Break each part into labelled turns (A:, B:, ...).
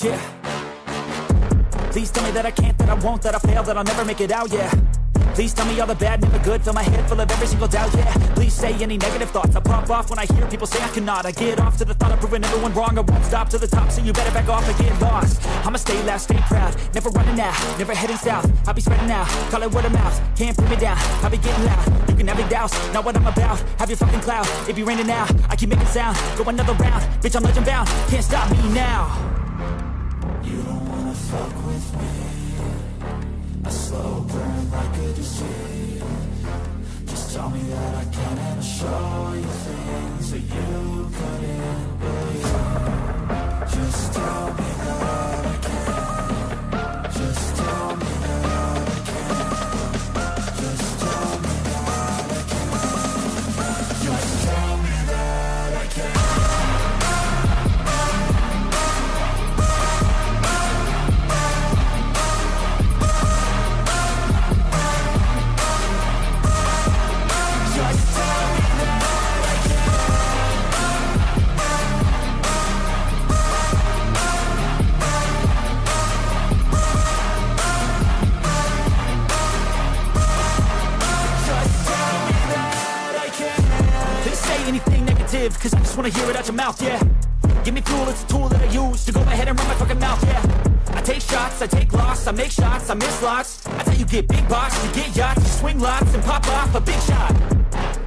A: Yeah. Please tell me that I can't, that I won't, that I fail, that I'll never make it out, yeah. Please tell me all the bad, never good, fill my head full of every single doubt, yeah. Please say any negative thoughts, I pop off when I hear people say I cannot. I get off to the thought of proving everyone wrong, I won't stop to the top, so you better back off and get lost. I'ma stay loud, stay proud, never running out, never heading south. I'll be spreading out, call it word of mouth, can't put me down, I'll be getting loud. You can have your doubts, not what I'm about, have your fucking clout. It be raining now, I keep making sound, go another round, bitch I'm legend bound, can't stop me now. You don't wanna fuck with me, a slow burn like a disease. Just tell me that I can and I'll show you things that you couldn't believe. Just tell me that I can. Just tell me that I can. Just tell me that I can. Just tell me that I can. Cause I just wanna hear it out your mouth, yeah. Give me fuel, it's a tool that I use to go ahead and run my fucking mouth, yeah. I take shots, I take loss, I make shots, I miss lots. That's how you get big box, you get yachts, you swing lots and pop off a big shot.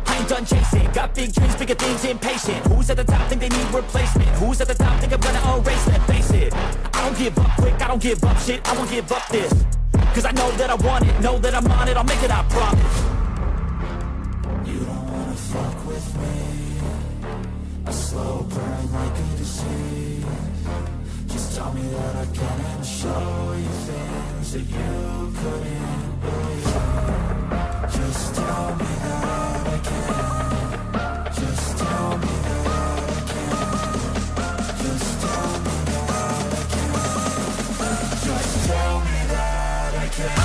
A: I ain't done chasing, got big dreams, bigger things, impatient. Who's at the top think they need replacement? Who's at the top think I'm gonna erase them? Face it, I don't give up quick, I don't give up shit, I won't give up this. Cause I know that I want it, know that I'm on it, I'll make it, I promise. You don't wanna fuck with me, a slow burn like a disease. Just tell me that I can and I'll show you things that you couldn't believe. Just tell me that I can. Just tell me that I can. Just tell me that I can. Just tell me that I can.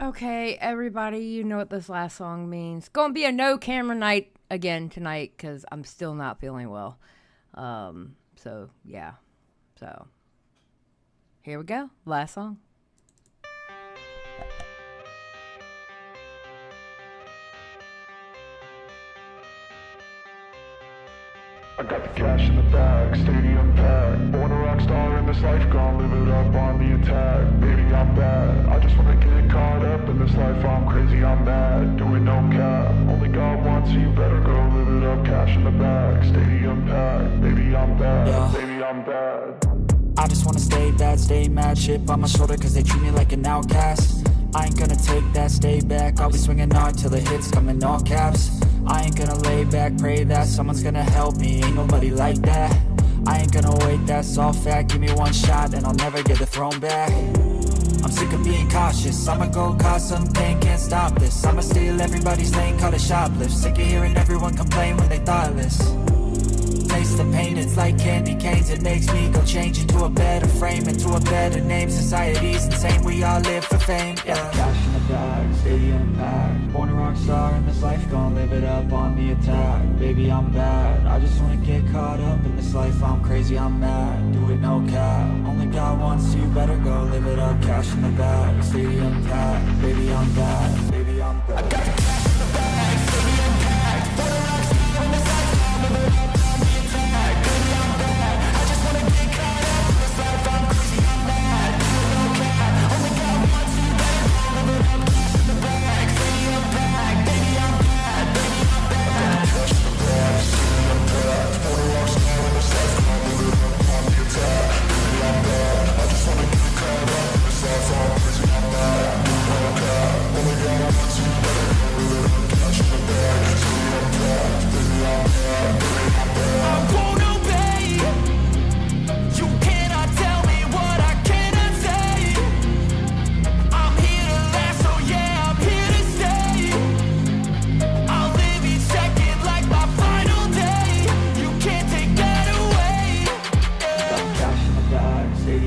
B: Okay, everybody, you know what this last song means. Gonna be a no camera night again tonight because I'm still not feeling well. So yeah. So here we go. Last song.
C: I got the cash in the bag, stadium packed. Born a rock star in this life, gon' live it up on the attack. Baby, I'm bad, I just wanna get caught up in this life. I'm crazy, I'm mad, doing no cap. Only God wants you, better go live it up. Cash in the bag, stadium packed. Baby, I'm bad, yeah. Baby, I'm bad.
A: I just wanna stay bad, stay mad. Chip on my shoulder cause they treat me like an outcast. I ain't gonna take that, stay back. I'll be swinging hard till the hits come in all caps. I ain't gonna lay back, pray that someone's gonna help me. Ain't nobody like that. I ain't gonna wait, that's all fact. Give me one shot and I'll never get the throne back. I'm sick of being cautious, I'ma go cause something, can't stop this. I'ma steal everybody's lane, call it shoplift. Sick of hearing everyone complain when they thoughtless. Taste the pain, it's like candy canes. It makes me go change into a better frame, into a better name. Society's insane, we all live for fame, yeah. Cash in the bag, stadium packed. Born a rock star in this life, gon' live it up on the attack. Baby, I'm bad, I just wanna get caught up in this life. I'm crazy, I'm mad, do it no cap. Only God wants you, better go live it up. Cash in the bag, stadium packed. Baby, I'm bad, baby, I'm bad. I got the cash in the bag, stadium packed. Born a rock star in this life, gon' live it up.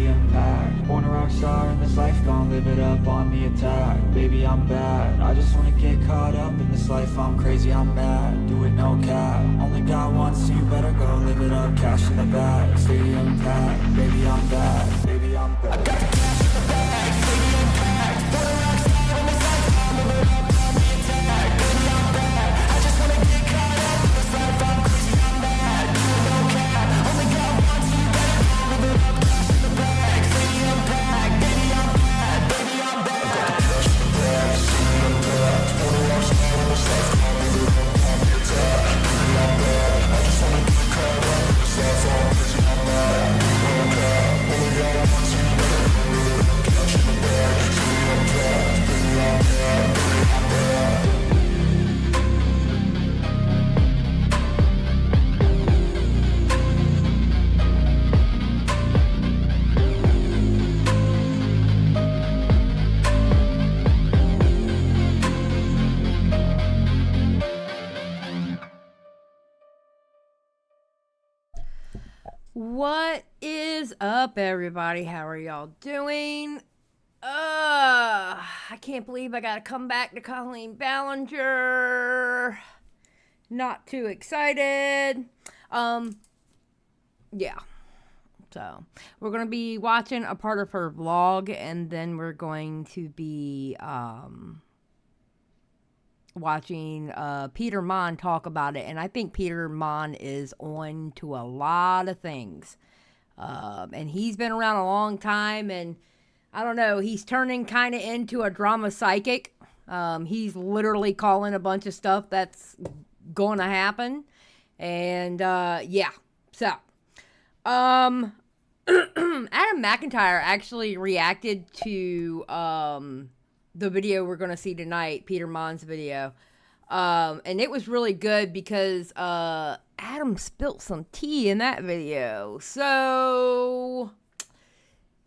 A: stadium packed. Born a rock star in this life, gon' live it up on the attack. Baby, I'm bad, I just wanna get caught up in this life. I'm crazy, I'm mad, do it no cap. Only got one, so you better go live it up. Cash in the bag, stadium packed. Baby, I'm bad, baby, I'm bad. I got the cash in the bag, stadium packed. Born a rock star in this life, gon' live it up on the attack. Baby, I'm bad, I just wanna get caught up in this life. I'm crazy, I'm mad, do it no cap. Only got one, so you better go live it up. Cash in the bag, stadium packed. Baby, I'm bad, baby, I'm bad. I got the cash in the bag, stadium packed. Born a rock star in this life, gon' live it up on the attack. Baby, I'm bad, I just wanna get caught up in this life. I'm crazy, I'm mad, do it no cap. Only got one, so you better go live it up. Cash in the bag, stadium packed. Baby, I'm bad, baby, I'm bad.
B: What is up, everybody? How are y'all doing? I can't believe I gotta come back to Colleen Ballinger. Not too excited. Yeah. So, we're gonna be watching a part of her vlog, and then we're going to be, watching Peter Mon talk about it, and I think Peter Mon is on to a lot of things, and he's been around a long time, and I don't know, he's turning kind of into a drama psychic. He's literally calling a bunch of stuff that's going to happen, and yeah, so Adam McIntyre actually reacted to the video we're going to see tonight, Peter Mon's video. And it was really good because Adam spilt some tea in that video. So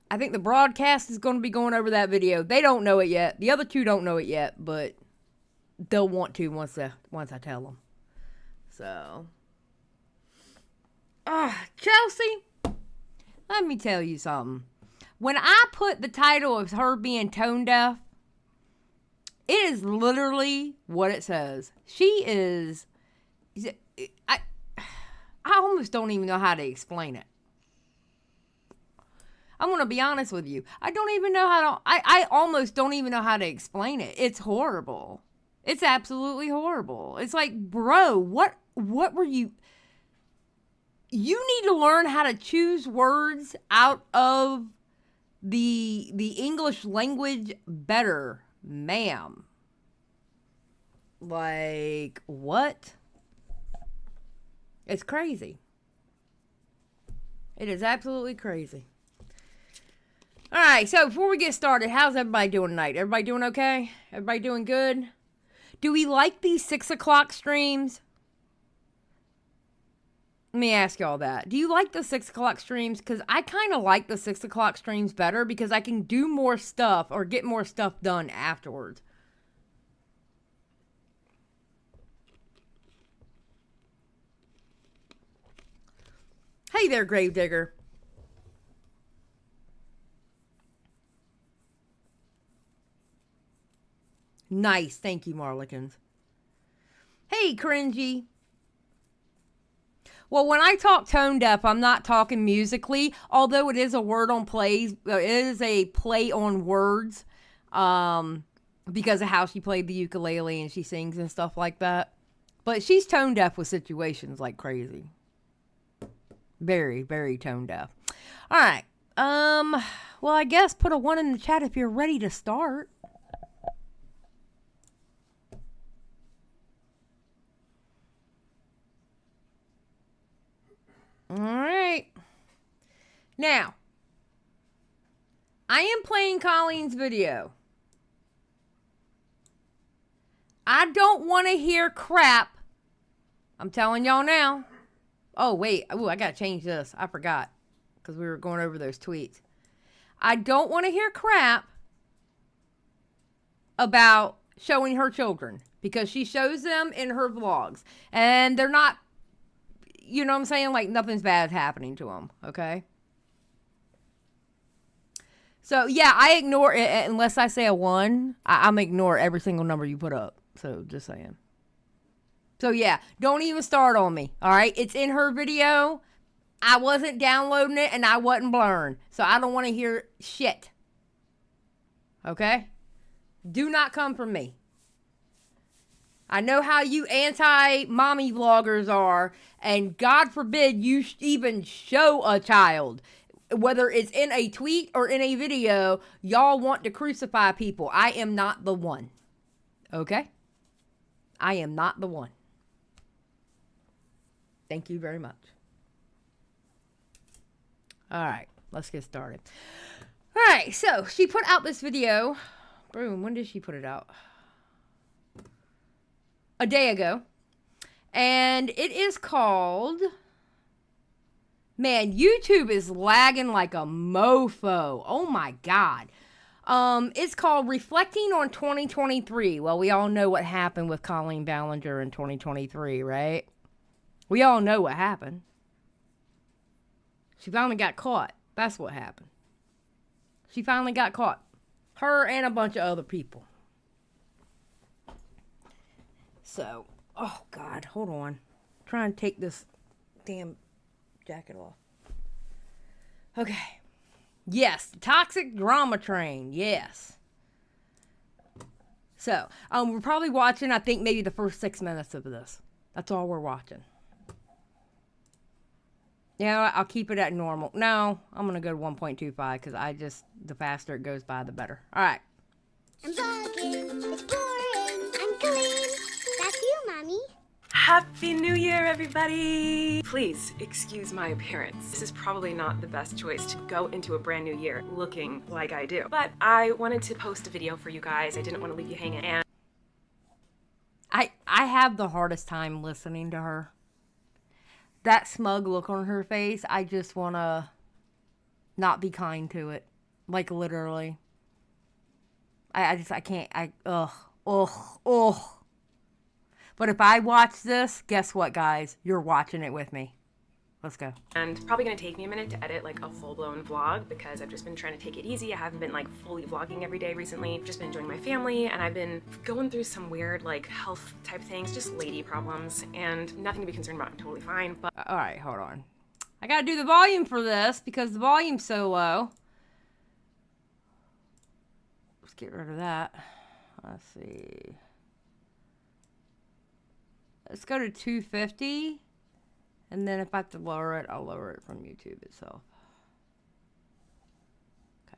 B: I think the broadcast is going to be going over that video. They don't know it yet. The other two don't know it yet, but they'll want to once I tell them. So, Chelsea, let me tell you something. When I put the title of her being tone deaf, it is literally what it says. She is, I almost don't even know how to explain it. I'm going to be honest with you. I almost don't even know how to explain it. It's horrible. It's absolutely horrible. It's like, bro, what were you? You need to learn how to choose words out of the English language better, ma'am. Like, what? It's crazy. It is absolutely crazy. All right, so before we get started, how's everybody doing tonight? Everybody doing okay? Everybody doing good? Do we like these 6 o'clock streams? Let me ask y'all that. Do you like the 6 o'clock streams? Because I kind of like the 6 o'clock streams better because I can do more stuff or get more stuff done afterwards. Hey there, Gravedigger. Nice. Thank you, Marlikins. Hey, Cringy. Well, when I talk tone deaf, I'm not talking musically, although it is a word on plays. It is a play on words because of how she played the ukulele and she sings and stuff like that. But she's tone deaf with situations like crazy. Very, very tone deaf. All right. Well, I guess put a 1 in the chat if you're ready to start. All right. Now, I am playing Colleen's video. I don't want to hear crap. I'm telling y'all now. Oh, wait. Oh, I got to change this. I forgot because we were going over those tweets. I don't want to hear crap about showing her children because she shows them in her vlogs and they're not, you know what I'm saying? Like nothing's bad happening to them. Okay. So, yeah, I ignore it unless I say a 1. I'm ignore every single number you put up. So, just saying. So, yeah, don't even start on me, all right? It's in her video. I wasn't downloading it, and I wasn't blurring. So, I don't want to hear shit. Okay? Do not come from me. I know how you anti-mommy vloggers are, and God forbid you even show a child. Whether it's in a tweet or in a video, y'all want to crucify people. I am not the one. Okay? I am not the one. Thank you very much. All right, let's get started. All right, so she put out this video. Boom, when did she put it out? A day ago. And it is called... Man, YouTube is lagging like a mofo. Oh my God. It's called Reflecting on 2023. Well, we all know what happened with Colleen Ballinger in 2023, right? We all know what happened. She finally got caught. That's what happened. She finally got caught. Her and a bunch of other people. So, oh God, hold on. Try and take this damn jacket off. Okay. Yes, toxic drama train. Yes. So, we're probably watching, I think, maybe the first 6 minutes of this. That's all we're watching. Yeah, I'll keep it at normal. No, I'm going to go to 1.25 because the faster it goes by, the better. All right.
D: I'm vlogging. It's boring. I'm Colleen. That's you, Mommy.
E: Happy New Year, everybody! Please excuse my appearance. This is probably not the best choice to go into a brand new year looking like I do. But I wanted to post a video for you guys. I didn't want to leave you hanging. And
B: I have the hardest time listening to her. That smug look on her face, I just want to not be kind to it. Like, literally. I can't, ugh. But if I watch this, guess what, guys? You're watching it with me. Let's go.
E: And it's probably gonna take me a minute to edit like a full-blown vlog because I've just been trying to take it easy. I haven't been like fully vlogging every day recently. I've just been enjoying my family and I've been going through some weird like health type things, just lady problems, and nothing to be concerned about. I'm totally fine. But
B: All right, hold on. I gotta do the volume for this because the volume's so low. Let's get rid of that. Let's see. Let's go to 250. And then if I have to lower it, I'll lower it from YouTube itself. Okay.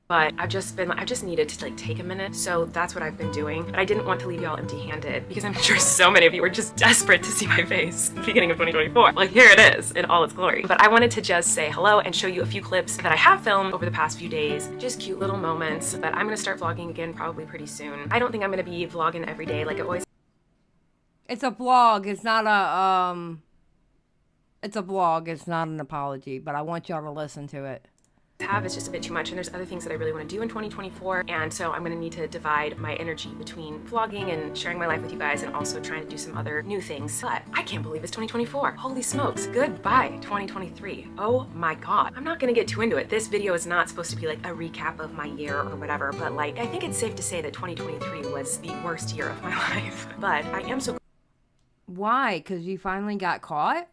E: But I just needed to like take a minute, so that's what I've been doing. But I didn't want to leave y'all empty-handed because I'm sure so many of you were just desperate to see my face at the beginning of 2024. Like, here it is in all its glory. But I wanted to just say hello and show you a few clips that I have filmed over the past few days. Just cute little moments. But I'm gonna start vlogging again probably pretty soon. I don't think I'm gonna be vlogging every day like it always.
B: It's a vlog. It's not a, it's a vlog. It's not an apology, but I want y'all to listen to it.
E: It's just a bit too much, and there's other things that I really want to do in 2024, and so I'm going to need to divide my energy between vlogging and sharing my life with you guys and also trying to do some other new things. But I can't believe it's 2024. Holy smokes. Goodbye 2023. Oh my God. I'm not going to get too into it. This video is not supposed to be like a recap of my year or whatever, but like I think it's safe to say that 2023 was the worst year of my life. But I am so
B: Why? Because you finally got caught?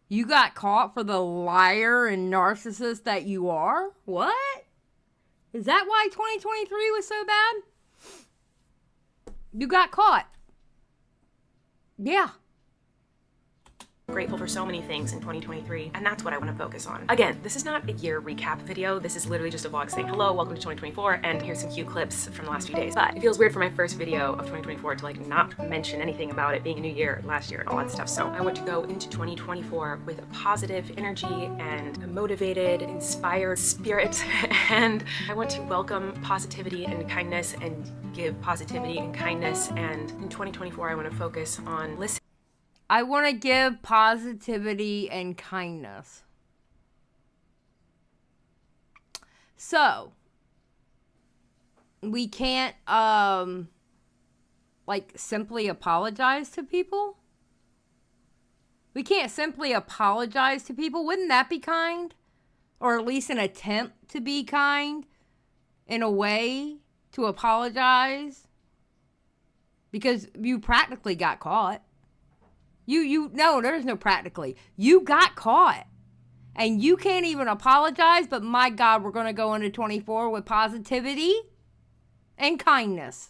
B: You got caught for the liar and narcissist that you are? What? Is that why 2023 was so bad? You got caught. Yeah.
E: grateful for so many things in 2023, and that's what I want to focus on. Again, this is not a year recap video. This is literally just a vlog saying hello, welcome to 2024, and here's some cute clips from the last few days. But it feels weird for my first video of 2024 to like not mention anything about it being a new year, last year, and all that stuff. So I want to go into 2024 with a positive energy and a motivated, inspired spirit, and I want to welcome positivity and kindness and give positivity and kindness. And in 2024, I want to focus on listening.
B: I want to give positivity and kindness. So, we can't, like, simply apologize to people? We can't simply apologize to people. Wouldn't that be kind? or at least an attempt to be kind in a way to apologize, because you practically got caught. No, there's no practically. You got caught. And you can't even apologize, but my God, we're going to go into 24 with positivity and kindness.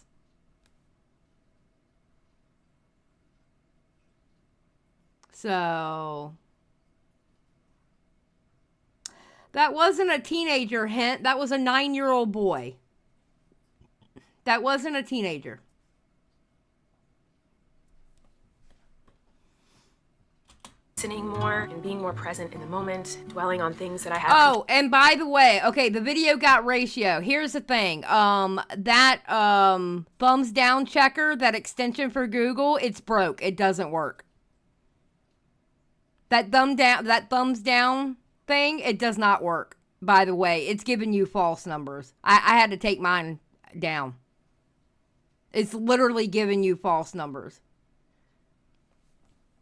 B: So, that wasn't a teenager hint. That was a 9-year-old boy. That wasn't a teenager.
E: Listening more and being more present in the moment, dwelling on things that I have.
B: Oh, and by the way, okay, the video got ratio. Here's the thing. That thumbs down checker, that extension for Google, it's broke. It doesn't work. That thumbs down thing, it does not work. By the way, it's giving you false numbers. I had to take mine down. It's literally giving you false numbers.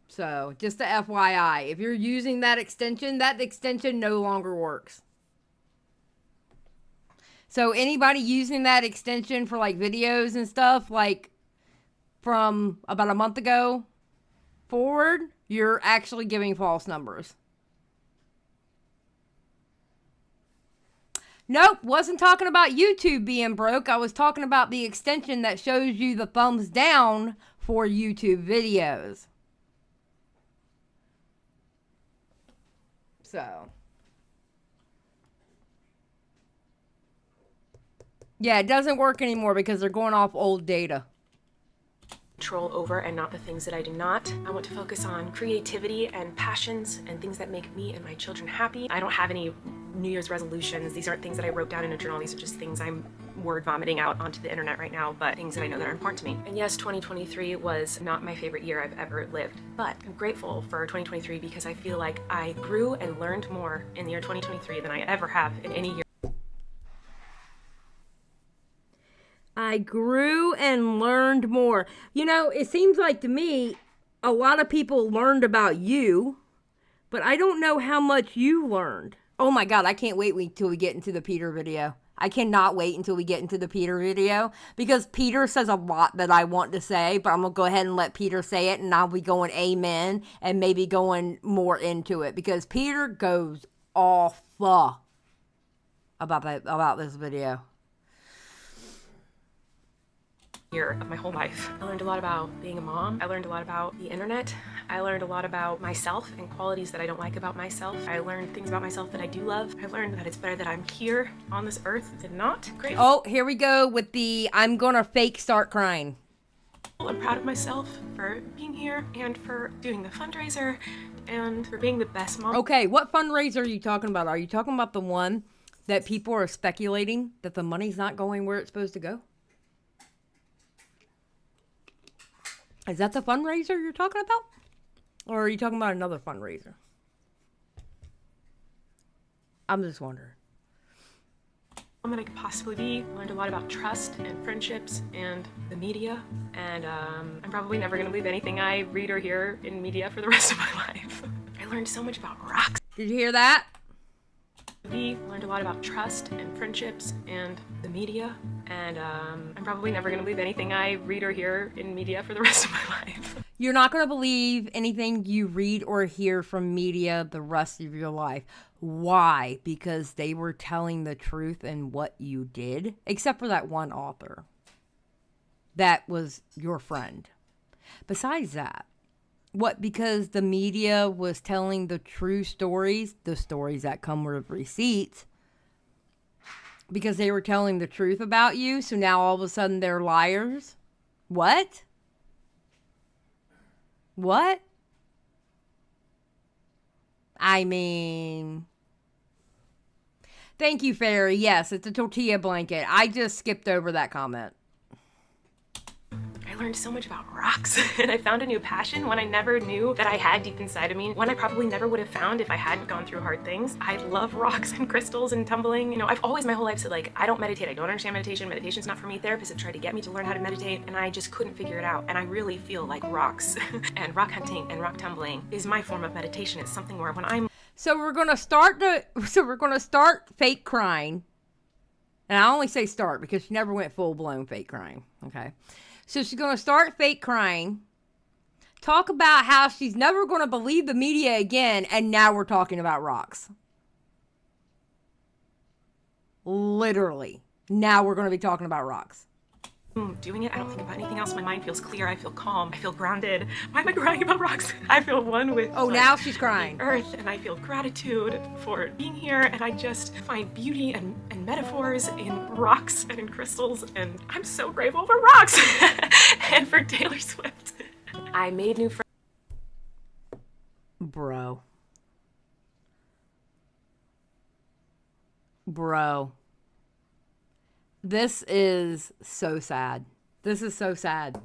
B: So, just a FYI, if you're using that extension no longer works. So, anybody using that extension for like videos and stuff, like from about a month ago forward, you're actually giving false numbers. Nope, wasn't talking about YouTube being broke. I was talking about the extension that shows you the thumbs down for YouTube videos. So, yeah, it doesn't work anymore because they're going off old data.
E: Control over and not the things that I do not. I want to focus on creativity and passions and things that make me and my children happy. I don't have any New Year's resolutions. These aren't things that I wrote down in a journal. These are just things I'm word vomiting out onto the internet right now, but things that I know that are important to me. And yes, 2023 was not my favorite year I've ever lived, but I'm grateful for 2023 because I feel like I grew and learned more in the year 2023 than I ever have in any year.
B: I grew and learned more. You know, it seems like to me, a lot of people learned about you, but I don't know how much you learned. Oh my God, I can't wait until we get into the Peter video. I cannot wait until we get into the Peter video because Peter says a lot that I want to say, but I'm going to go ahead and let Peter say it and I'll be going amen and maybe going more into it because Peter goes off about this video.
E: Year of my whole life. I learned a lot about being a mom. I learned a lot about the internet. I learned a lot about myself and qualities that I don't like about myself. I learned things about myself that I do love. I learned that it's better that I'm here on this earth than not. Great.
B: Oh, here we go with the I'm gonna fake start crying.
E: I'm proud of myself for being here and for doing the fundraiser and for being the best mom.
B: Okay, what fundraiser are you talking about? Are you talking about the one that people are speculating that the money's not going where it's supposed to go? Is that the fundraiser you're talking about? Or are you talking about another fundraiser? I'm just wondering.
E: That I could possibly be. Learned a lot about trust and friendships and the media. And I'm probably never going to believe anything I read or hear in media for the rest of my life. I learned so much about rocks.
B: Did you hear that?
E: Learned a lot about trust and friendships and the media. And I'm probably never going to believe anything I read or hear in media for the rest of my life.
B: You're not going to believe anything you read or hear from media the rest of your life. Why? Because they were telling the truth in what you did. Except for that one author. That was your friend. Besides that, what? Because the media was telling the true stories, the stories that come with receipts, because they were telling the truth about you, so now all of a sudden they're liars? What? What? I mean... Thank you, Fairy. Yes, it's a tortilla blanket. I just skipped over that comment.
E: I learned so much about rocks and I found a new passion, one I never knew that I had deep inside of me, one I probably never would have found if I hadn't gone through hard things. I love rocks and crystals and tumbling. You know, I've always my whole life said, like, I don't meditate, I don't understand meditation, meditation's not for me. Therapists have tried to get me to learn how to meditate and I just couldn't figure it out. And I really feel like rocks and rock hunting and rock tumbling is my form of meditation. It's something where when I'm...
B: So we're gonna start fake crying. And I only say start because she never went full-blown fake crying, okay? So she's going to start fake crying, talk about how she's never going to believe the media again, and now we're talking about rocks. Literally. Now we're going to be talking about rocks.
E: Doing it, I don't think about anything else. My mind feels clear. I feel calm. I feel grounded. Why am I crying about rocks? I feel one with
B: now she's crying.
E: The earth, and I feel gratitude for being here, and I just find beauty and metaphors in rocks and in crystals, and I'm so grateful for rocks and for Taylor Swift. I made new friends.
B: Bro. This is so sad. This is so sad.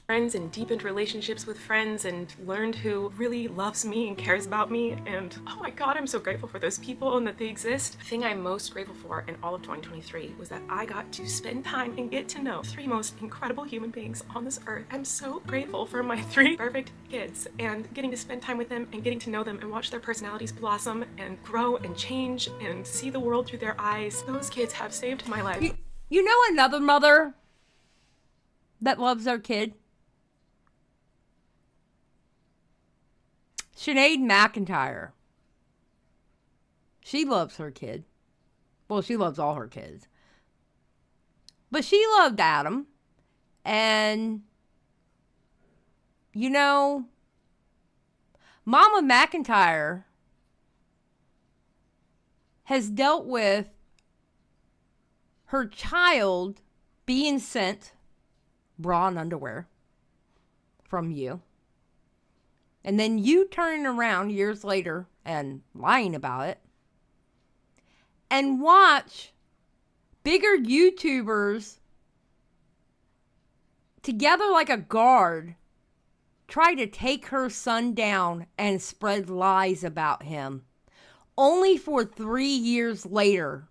E: Friends and deepened relationships with friends and learned who really loves me and cares about me, and oh my god, I'm so grateful for those people and that they exist. The thing I'm most grateful for in all of 2023 was that I got to spend time and get to know 3 most incredible human beings on this earth. I'm so grateful for my 3 perfect kids and getting to spend time with them and getting to know them and watch their personalities blossom and grow and change and see the world through their eyes. Those kids have saved my life.
B: You know another mother that loves their kid? Sinead McIntyre. She loves her kid. Well, she loves all her kids. But she loved Adam. And, you know, Mama McIntyre has dealt with her child being sent bra and underwear from you. And then you turning around years later and lying about it. And watch bigger YouTubers together like a guard try to take her son down and spread lies about him. Only for 3 years later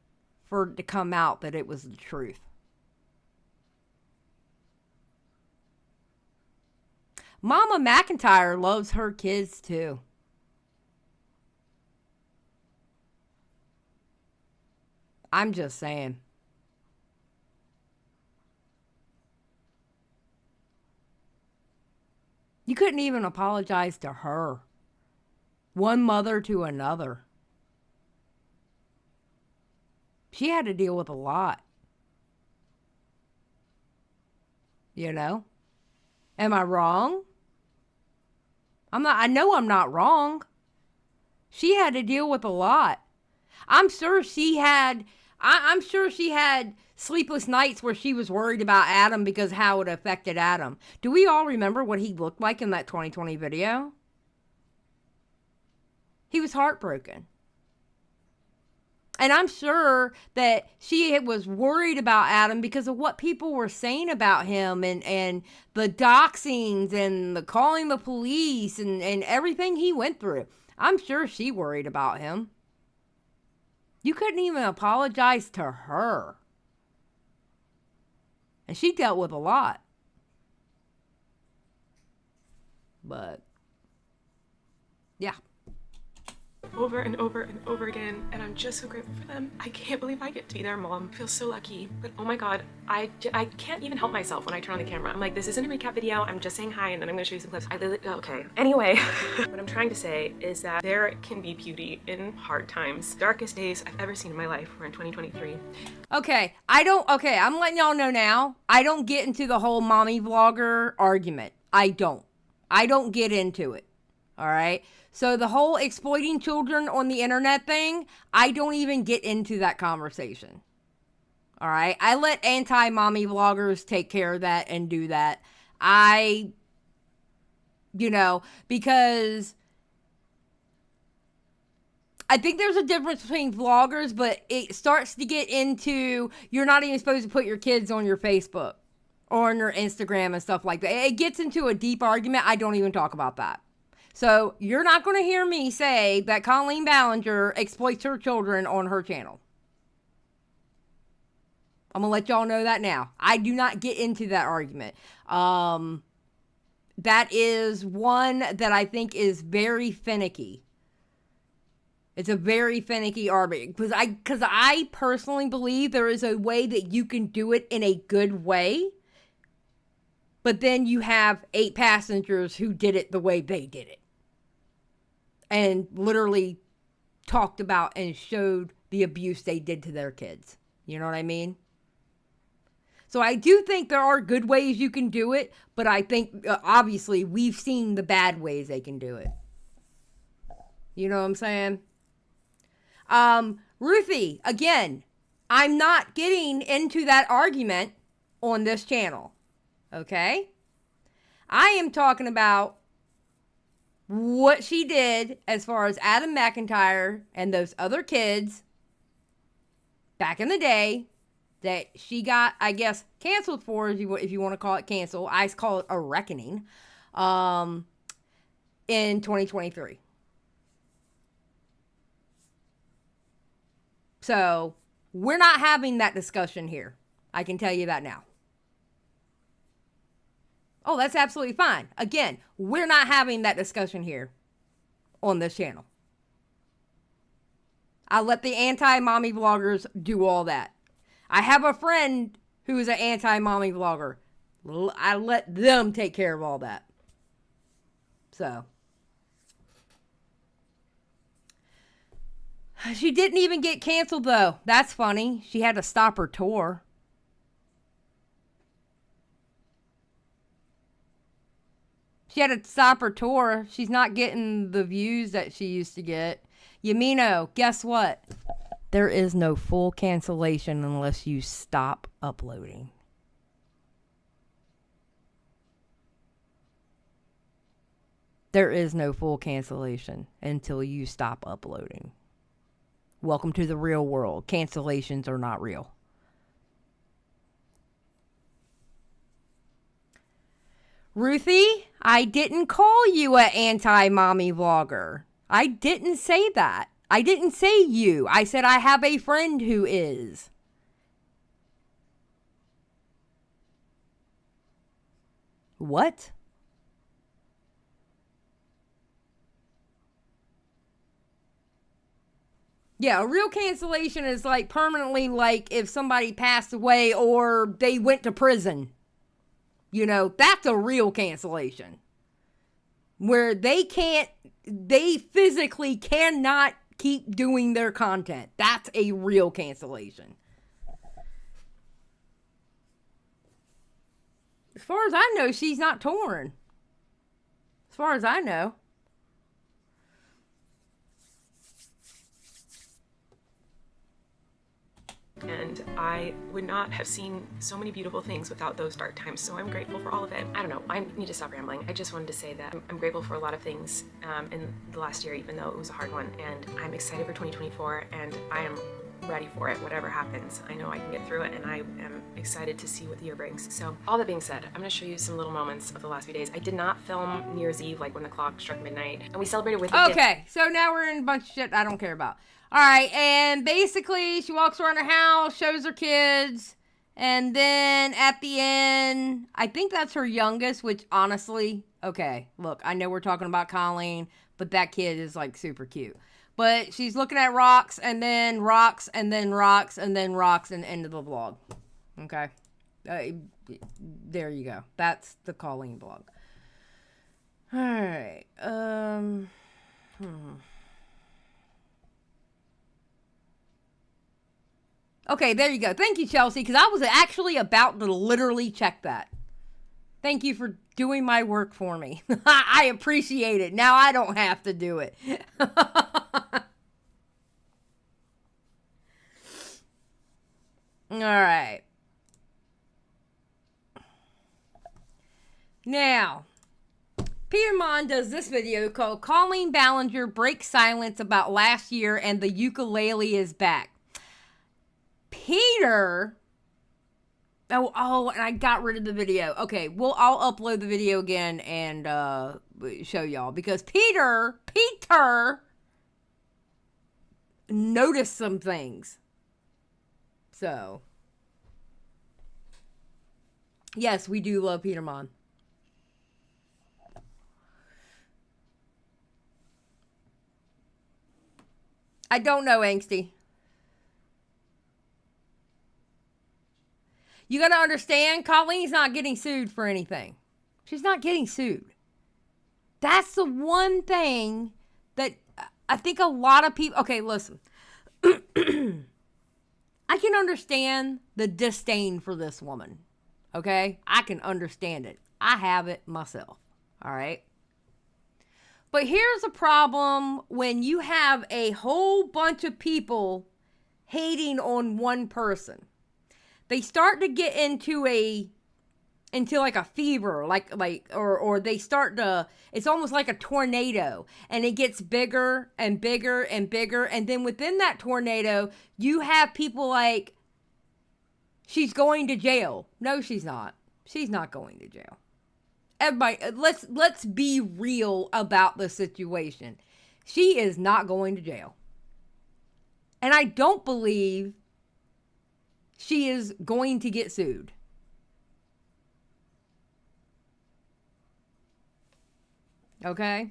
B: for it to come out that it was the truth. Mama McIntyre loves her kids too. I'm just saying. You couldn't even apologize to her. One mother to another. She had to deal with a lot. You know? Am I wrong? I know I'm not wrong. She had to deal with a lot. I'm sure she had sleepless nights where she was worried about Adam because how it affected Adam. Do we all remember what he looked like in that 2020 video? He was heartbroken. And I'm sure that she was worried about Adam because of what people were saying about him and the doxings and the calling the police and everything he went through. I'm sure she worried about him. You couldn't even apologize to her. And she dealt with a lot. But, yeah.
E: Over and over and over again, and I'm just so grateful for them. I can't believe I get to be their mom. I feel so lucky, but oh my god, I can't even help myself when I turn on the camera. I'm like, this isn't a recap video, I'm just saying hi, and then I'm gonna show you some clips. Okay. Anyway, what I'm trying to say is that there can be beauty in hard times. Darkest days I've ever seen in my life were in 2023.
B: Okay, I'm letting y'all know now, I don't get into the whole mommy vlogger argument. I don't get into it, all right? So the whole exploiting children on the internet thing, I don't even get into that conversation. All right? I let anti-mommy vloggers take care of that and do that. Because I think there's a difference between vloggers, but it starts to get into, you're not even supposed to put your kids on your Facebook or on your Instagram and stuff like that. It gets into a deep argument. I don't even talk about that. So you're not going to hear me say that Colleen Ballinger exploits her children on her channel. I'm going to let y'all know that now. I do not get into that argument. That is one that I think is very finicky. It's a very finicky argument because I personally believe there is a way that you can do it in a good way, but then you have 8 passengers who did it the way they did it and literally talked about and showed the abuse they did to their kids. You know what I mean? So I do think there are good ways you can do it, but I think obviously we've seen the bad ways they can do it. You know what I'm saying? Ruthie, again, I'm not getting into that argument on this channel. Okay? I am talking about what she did as far as Adam McIntyre and those other kids back in the day that she got, I guess, canceled for, if you want to call it cancel. I call it a reckoning, in 2023. So, we're not having that discussion here. I can tell you that now. Oh, that's absolutely fine. Again, we're not having that discussion here on this channel. I let the anti-mommy vloggers do all that. I have a friend who is an anti-mommy vlogger. I let them take care of all that. So. She didn't even get canceled, though. That's funny. She had to stop her tour. She had to stop her tour. She's not getting the views that she used to get. Yamino, guess what? There is no full cancellation unless you stop uploading. There is no full cancellation until you stop uploading. Welcome to the real world. Cancellations are not real. Ruthie, I didn't call you an anti-mommy vlogger. I didn't say that. I didn't say you. I said I have a friend who is. What? Yeah, a real cancellation is like permanently, like if somebody passed away or they went to prison. You know, that's a real cancellation. Where they physically cannot keep doing their content. That's a real cancellation. As far as I know, she's not torn. As far as I know.
E: And I would not have seen so many beautiful things without those dark times, so I'm grateful for all of it. I don't know, I need to stop rambling. I just wanted to say that I'm grateful for a lot of things in the last year, even though it was a hard one, and I'm excited for 2024, and I am ready for it, whatever happens. I know I can get through it, and I am excited to see what the year brings. So, all that being said, I'm going to show you some little moments of the last few days. I did not film New Year's Eve, like when the clock struck midnight, and we celebrated with
B: Okay, so now we're in a bunch of shit I don't care about. Alright, and basically she walks around her house, shows her kids, and then at the end, I think that's her youngest, which honestly, okay, look, I know we're talking about Colleen, but that kid is like super cute. But she's looking at rocks, and then rocks, and then rocks, and then rocks, and end of the vlog. Okay? There you go. That's the Colleen vlog. Alright, Okay, there you go. Thank you, Chelsea, because I was actually about to literally check that. Thank you for doing my work for me. I appreciate it. Now I don't have to do it. All right. Now, Peter Mon does this video called Colleen Ballinger Breaks Silence About Last Year and the Ukulele is Back. Peter, and I got rid of the video. Okay, I'll upload the video again and show y'all because Peter noticed some things. So, yes, we do love Peter Mon. I don't know, Angsty. You got to understand, Colleen's not getting sued for anything. She's not getting sued. That's the one thing that I think a lot of people... Okay, listen. I can understand the disdain for this woman. Okay? I can understand it. I have it myself. All right? But here's the problem when you have a whole bunch of people hating on one person. They start to get into like a fever, or they start to, it's almost like a tornado, and it gets bigger and bigger and bigger. And then within that tornado, you have people like, she's going to jail. No, she's not. She's not going to jail. Everybody, let's be real about the situation. She is not going to jail. And I don't believe she is going to get sued. Okay?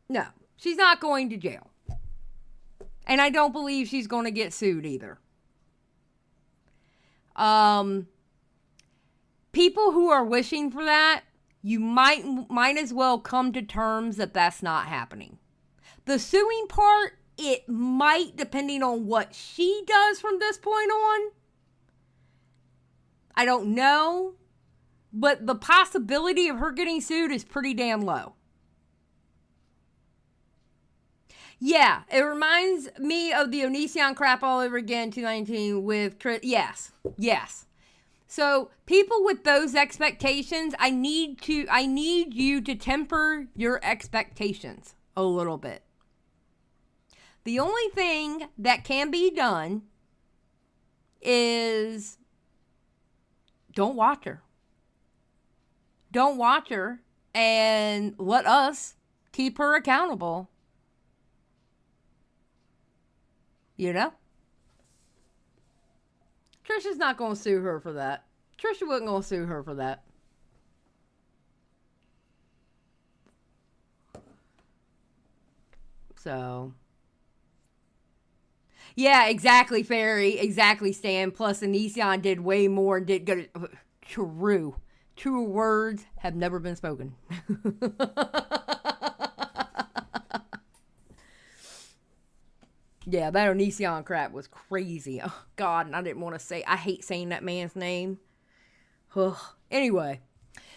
B: No, she's not going to jail. And I don't believe she's going to get sued either. People who are wishing for that, you might as well come to terms that that's not happening. The suing part, it might, depending on what she does from this point on. I don't know. But the possibility of her getting sued is pretty damn low. Yeah, it reminds me of the Onision crap all over again, 2019 with Chris. Yes. So people with those expectations, I need you to temper your expectations a little bit. The only thing that can be done is don't watch her. Don't watch her and let us keep her accountable. You know? Trisha's not going to sue her for that. Trisha wasn't going to sue her for that. So. Yeah, exactly, Fairy. Exactly, Stan. Plus, Onision did way more and did good. True. True words have never been spoken. Yeah, that Onision crap was crazy. Oh, God, and I didn't want to say... I hate saying that man's name. Ugh. Anyway,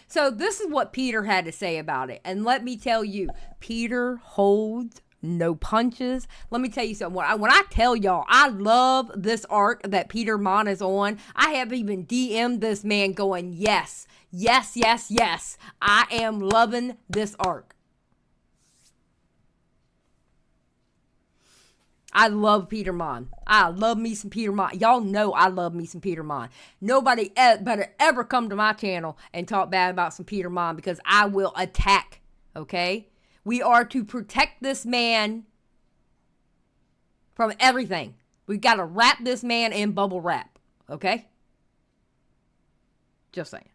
B: so this is what Peter had to say about it. And let me tell you, Peter holds no punches. Let me tell you something. When I tell y'all, I love this arc that Peter Mon is on. I have even DM'd this man going, yes, I am loving this arc. I love Peter Mon. I love me some Peter Mon. Y'all know I love me some Peter Mon. Nobody better ever come to my channel and talk bad about some Peter Mon because I will attack, okay? We are to protect this man from everything. We've got to wrap this man in bubble wrap, okay? Just saying.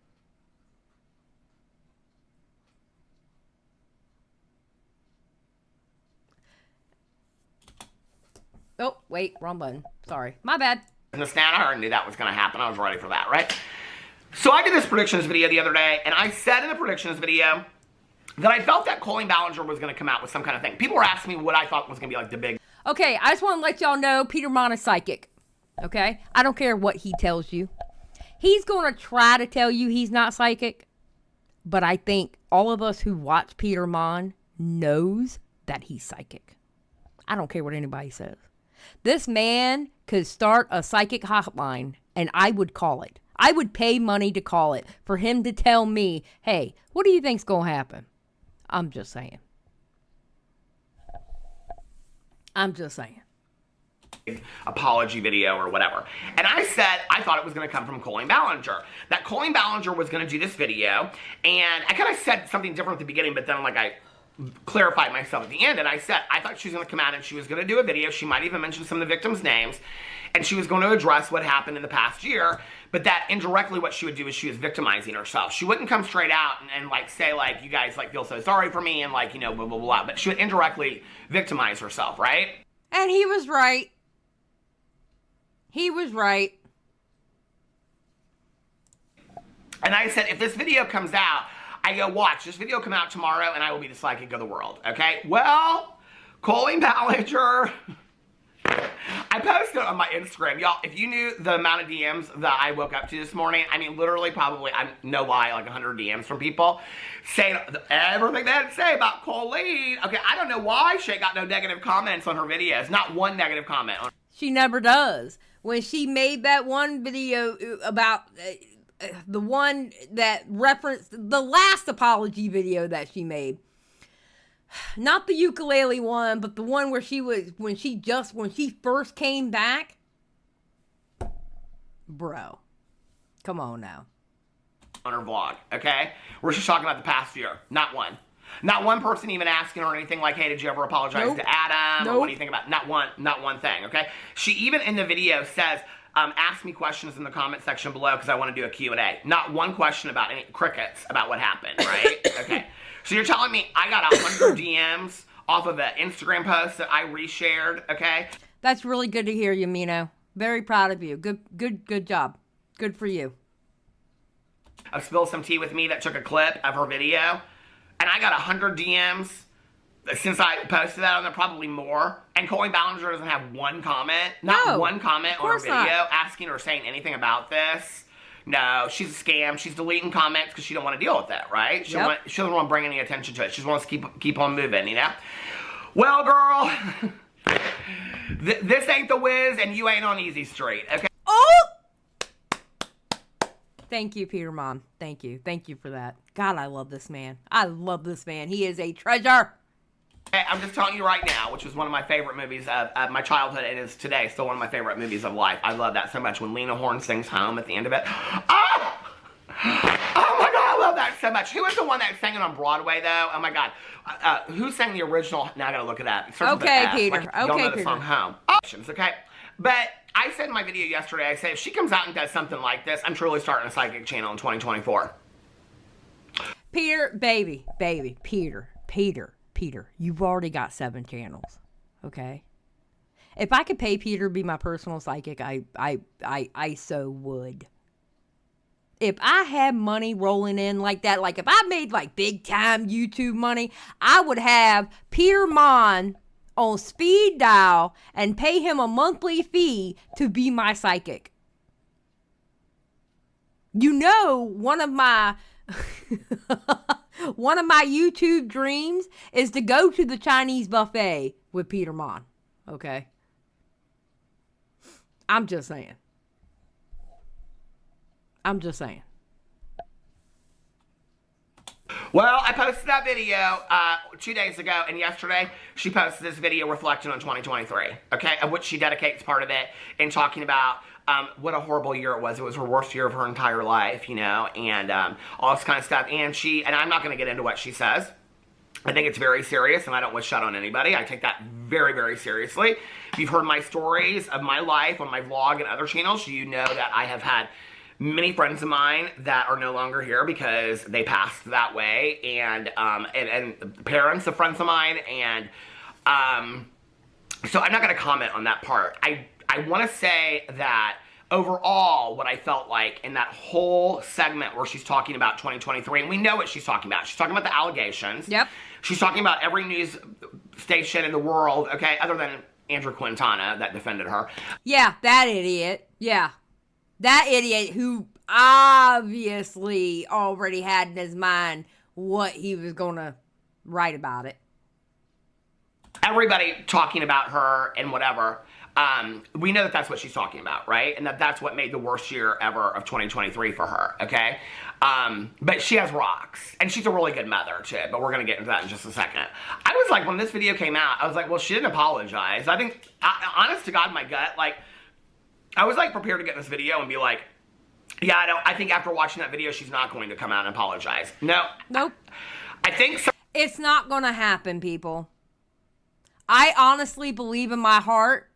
B: Oh, wait, wrong button. Sorry. My bad.
F: And the stand, I already knew that was going to happen. I was ready for that, right? So I did this predictions video the other day, and I said in the predictions video that I felt that Colleen Ballinger was going to come out with some kind of thing. People were asking me what I thought was going to be like the big...
B: Okay, I just want to let y'all know Peter Mon is psychic. Okay? I don't care what he tells you. He's going to try to tell you he's not psychic. But I think all of us who watch Peter Mon knows that he's psychic. I don't care what anybody says. This man could start a psychic hotline, and I would call it. I would pay money to call it for him to tell me, hey, what do you think's going to happen? I'm just saying.
F: Apology video or whatever. And I said I thought it was going to come from Colleen Ballinger. That Colleen Ballinger was going to do this video. And I kind of said something different at the beginning, but then I'm like, clarified myself at the end, and I said I thought she was going to come out and she was going to do a video. She might even mention some of the victims' names, and she was going to address what happened in the past year, but that indirectly what she would do is she was victimizing herself. She wouldn't come straight out and like say like, you guys like feel so sorry for me and like, you know, blah, blah, blah, but she would indirectly victimize herself, right?
B: And he was right. He was right.
F: And I said, if this video comes out, I go, watch, this video come out tomorrow and I will be the psychic of the world, okay? Well, Colleen Ballinger, I posted on my Instagram. Y'all, if you knew the amount of DMs that I woke up to this morning, I mean, literally probably, I'm no lie, like 100 DMs from people saying everything they had to say about Colleen. Okay, I don't know why Shay got no negative comments on her videos. Not one negative comment.
B: She never does. When she made that one video about the one that referenced the last apology video that she made, not the ukulele one, but the one where she was, when she first came back. Bro, come on now.
F: On her vlog, okay? Where she's talking about the past year. Not one. Not one person even asking her anything like, hey, did you ever apologize to Adam? Or what do you think about, not one thing, okay? She even in the video says, ask me questions in the comment section below because I want to do a Q&A. Not one question about any crickets about what happened, right? Okay. So you're telling me I got 100 DMs off of an Instagram post that I reshared, okay?
B: That's really good to hear, Yamino. Very proud of you. Good job. Good for you.
F: I've spilled some tea with me that took a clip of her video, and I got 100 DMs since I posted that on there, probably more. And Colleen Ballinger doesn't have one comment, not one comment on her video asking or saying anything about this. No, she's a scam. She's deleting comments because she don't want to deal with that, right? She doesn't want to bring any attention to it. She just wants to keep on moving, you know? Well, girl, this ain't the whiz, and you ain't on easy street, okay?
B: Oh! Thank you, Peter Mom. Thank you. Thank you for that. God, I love this man. I love this man. He is a treasure.
F: Hey, I'm just telling you right now, which was one of my favorite movies of my childhood, and is today still one of my favorite movies of life. I love that so much. When Lena Horne sings Home at the end of it. Oh! Oh my God, I love that so much. Who was the one that sang it on Broadway, though? Oh my God. Who sang the original? Now I gotta look it up.
B: Okay, Peter.
F: Like, okay, Peter. The song Home. Okay? But I said in my video yesterday, I said, if she comes out and does something like this, I'm truly starting a psychic channel in 2024.
B: Peter, baby, Peter, you've already got 7 channels, okay? If I could pay Peter to be my personal psychic, I so would. If I had money rolling in like that, like if I made like big time YouTube money, I would have Peter Mon on speed dial and pay him a monthly fee to be my psychic. You know, one of my YouTube dreams is to go to the Chinese buffet with Peter Mon. Okay? I'm just saying.
F: Well, I posted that video 2 days ago, and yesterday she posted this video reflecting on 2023, okay, of which she dedicates part of it in talking about what a horrible year it was. It was her worst year of her entire life, you know, and all this kind of stuff. And I'm not going to get into what she says. I think it's very serious, and I don't wish that on anybody. I take that very, very seriously. If you've heard my stories of my life on my vlog and other channels, you know that I have had many friends of mine that are no longer here because they passed that way, and parents of friends of mine, and so I'm not going to comment on that part. I want to say that overall, what I felt like in that whole segment where she's talking about 2023, and we know what she's talking about. She's talking about the allegations.
B: Yep.
F: She's talking about every news station in the world, okay, other than Andrew Quintana that defended her.
B: Yeah, that idiot. Yeah. That idiot who obviously already had in his mind what he was going to write about it.
F: Everybody talking about her and whatever. We know that that's what she's talking about, right? And that's what made the worst year ever of 2023 for her, okay? But she has rocks, and she's a really good mother, too, but we're going to get into that in just a second. I was like, when this video came out, I was like, well, she didn't apologize. I think, honest to God, my gut, like, I was, like, prepared to get in this video and be like, yeah, I think after watching that video, she's not going to come out and apologize. No.
B: Nope.
F: I think so.
B: It's not going to happen, people. I honestly believe in my heart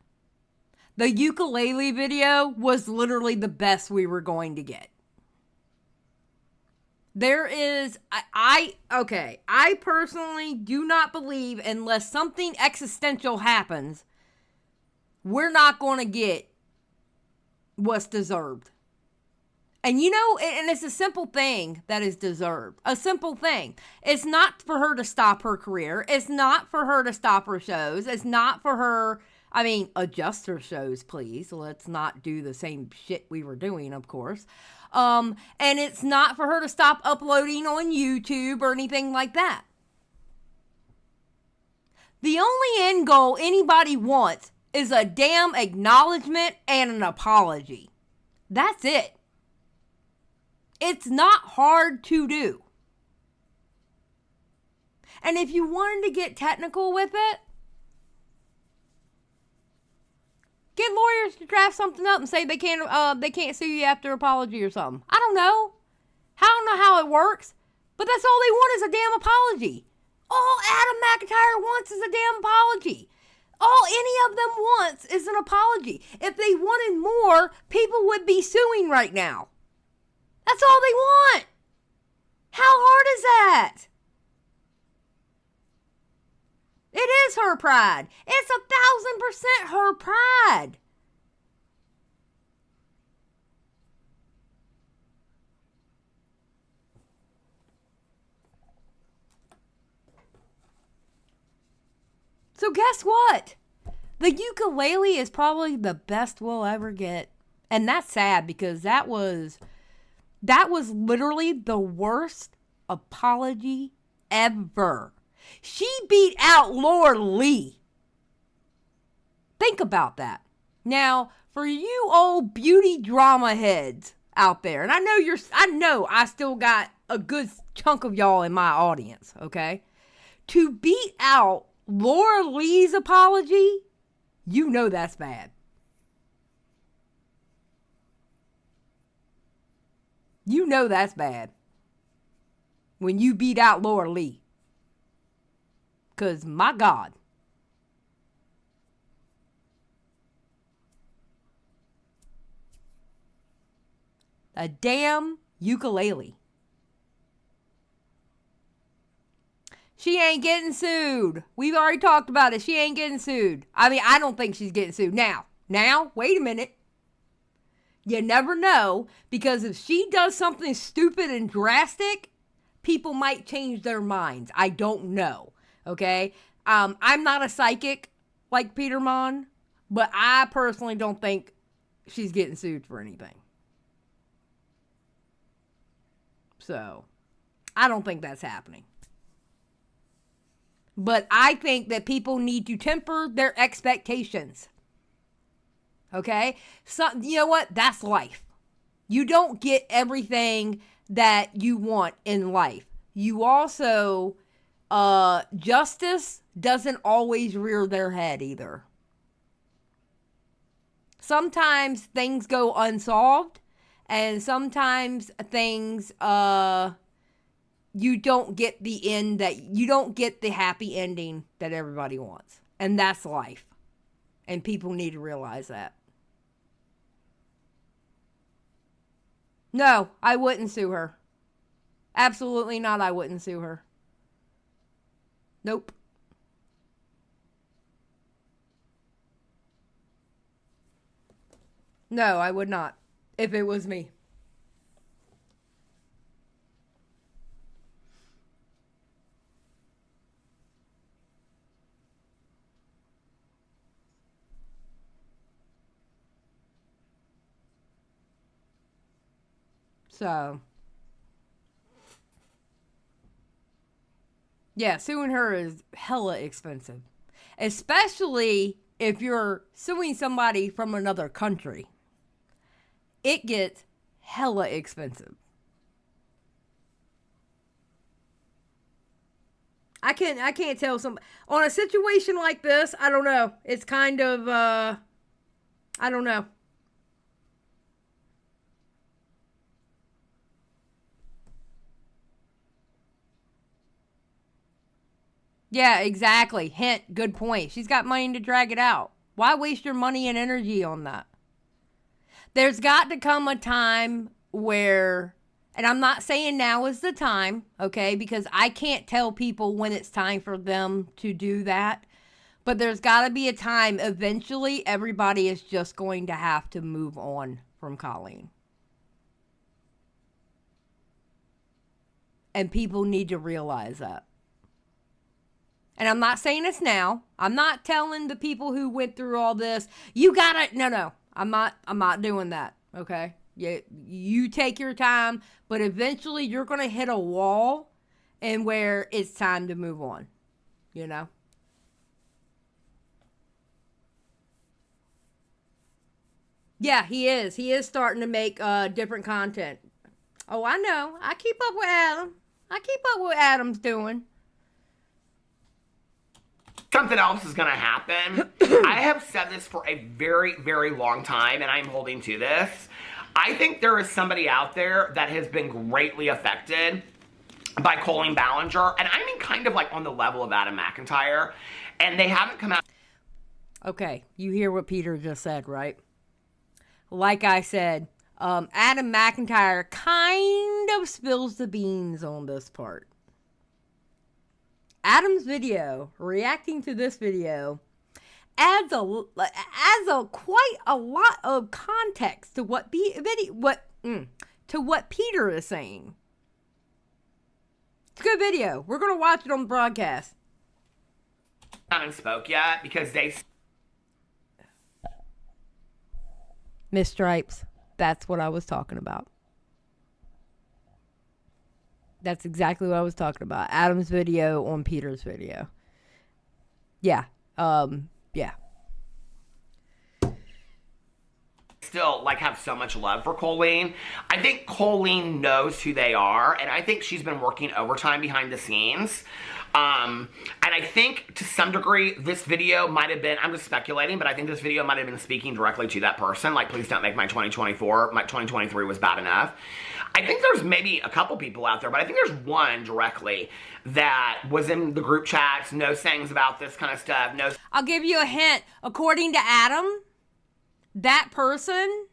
B: the ukulele video was literally the best we were going to get. There is, I personally do not believe unless something existential happens, we're not going to get what's deserved. And you know, and it's a simple thing that is deserved. A simple thing. It's not for her to stop her career. It's not for her to stop her shows. It's not for her, adjust her shows, please. Let's not do the same shit we were doing, of course. And it's not for her to stop uploading on YouTube or anything like that. The only end goal anybody wants is a damn acknowledgement and an apology. That's it. It's not hard to do. And if you wanted to get technical with it, get lawyers to draft something up and say they can't sue you after apology or something. I don't know. I don't know how it works, but that's all they want is a damn apology. All Adam McIntyre wants is a damn apology. All any of them wants is an apology. If they wanted more, people would be suing right now. That's all they want. How hard is that? It is her pride. It's 1,000% her pride. So guess what? The ukulele is probably the best we'll ever get. And that's sad because that was literally the worst apology ever. She beat out Laura Lee. Think about that. Now, for you old beauty drama heads out there, and I know I still got a good chunk of y'all in my audience, okay? To beat out Laura Lee's apology, you know that's bad. You know that's bad when you beat out Laura Lee. Because, my God. A damn ukulele. She ain't getting sued. We've already talked about it. She ain't getting sued. I don't think she's getting sued. Now, wait a minute. You never know, because if she does something stupid and drastic, people might change their minds. I don't know, okay? I'm not a psychic like Peter Mon, but I personally don't think she's getting sued for anything. So, I don't think that's happening. But I think that people need to temper their expectations. Okay? So, you know what? That's life. You don't get everything that you want in life. You also, justice doesn't always rear their head either. Sometimes things go unsolved, and sometimes things, you don't get the happy ending that everybody wants. And that's life. And people need to realize that. No, I wouldn't sue her. Absolutely not, I wouldn't sue her. Nope. No, I would not. If it was me. So, yeah, suing her is hella expensive. Especially if you're suing somebody from another country. It gets hella expensive. I can't tell on a situation like this, I don't know. It's kind of, I don't know. Yeah, exactly. Hint, good point. She's got money to drag it out. Why waste your money and energy on that? There's got to come a time where, and I'm not saying now is the time, okay, because I can't tell people when it's time for them to do that. But there's got to be a time, eventually, everybody is just going to have to move on from Colleen. And people need to realize that. And I'm not saying it's now. I'm not telling the people who went through all this, you gotta, no. I'm not doing that, okay? You take your time, but eventually you're gonna hit a wall and where it's time to move on, you know? Yeah, he is. He is starting to make different content. Oh, I know. I keep up with Adam. I keep up with what Adam's doing.
F: Something else is going to happen. I have said this for a very, very long time, and I'm holding to this. I think there is somebody out there that has been greatly affected by Colleen Ballinger, and I mean kind of like on the level of Adam McIntyre, and they haven't come out.
B: Okay, you hear what Peter just said, right? Like I said, Adam McIntyre kind of spills the beans on this part. Adam's video, reacting to this video, adds quite a lot of context to what Peter is saying. It's a good video. We're gonna watch it on the broadcast.
F: Haven't spoke yet because they.
B: Miss Stripes, that's what I was talking about. That's exactly what I was talking about. Adam's video on Peter's video. Yeah. Yeah.
F: Still like have so much love for Colleen. I think Colleen knows who they are, and I think she's been working overtime behind the scenes. And I think to some degree this video might have been, I'm just speculating, but I think this video might have been speaking directly to that person. Like, please don't make my 2024, my 2023 was bad enough. I think there's maybe a couple people out there, but I think there's one directly that was in the group chats, knows things about this kind of stuff.
B: I'll give you a hint. According to Adam, that person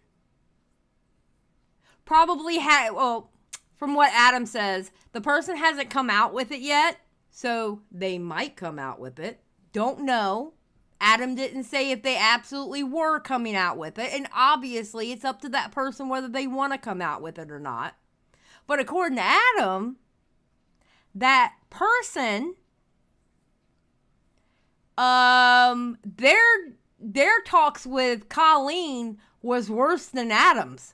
B: probably had, well, from what Adam says, the person hasn't come out with it yet, so they might come out with it. Don't know. Adam didn't say if they absolutely were coming out with it, and obviously it's up to that person whether they want to come out with it or not. But according to Adam, that person, their talks with Colleen was worse than Adam's.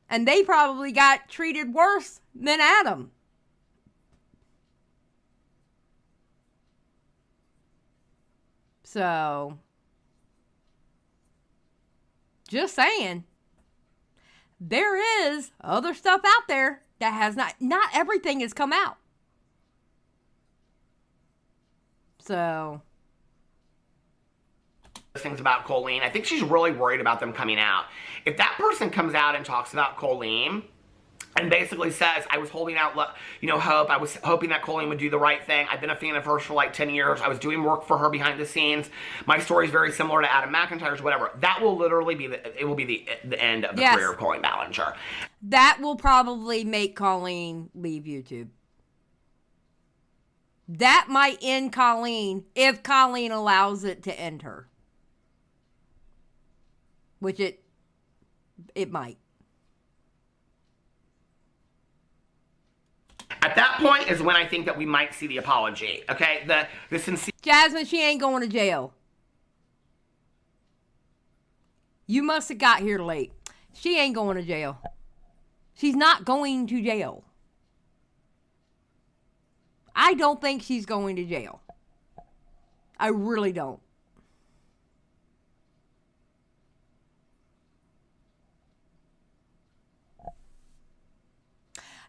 B: And they probably got treated worse than Adam. So, just saying, there is other stuff out there that has not everything has come out. So,
F: things about Colleen. I think she's really worried about them coming out. If that person comes out and talks about Colleen and basically says, I was holding out, hope. I was hoping that Colleen would do the right thing. I've been a fan of hers for like 10 years. I was doing work for her behind the scenes. My story is very similar to Adam McIntyre's, whatever. That will literally be the end of the career of Colleen Ballinger.
B: That will probably make Colleen leave YouTube. That might end Colleen if Colleen allows it to end her. Which it might.
F: At that point is when I think that we might see the apology, okay? The sincere...
B: Jasmine, she ain't going to jail. You must have got here late. She ain't going to jail. She's not going to jail. I don't think she's going to jail. I really don't.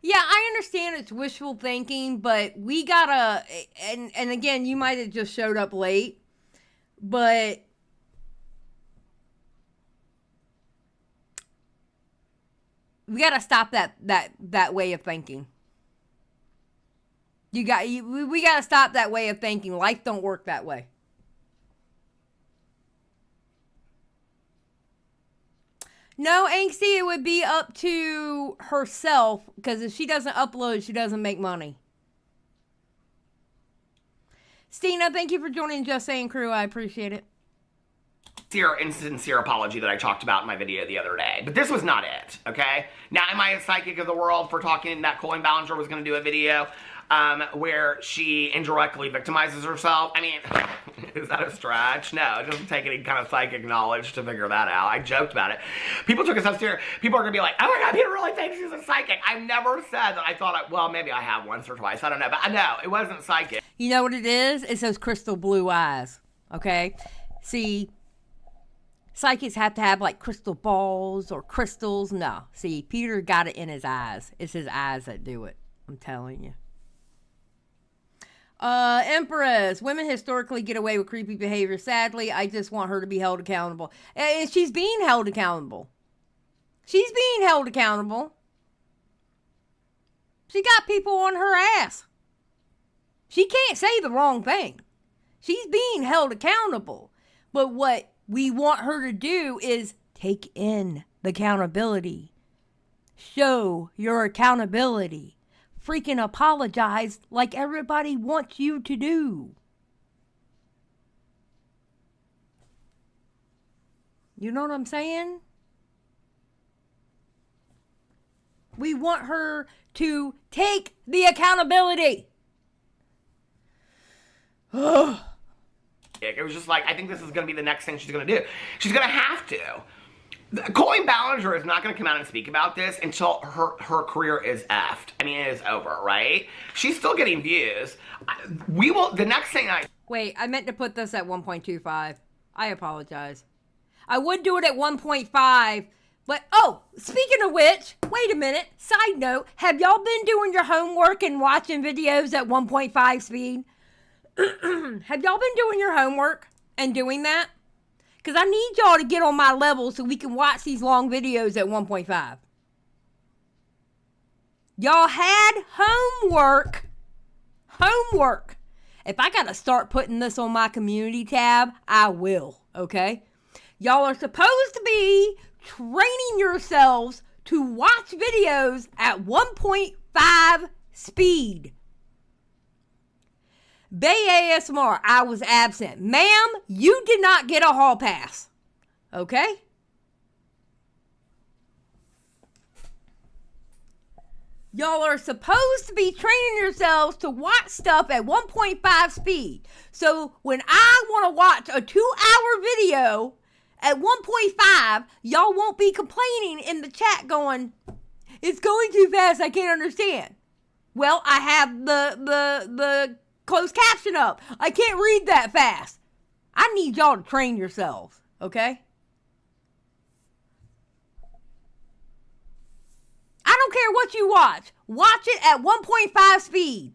B: Yeah, I understand it's wishful thinking, but we gotta, and again, you might have just showed up late, but we gotta stop that way of thinking. We got to stop that way of thinking. Life don't work that way. No, Angsty, it would be up to herself, because if she doesn't upload, she doesn't make money. Stina, thank you for joining Just Saying Crew. I appreciate it.
F: Insincere apology that I talked about in my video the other day. But this was not it, okay? Now, am I a psychic of the world for talking that Colleen Ballinger was going to do a video where she indirectly victimizes herself? I mean, is that a stretch? No, it doesn't take any kind of psychic knowledge to figure that out. I joked about it. People took it so serious. People are going to be like, oh my God, Peter really thinks she's a psychic. I've never said that I thought, well, maybe I have once or twice. I don't know. But no, it wasn't psychic.
B: You know what it is? It's those crystal blue eyes, okay? See, psychics have to have like crystal balls or crystals. No. See, Peter got it in his eyes. It's his eyes that do it. I'm telling you. Empress, women historically get away with creepy behavior. Sadly, I just want her to be held accountable. And she's being held accountable. She's being held accountable. She got people on her ass. She can't say the wrong thing. She's being held accountable. But what we want her to do is take in the accountability. Show your accountability. Freaking apologize like everybody wants you to do. You know what I'm saying? We want her to take the accountability.
F: It was just like, I think this is going to be the next thing she's going to do. She's going to have to. Colleen Ballinger is not going to come out and speak about this until her career is effed. I mean, it is over, right? She's still getting views. The next thing
B: Wait, I meant to put this at 1.25. I apologize. I would do it at 1.5, but, oh, speaking of which, wait a minute. Side note, have y'all been doing your homework and watching videos at 1.5 speed? Have y'all been doing your homework and doing that? Because I need y'all to get on my level so we can watch these long videos at 1.5. Y'all had homework. Homework. If I got to start putting this on my community tab, I will, okay? Y'all are supposed to be training yourselves to watch videos at 1.5 speed. Bay ASMR, I was absent. Ma'am, you did not get a hall pass. Okay? Y'all are supposed to be training yourselves to watch stuff at 1.5 speed. So when I want to watch a 2-hour video at 1.5, y'all won't be complaining in the chat going, it's going too fast, I can't understand. Well, I have the closed caption up. I can't read that fast. I need y'all to train yourselves, okay? I don't care what you watch. Watch it at 1.5 speed.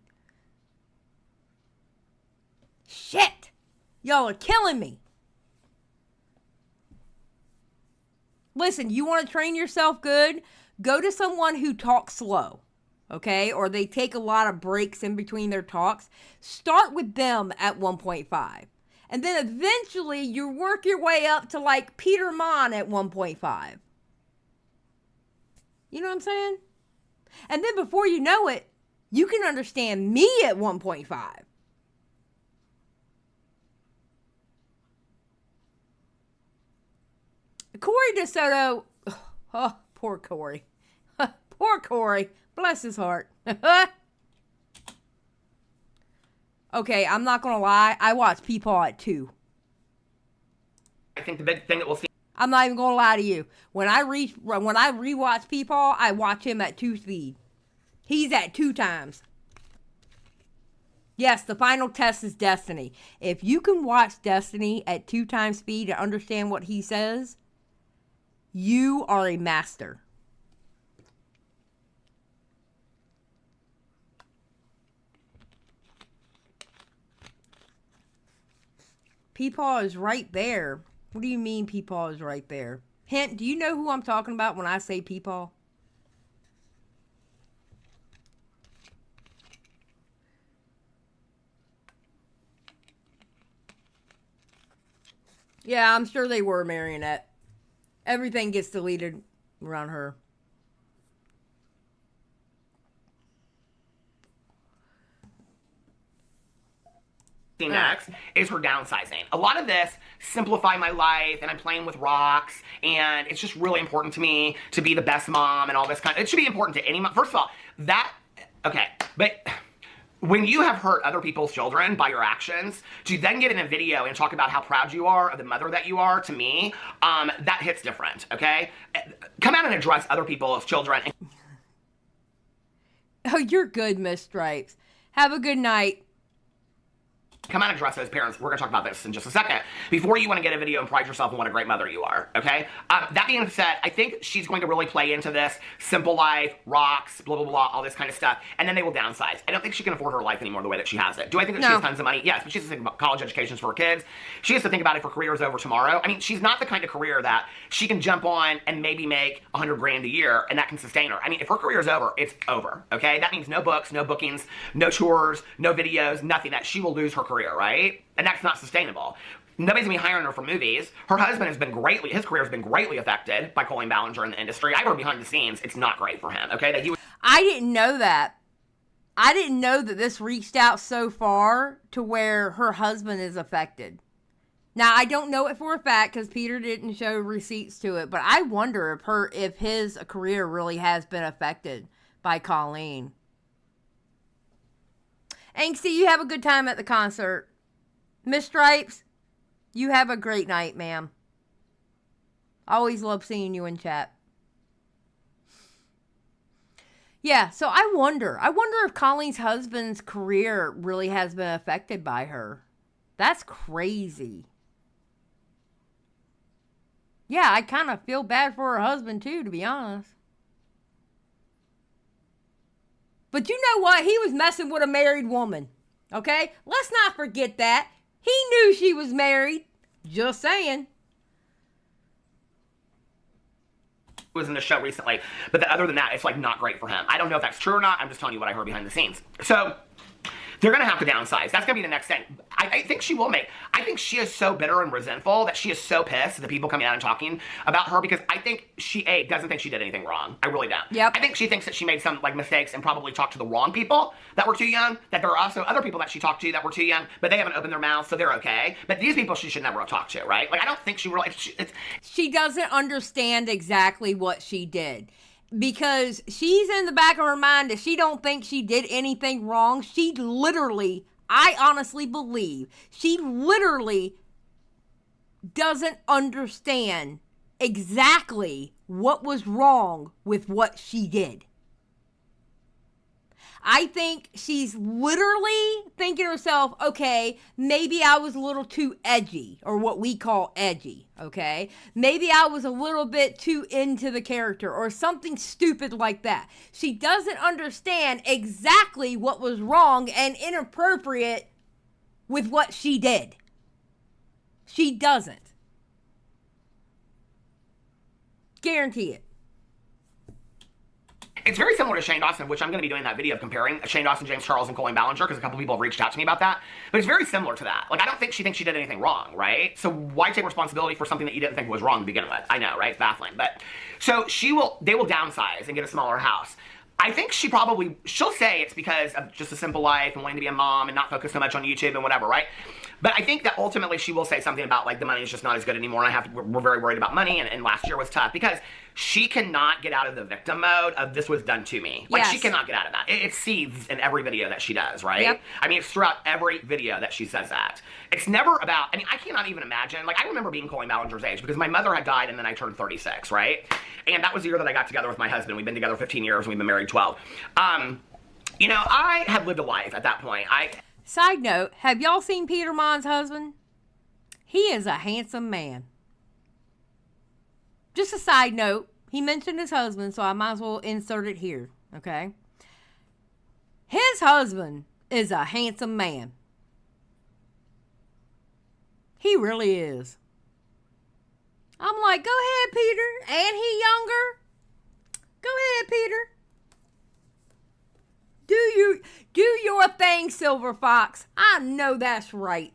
B: Shit. Y'all are killing me. Listen, you want to train yourself good? Go to someone who talks slow. Okay, or they take a lot of breaks in between their talks. Start with them at 1.5. And then eventually you work your way up to like Peter Mon at 1.5. You know what I'm saying? And then before you know it, you can understand me at 1.5. Corey DeSoto, oh, poor Corey. Poor Corey. Bless his heart. Okay, I'm not gonna lie. I watch Peepaw at 2.
F: I think the big thing that we'll see.
B: I'm not even gonna lie to you. When I rewatch Peepaw, I watch him at 2 speed. He's at 2 times. Yes, the final test is Destiny. If you can watch Destiny at 2 times speed and understand what he says, you are a master. Peepaw is right there. What do you mean Peepaw is right there? Hint, do you know who I'm talking about when I say Peepaw? Yeah, I'm sure they were marionette. Everything gets deleted around her.
F: Next is her downsizing. A lot of this, simplify my life, and I'm playing with rocks, and it's just really important to me to be the best mom and all this kind of, it should be important to any mom. First of all, okay, but when you have hurt other people's children by your actions, to then get in a video and talk about how proud you are of the mother that you are, to me, that hits different, okay? Come out and address other people's children.
B: Oh, you're good, Miss Stripes. Have a good night.
F: Come out and address those parents. We're going to talk about this in just a second. Before you want to get a video and pride yourself on what a great mother you are, okay? That being said, I think she's going to really play into this simple life, rocks, blah, blah, blah, all this kind of stuff, and then they will downsize. I don't think she can afford her life anymore the way that she has it. Do I think that she has tons of money? Yes, but she has to think about college educations for her kids. She has to think about if her career is over tomorrow. I mean, she's not the kind of career that she can jump on and maybe make $100 grand a year, and that can sustain her. I mean, if her career is over, it's over, okay? That means no books, no bookings, no tours, no videos, nothing. That she will lose her career, right? And that's not sustainable. Nobody's gonna be hiring her for movies. Her husband his career has been greatly affected by Colleen Ballinger in the industry. I heard behind the scenes, it's not great for him, okay?
B: I didn't know that. I didn't know that this reached out so far to where her husband is affected. Now, I don't know it for a fact because Peter didn't show receipts to it, but I wonder if his career really has been affected by Colleen. Angsty, you have a good time at the concert. Miss Stripes, you have a great night, ma'am. Always love seeing you in chat. Yeah, so I wonder if Colleen's husband's career really has been affected by her. That's crazy. Yeah, I kind of feel bad for her husband too, to be honest. But you know what? He was messing with a married woman. Okay? Let's not forget that. He knew she was married. Just saying.
F: Was in the show recently, but other than that, it's like not great for him. I don't know if that's true or not. I'm just telling you what I heard behind the scenes. So they're going to have to downsize. That's going to be the next thing. I think she will make. I think she is so bitter and resentful that she is so pissed at the people coming out and talking about her because I think she, doesn't think she did anything wrong. I really don't.
B: Yep.
F: I think she thinks that she made some mistakes and probably talked to the wrong people that were too young, that there are also other people that she talked to that were too young, but they haven't opened their mouths, so they're okay. But these people she should never have talked to, right? I don't think she really...
B: She doesn't understand exactly what she did. Because she's in the back of her mind that she don't think she did anything wrong. She literally, I honestly believe, she literally doesn't understand exactly what was wrong with what she did. I think she's literally thinking to herself, okay, maybe I was a little too edgy, or what we call edgy, okay? Maybe I was a little bit too into the character, or something stupid like that. She doesn't understand exactly what was wrong and inappropriate with what she did. She doesn't. Guarantee it.
F: It's very similar to Shane Dawson, which I'm going to be doing that video of comparing Shane Dawson, James Charles, and Colleen Ballinger, because a couple people have reached out to me about that. But it's very similar to that. I don't think she thinks she did anything wrong, right? So why take responsibility for something that you didn't think was wrong to begin with? I know, right? It's baffling. But so they will downsize and get a smaller house. I think she'll say it's because of just a simple life and wanting to be a mom and not focus so much on YouTube and whatever, right? But I think that ultimately she will say something about the money is just not as good anymore, and we're very worried about money, and last year was tough because she cannot get out of the victim mode of this was done to me.
B: Yes.
F: She cannot get out of that. It seethes in every video that she does, right?
B: Yep.
F: I mean, it's throughout every video that she says that. It's never about, I cannot even imagine, I remember being Colleen Ballinger's age because my mother had died and then I turned 36, right? And that was the year that I got together with my husband. We've been together 15 years and we've been married 12. I had lived a life at that point.
B: Side note, have y'all seen Peter Mon's husband? He is a handsome man. Just a side note, he mentioned his husband, so I might as well insert it here, okay? His husband is a handsome man. He really is. I'm like, go ahead, Peter. And he younger. Go ahead, Peter. Do your thing, Silver Fox. I know that's right.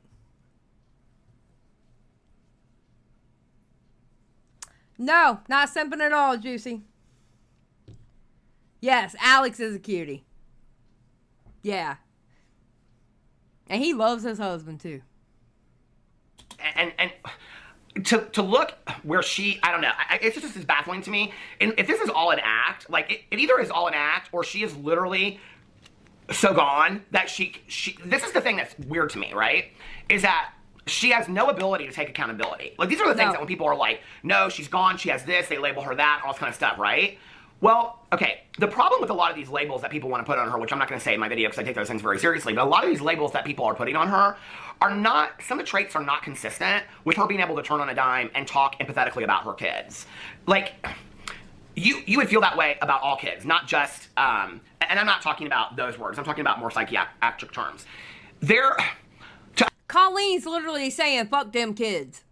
B: No, not simping at all, Juicy. Yes, Alex is a cutie. Yeah. And he loves his husband, too.
F: And to look where she, I don't know, it's just as baffling to me. And if this is all an act, like, it either is all an act or she is literally so gone that she this is the thing that's weird to me, right? Is that she has no ability to take accountability. Like, these are the things that when people are like, no, she's gone, she has this, they label her that, all this kind of stuff, right? Well, okay, the problem with a lot of these labels that people want to put on her, which I'm not going to say in my video because I take those things very seriously, but a lot of these labels that people are putting on her are not, some of the traits are not consistent with her being able to turn on a dime and talk empathetically about her kids. Like, you would feel that way about all kids, not just, and I'm not talking about those words, I'm talking about more psychiatric terms.
B: Colleen's literally saying, fuck them kids.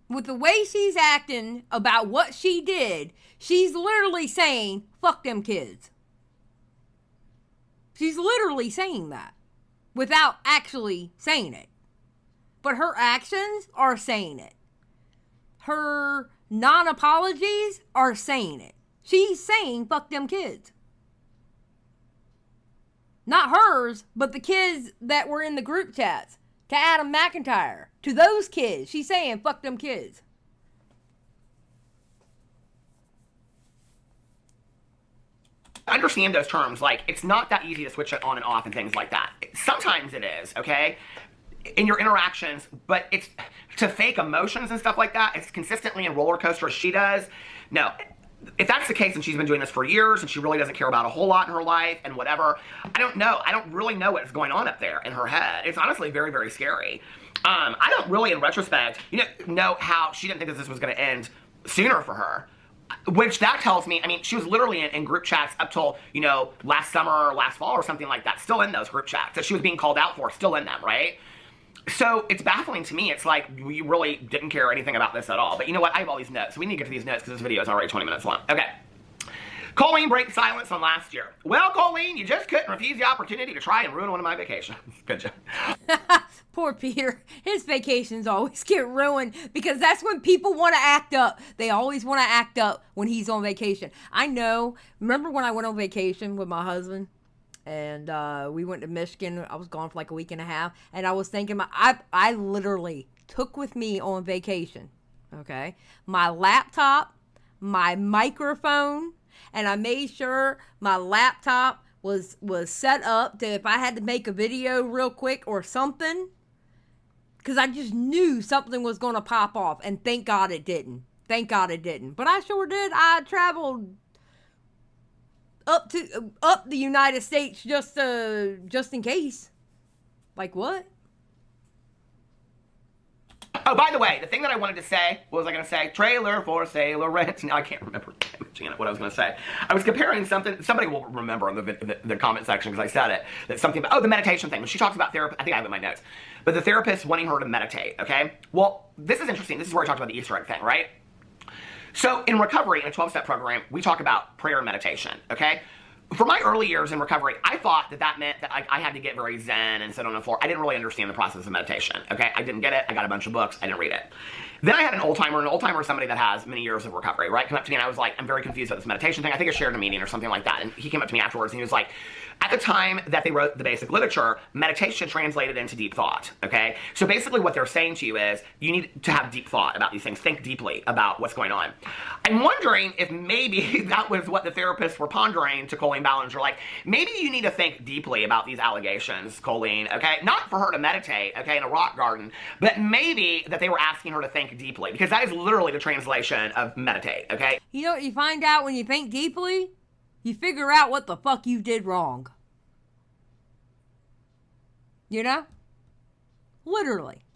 B: With the way she's acting about what she did, she's literally saying, fuck them kids. She's literally saying that without actually saying it. But her actions are saying it. Her non-apologies are saying it. She's saying, fuck them kids. Not hers, but the kids that were in the group chats. To Adam McIntyre. To those kids. She's saying, fuck them kids.
F: Understand those terms. Like, it's not that easy to switch it on and off and things like that. Sometimes it is, okay? In your interactions, but it's to fake emotions and stuff like that, it's consistently in roller coaster as she does. No. If that's the case and she's been doing this for years and she really doesn't care about a whole lot in her life and whatever, I don't know. I don't really know what's going on up there in her head. It's honestly very, very scary. I don't really, in retrospect, know how she didn't think that this was going to end sooner for her. Which that tells me, I mean, she was literally in group chats up till, last summer or last fall or something like that, still in those group chats that she was being called out for, still in them, right? So it's baffling to me. It's like, we really didn't care anything about this at all. But you know what? I have all these notes. So we need to get to these notes because this video is already 20 minutes long. Okay. Colleen breaks silence on last year. Well, Colleen, you just couldn't refuse the opportunity to try and ruin one of my vacations. Good job.
B: Poor Peter. His vacations always get ruined because that's when people want to act up. They always want to act up when he's on vacation. I know. Remember when I went on vacation with my husband? And we went to Michigan. I was gone for like a week and a half. And I was thinking, I literally took with me on vacation, okay, my laptop, my microphone, and I made sure my laptop was set up to if I had to make a video real quick or something, because I just knew something was going to pop off. And thank God it didn't. Thank God it didn't. But I sure did. I traveled up the United States just in case. Like what?
F: Oh, by the way, the thing that I wanted to say, what was I going to say? Trailer for sale or rent. Now I can't remember what I was going to say. I was comparing something, somebody will remember in the comment section because I said it, that something about, the meditation thing. When she talks about therapy, I think I have it in my notes, but the therapist wanting her to meditate, okay? Well, this is interesting. This is where I talked about the Easter egg thing, right? So in recovery, in a 12-step program, we talk about prayer and meditation, okay? For my early years in recovery, I thought that meant that I had to get very zen and sit on the floor. I didn't really understand the process of meditation, okay? I didn't get it. I got a bunch of books. I didn't read it. Then I had an old-timer. An old-timer is somebody that has many years of recovery, right? Come up to me and I was like, I'm very confused about this meditation thing. I think I shared in a meeting or something like that. And he came up to me afterwards and he was like, at the time that they wrote the basic literature, meditation translated into deep thought, okay? So basically what they're saying to you is you need to have deep thought about these things. Think deeply about what's going on. I'm wondering if maybe that was what the therapists were pondering to Colleen Ballinger. Like, maybe you need to think deeply about these allegations, Colleen, okay? Not for her to meditate, okay, in a rock garden, but maybe that they were asking her to think deeply, because that is literally the translation of meditate, okay?
B: You know what you find out when you think deeply? You figure out what the fuck you did wrong. You know? Literally.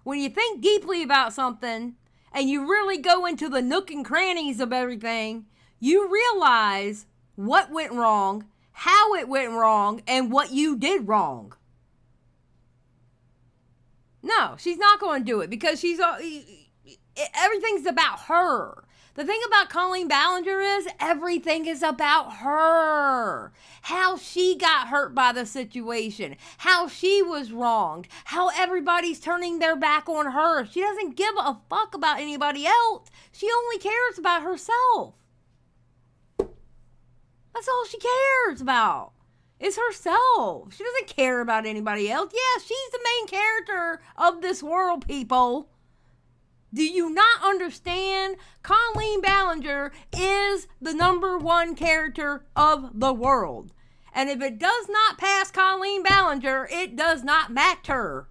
B: When you think deeply about something and you really go into the nook and crannies of everything, you realize what went wrong, how it went wrong, and what you did wrong. No, she's not going to do it because everything's about her. The thing about Colleen Ballinger is everything is about her. How she got hurt by the situation. How she was wronged. How everybody's turning their back on her. She doesn't give a fuck about anybody else. She only cares about herself. That's all she cares about. Is herself. She doesn't care about anybody else. Yeah, she's the main character of this world, people. Do you not understand? Colleen Ballinger is the #1 character of the world. And if it does not pass Colleen Ballinger, it does not matter.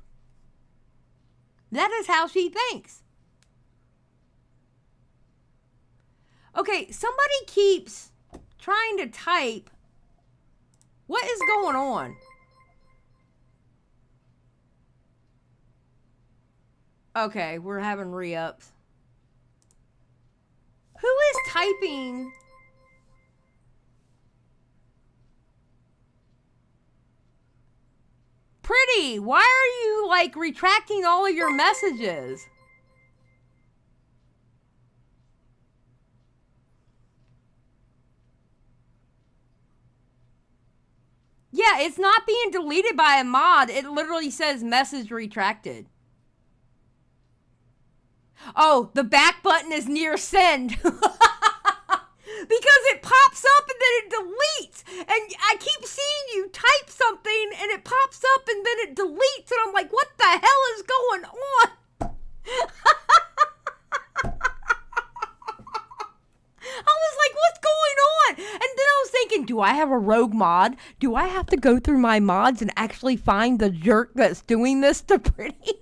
B: That is how she thinks. Okay, somebody keeps trying to type. What is going on? Okay, we're having re-ups. Who is typing? Pretty, why are you like retracting all of your messages? Yeah, it's not being deleted by a mod. It literally says message retracted. Oh, the back button is near send. Because it pops up and then it deletes. And I keep seeing you type something and it pops up and then it deletes. And I'm like, what the hell is going on? I was like, what's going on? And then I was thinking, do I have a rogue mod? Do I have to go through my mods and actually find the jerk that's doing this to Pretty?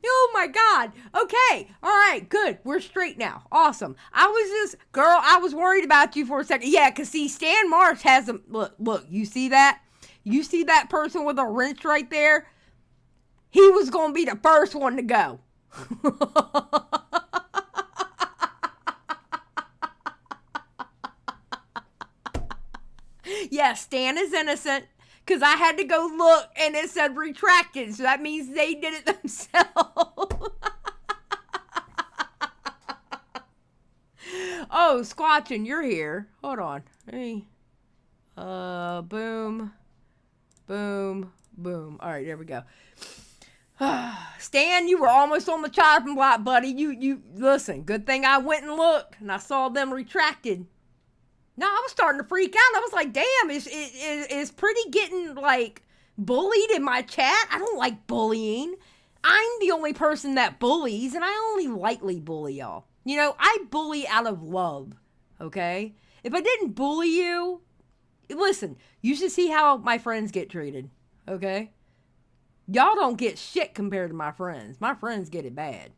B: Oh my God. Okay. All right. Good. We're straight now. Awesome. I was worried about you for a second. Yeah, because see, Stan Marsh has a, look, you see that? You see that person with a wrench right there? He was going to be the first one to go. Yeah, Stan is innocent. Because I had to go look and it said retracted. So that means they did it themselves. Oh, Squatchin', you're here. Hold on. Hey. Boom. Boom. Boom. All right, there we go. Stan, you were almost on the chopping block, buddy. You listen, good thing I went and looked and I saw them retracted. No, I was starting to freak out. I was like, damn, is Pretty getting, like, bullied in my chat? I don't like bullying. I'm the only person that bullies, and I only lightly bully y'all. You know, I bully out of love, okay? If I didn't bully you, listen, you should see how my friends get treated, okay? Y'all don't get shit compared to my friends. My friends get it bad.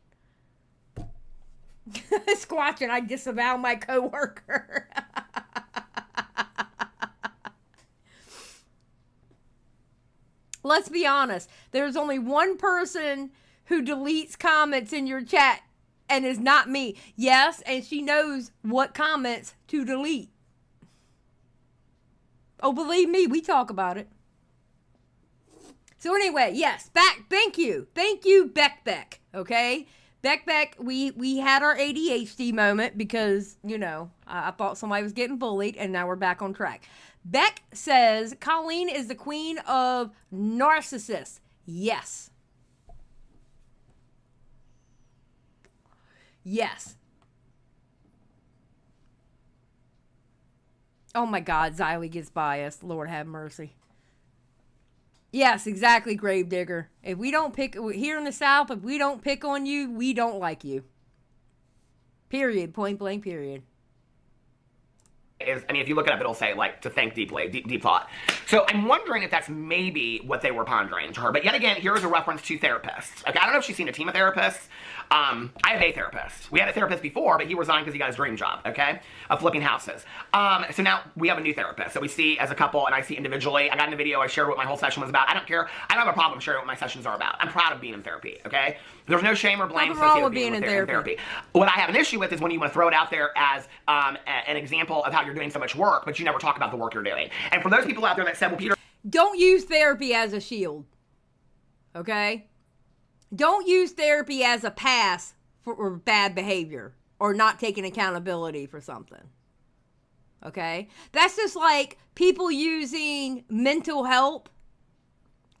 B: Squatching, I disavow my coworker. Let's be honest. There's only one person who deletes comments in your chat, and it's not me. Yes, and she knows what comments to delete. Oh, believe me, we talk about it. So anyway, yes, thank you, Beck, okay? Beck, we had our ADHD moment because, you know, I thought somebody was getting bullied, and now we're back on track. Beck says, Colleen is the queen of narcissists. Yes. Yes. Oh my God, Xylie gets biased. Lord have mercy. Yes, exactly, Gravedigger. If we don't pick, here in the South, if we don't pick on you, we don't like you. Period. Point blank, period.
F: If you look it up, it'll say, like, to think deeply, deep thought. So I'm wondering if that's maybe what they were pondering to her. But yet again, here is a reference to therapists. Okay, I don't know if she's seen a team of therapists. I have a therapist. We had a therapist before, but he resigned because he got his dream job, okay, of flipping houses. So now we have a new therapist that we see as a couple, and I see individually. I got in the video, I shared what my whole session was about. I don't care. I don't have a problem sharing what my sessions are about. I'm proud of being in therapy, okay? There's no shame or blame associated with being in therapy. What I have an issue with is when you want to throw it out there as an example of how you're doing so much work, but you never talk about the work you're doing. And for those people out there that said, well, Peter...
B: Don't use therapy as a shield, okay? Don't use therapy as a pass for bad behavior or not taking accountability for something. Okay? That's just like people using mental help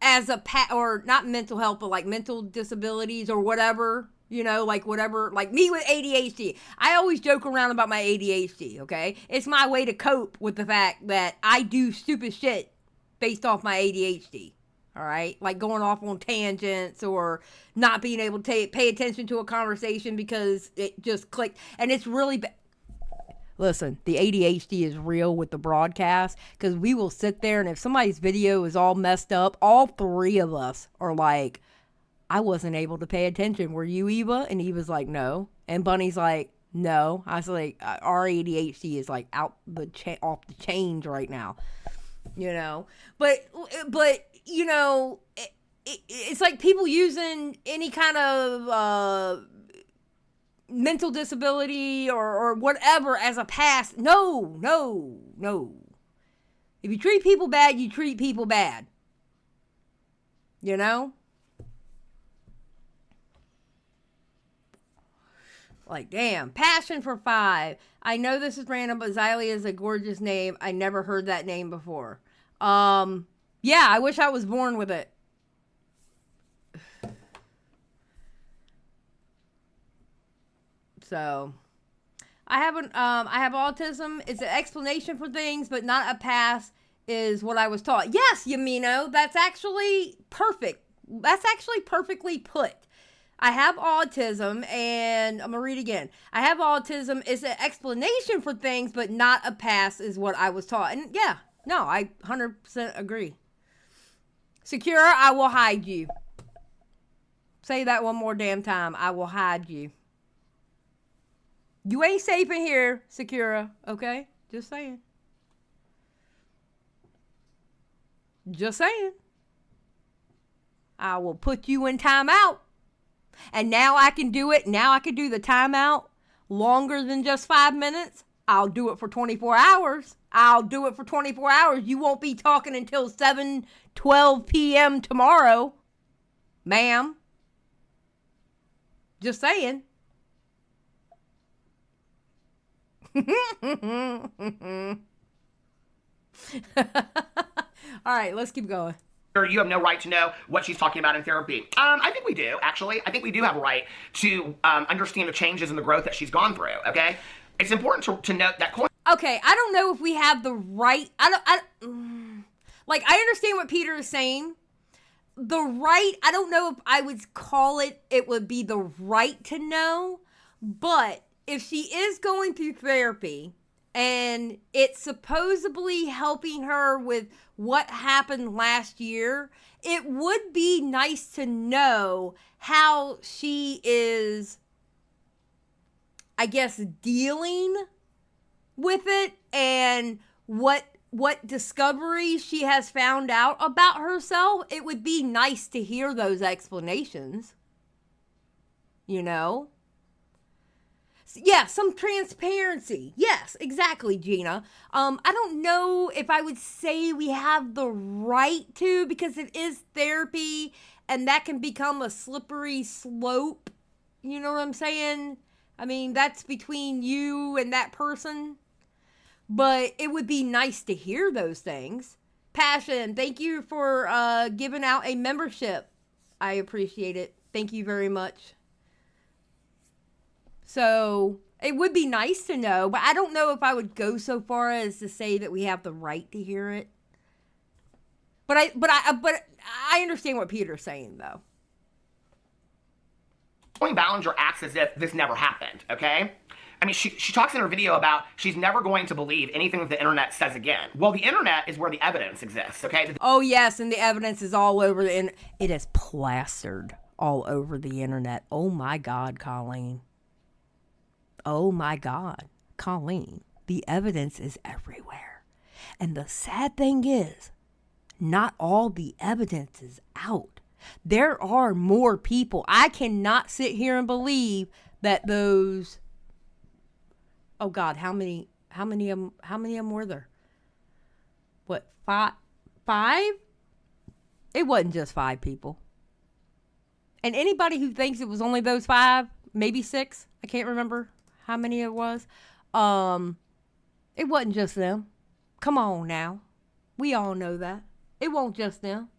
B: as a or not mental help, but like mental disabilities or whatever, you know, like whatever, like me with ADHD. I always joke around about my ADHD, okay? It's my way to cope with the fact that I do stupid shit based off my ADHD. All right, like going off on tangents or not being able to pay attention to a conversation because it just clicked. And it's really listen, the ADHD is real with the broadcast because we will sit there and if somebody's video is all messed up, all three of us are like, I wasn't able to pay attention. Were you, Eva? And Eva's like, no. And Bunny's like, no. I was like, our ADHD is like off the chains right now, you know. But you know, it's like people using any kind of mental disability or whatever as a pass. No. If you treat people bad, you treat people bad. You know? Like, damn. Passion for 5. I know this is random, but Xylie is a gorgeous name. I never heard that name before. Yeah, I wish I was born with it. So, I have autism. It's an explanation for things, but not a pass is what I was taught. Yes, Yamino, that's actually perfect. That's actually perfectly put. I have autism, and I'm going to read again. I have autism. It's an explanation for things, but not a pass is what I was taught. And yeah, no, I 100% agree. Secure, I will hide you. Say that one more damn time. I will hide you. You ain't safe in here, Secura, okay? Just saying. Just saying. I will put you in timeout. And now I can do it. Now I can do the timeout longer than just 5 minutes. I'll do it for 24 hours. I'll do it for 24 hours. You won't be talking until 7:12 p.m. tomorrow, ma'am. Just saying. All right, let's keep going.
F: You have no right to know what she's talking about in therapy. I think we do, actually. I think we do have a right to understand the changes and the growth that she's gone through, okay? It's important to note that
B: Okay, I don't know if we have the right... I understand what Peter is saying. The right, I don't know if I would call it would be the right to know, but if she is going through therapy and it's supposedly helping her with what happened last year, it would be nice to know how she is, I guess, dealing with it and what discoveries she has found out about herself. It would be nice to hear those explanations, you know? Yeah, some transparency. Yes, exactly, Gina. I don't know if I would say we have the right to, because it is therapy and that can become a slippery slope. You know what I'm saying? I mean, that's between you and that person. But it would be nice to hear those things. Passion, thank you for giving out a membership. I appreciate it. Thank you very much. So it would be nice to know, but I don't know if I would go so far as to say that we have the right to hear it. But I understand what Peter's saying, though.
F: Colleen Ballinger acts as if this never happened, okay? I mean, she talks in her video about she's never going to believe anything that the internet says again. Well, the internet is where the evidence exists, okay?
B: Oh, yes, and the evidence is all over the internet. It is plastered all over the internet. Oh, my God, Colleen. Oh, my God, Colleen. The evidence is everywhere. And the sad thing is, not all the evidence is out. There are more people. I cannot sit here and believe that those... Oh God, how many of them were there? What, five? It wasn't just 5 people. And anybody who thinks it was only those 5, maybe 6, I can't remember how many it was. It wasn't just them. Come on now. We all know that. It won't just them.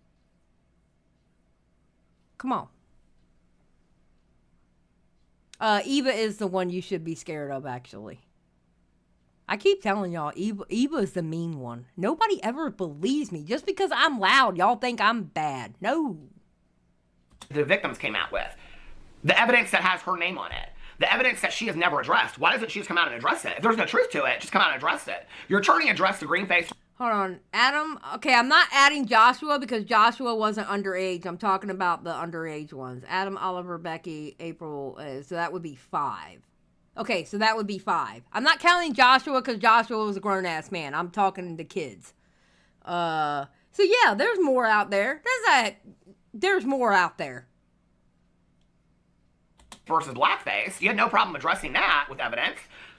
B: Come on. Eva is the one you should be scared of, actually. I keep telling y'all, Eva is the mean one. Nobody ever believes me. Just because I'm loud, y'all think I'm bad. No.
F: The victims came out with. The evidence that has her name on it. The evidence that she has never addressed. Why doesn't she just come out and address it? If there's no truth to it, just come out and address it. Your attorney addressed the green face.
B: Hold on. Adam, okay, I'm not adding Joshua because Joshua wasn't underage. I'm talking about the underage ones. Adam, Oliver, Becky, April, so that would be 5. Okay, so that would be 5. I'm not counting Joshua because Joshua was a grown-ass man. I'm talking to kids. So yeah, there's more out there. There's more out there.
F: Versus blackface. You had no problem addressing that with evidence.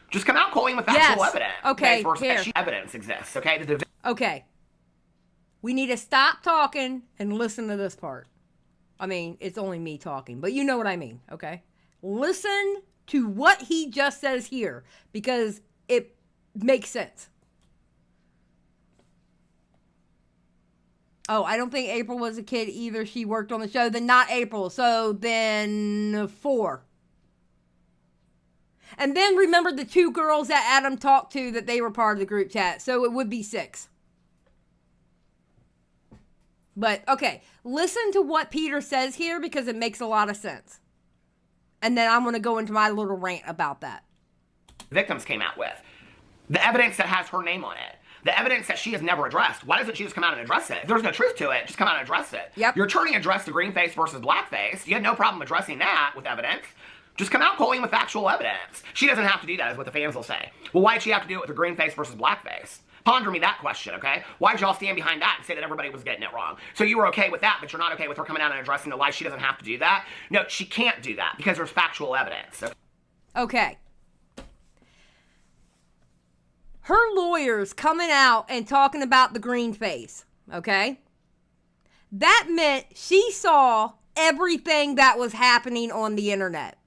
F: Just come out, Colleen, with actual evidence.
B: Okay,
F: versus evidence exists, okay?
B: Okay. We need to stop talking and listen to this part. I mean, it's only me talking, but you know what I mean, okay? Listen to what he just says here because it makes sense. Oh, I don't think April was a kid either. She worked on the show. Then not April. So then 4. And then remember the 2 girls that Adam talked to that they were part of the group chat. So it would be 6. But, okay. Listen to what Peter says here because it makes a lot of sense. And then I'm going to go into my little rant about that.
F: Victims came out with. The evidence that has her name on it. The evidence that she has never addressed. Why doesn't she just come out and address it? If there's no truth to it, just come out and address it.
B: Yep.
F: Your attorney addressed the green face versus blackface. You had no problem addressing that with evidence. Just come out, Colleen, with actual evidence. She doesn't have to do that, is what the fans will say. Well, why'd she have to do it with the green face versus blackface? Ponder me that question, okay? Why'd y'all stand behind that and say that everybody was getting it wrong? So you were okay with that, but you're not okay with her coming out and addressing the lie. She doesn't have to do that? No, she can't do that because there's factual evidence.
B: Okay. Her lawyers coming out and talking about the green face, okay? That meant she saw everything that was happening on the internet.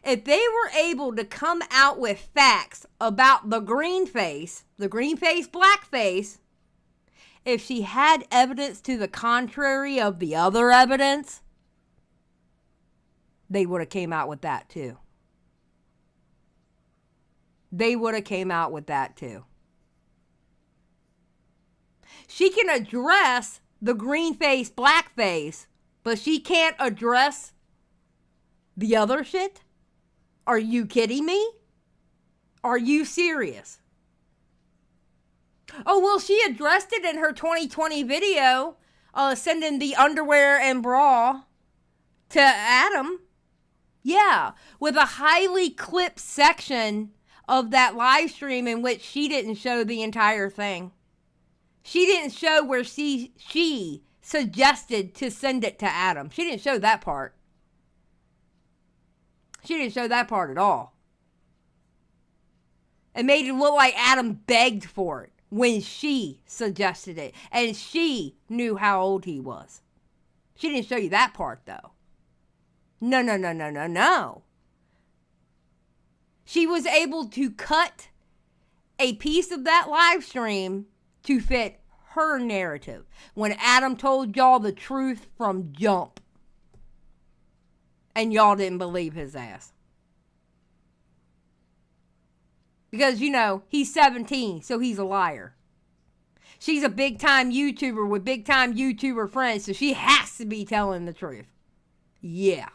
B: If they were able to come out with facts about the green face blackface, if she had evidence to the contrary of the other evidence, they would have came out with that too. They would have came out with that too. She can address the green face, blackface, but she can't address the other shit? Are you kidding me? Are you serious? Oh, well, she addressed it in her 2020 video, sending the underwear and bra to Adam. Yeah, with a highly clipped section of that live stream in which she didn't show the entire thing. She didn't show where she suggested to send it to Adam. She didn't show that part. She didn't show that part at all. It made it look like Adam begged for it when she suggested it. And she knew how old he was. She didn't show you that part, though. No. She was able to cut a piece of that live stream to fit her narrative. When Adam told y'all the truth from jump. And y'all didn't believe his ass. Because, you know, he's 17, so he's a liar. She's a big-time YouTuber with big-time YouTuber friends, so she has to be telling the truth. Yeah.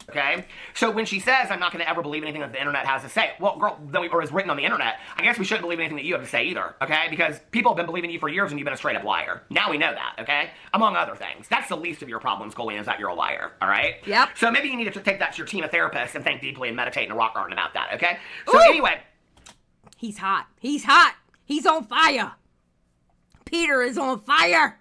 F: Okay? So when she says, I'm not going to ever believe anything that the internet has to say, well, girl, or is written on the internet, I guess we shouldn't believe anything that you have to say either, okay? Because people have been believing you for years and you've been a straight-up liar. Now we know that, okay? Among other things. That's the least of your problems, Colleen, is that you're a liar, all right?
B: Yep.
F: So maybe you need to take that to your team of therapists and think deeply and meditate in a rock garden about that, okay? So anyway.
B: He's hot. He's hot. He's on fire. Peter is on fire.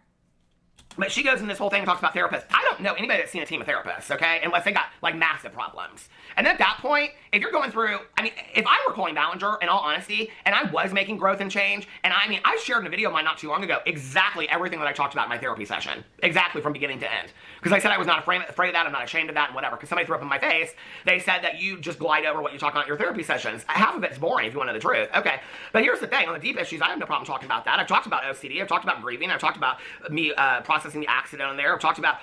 F: But she goes in this whole thing and talks about therapists. I don't don't know anybody that's seen a team of therapists, okay? Unless they got, like, massive problems. And at that point, if you're going through, I mean, if I were Colleen Ballinger, in all honesty, and I was making growth and change, and I mean, I shared in a video of mine not too long ago exactly everything that I talked about in my therapy session. Exactly from beginning to end. Because I said I was not afraid of that, I'm not ashamed of that, and whatever. Because somebody threw up in my face, they said that you just glide over what you talk about in your therapy sessions. Half of it's boring if you want to know the truth. Okay, but here's the thing, on the deep issues, I have no problem talking about that. I've talked about OCD, I've talked about grieving, I've talked about me processing the accident on there, I've talked about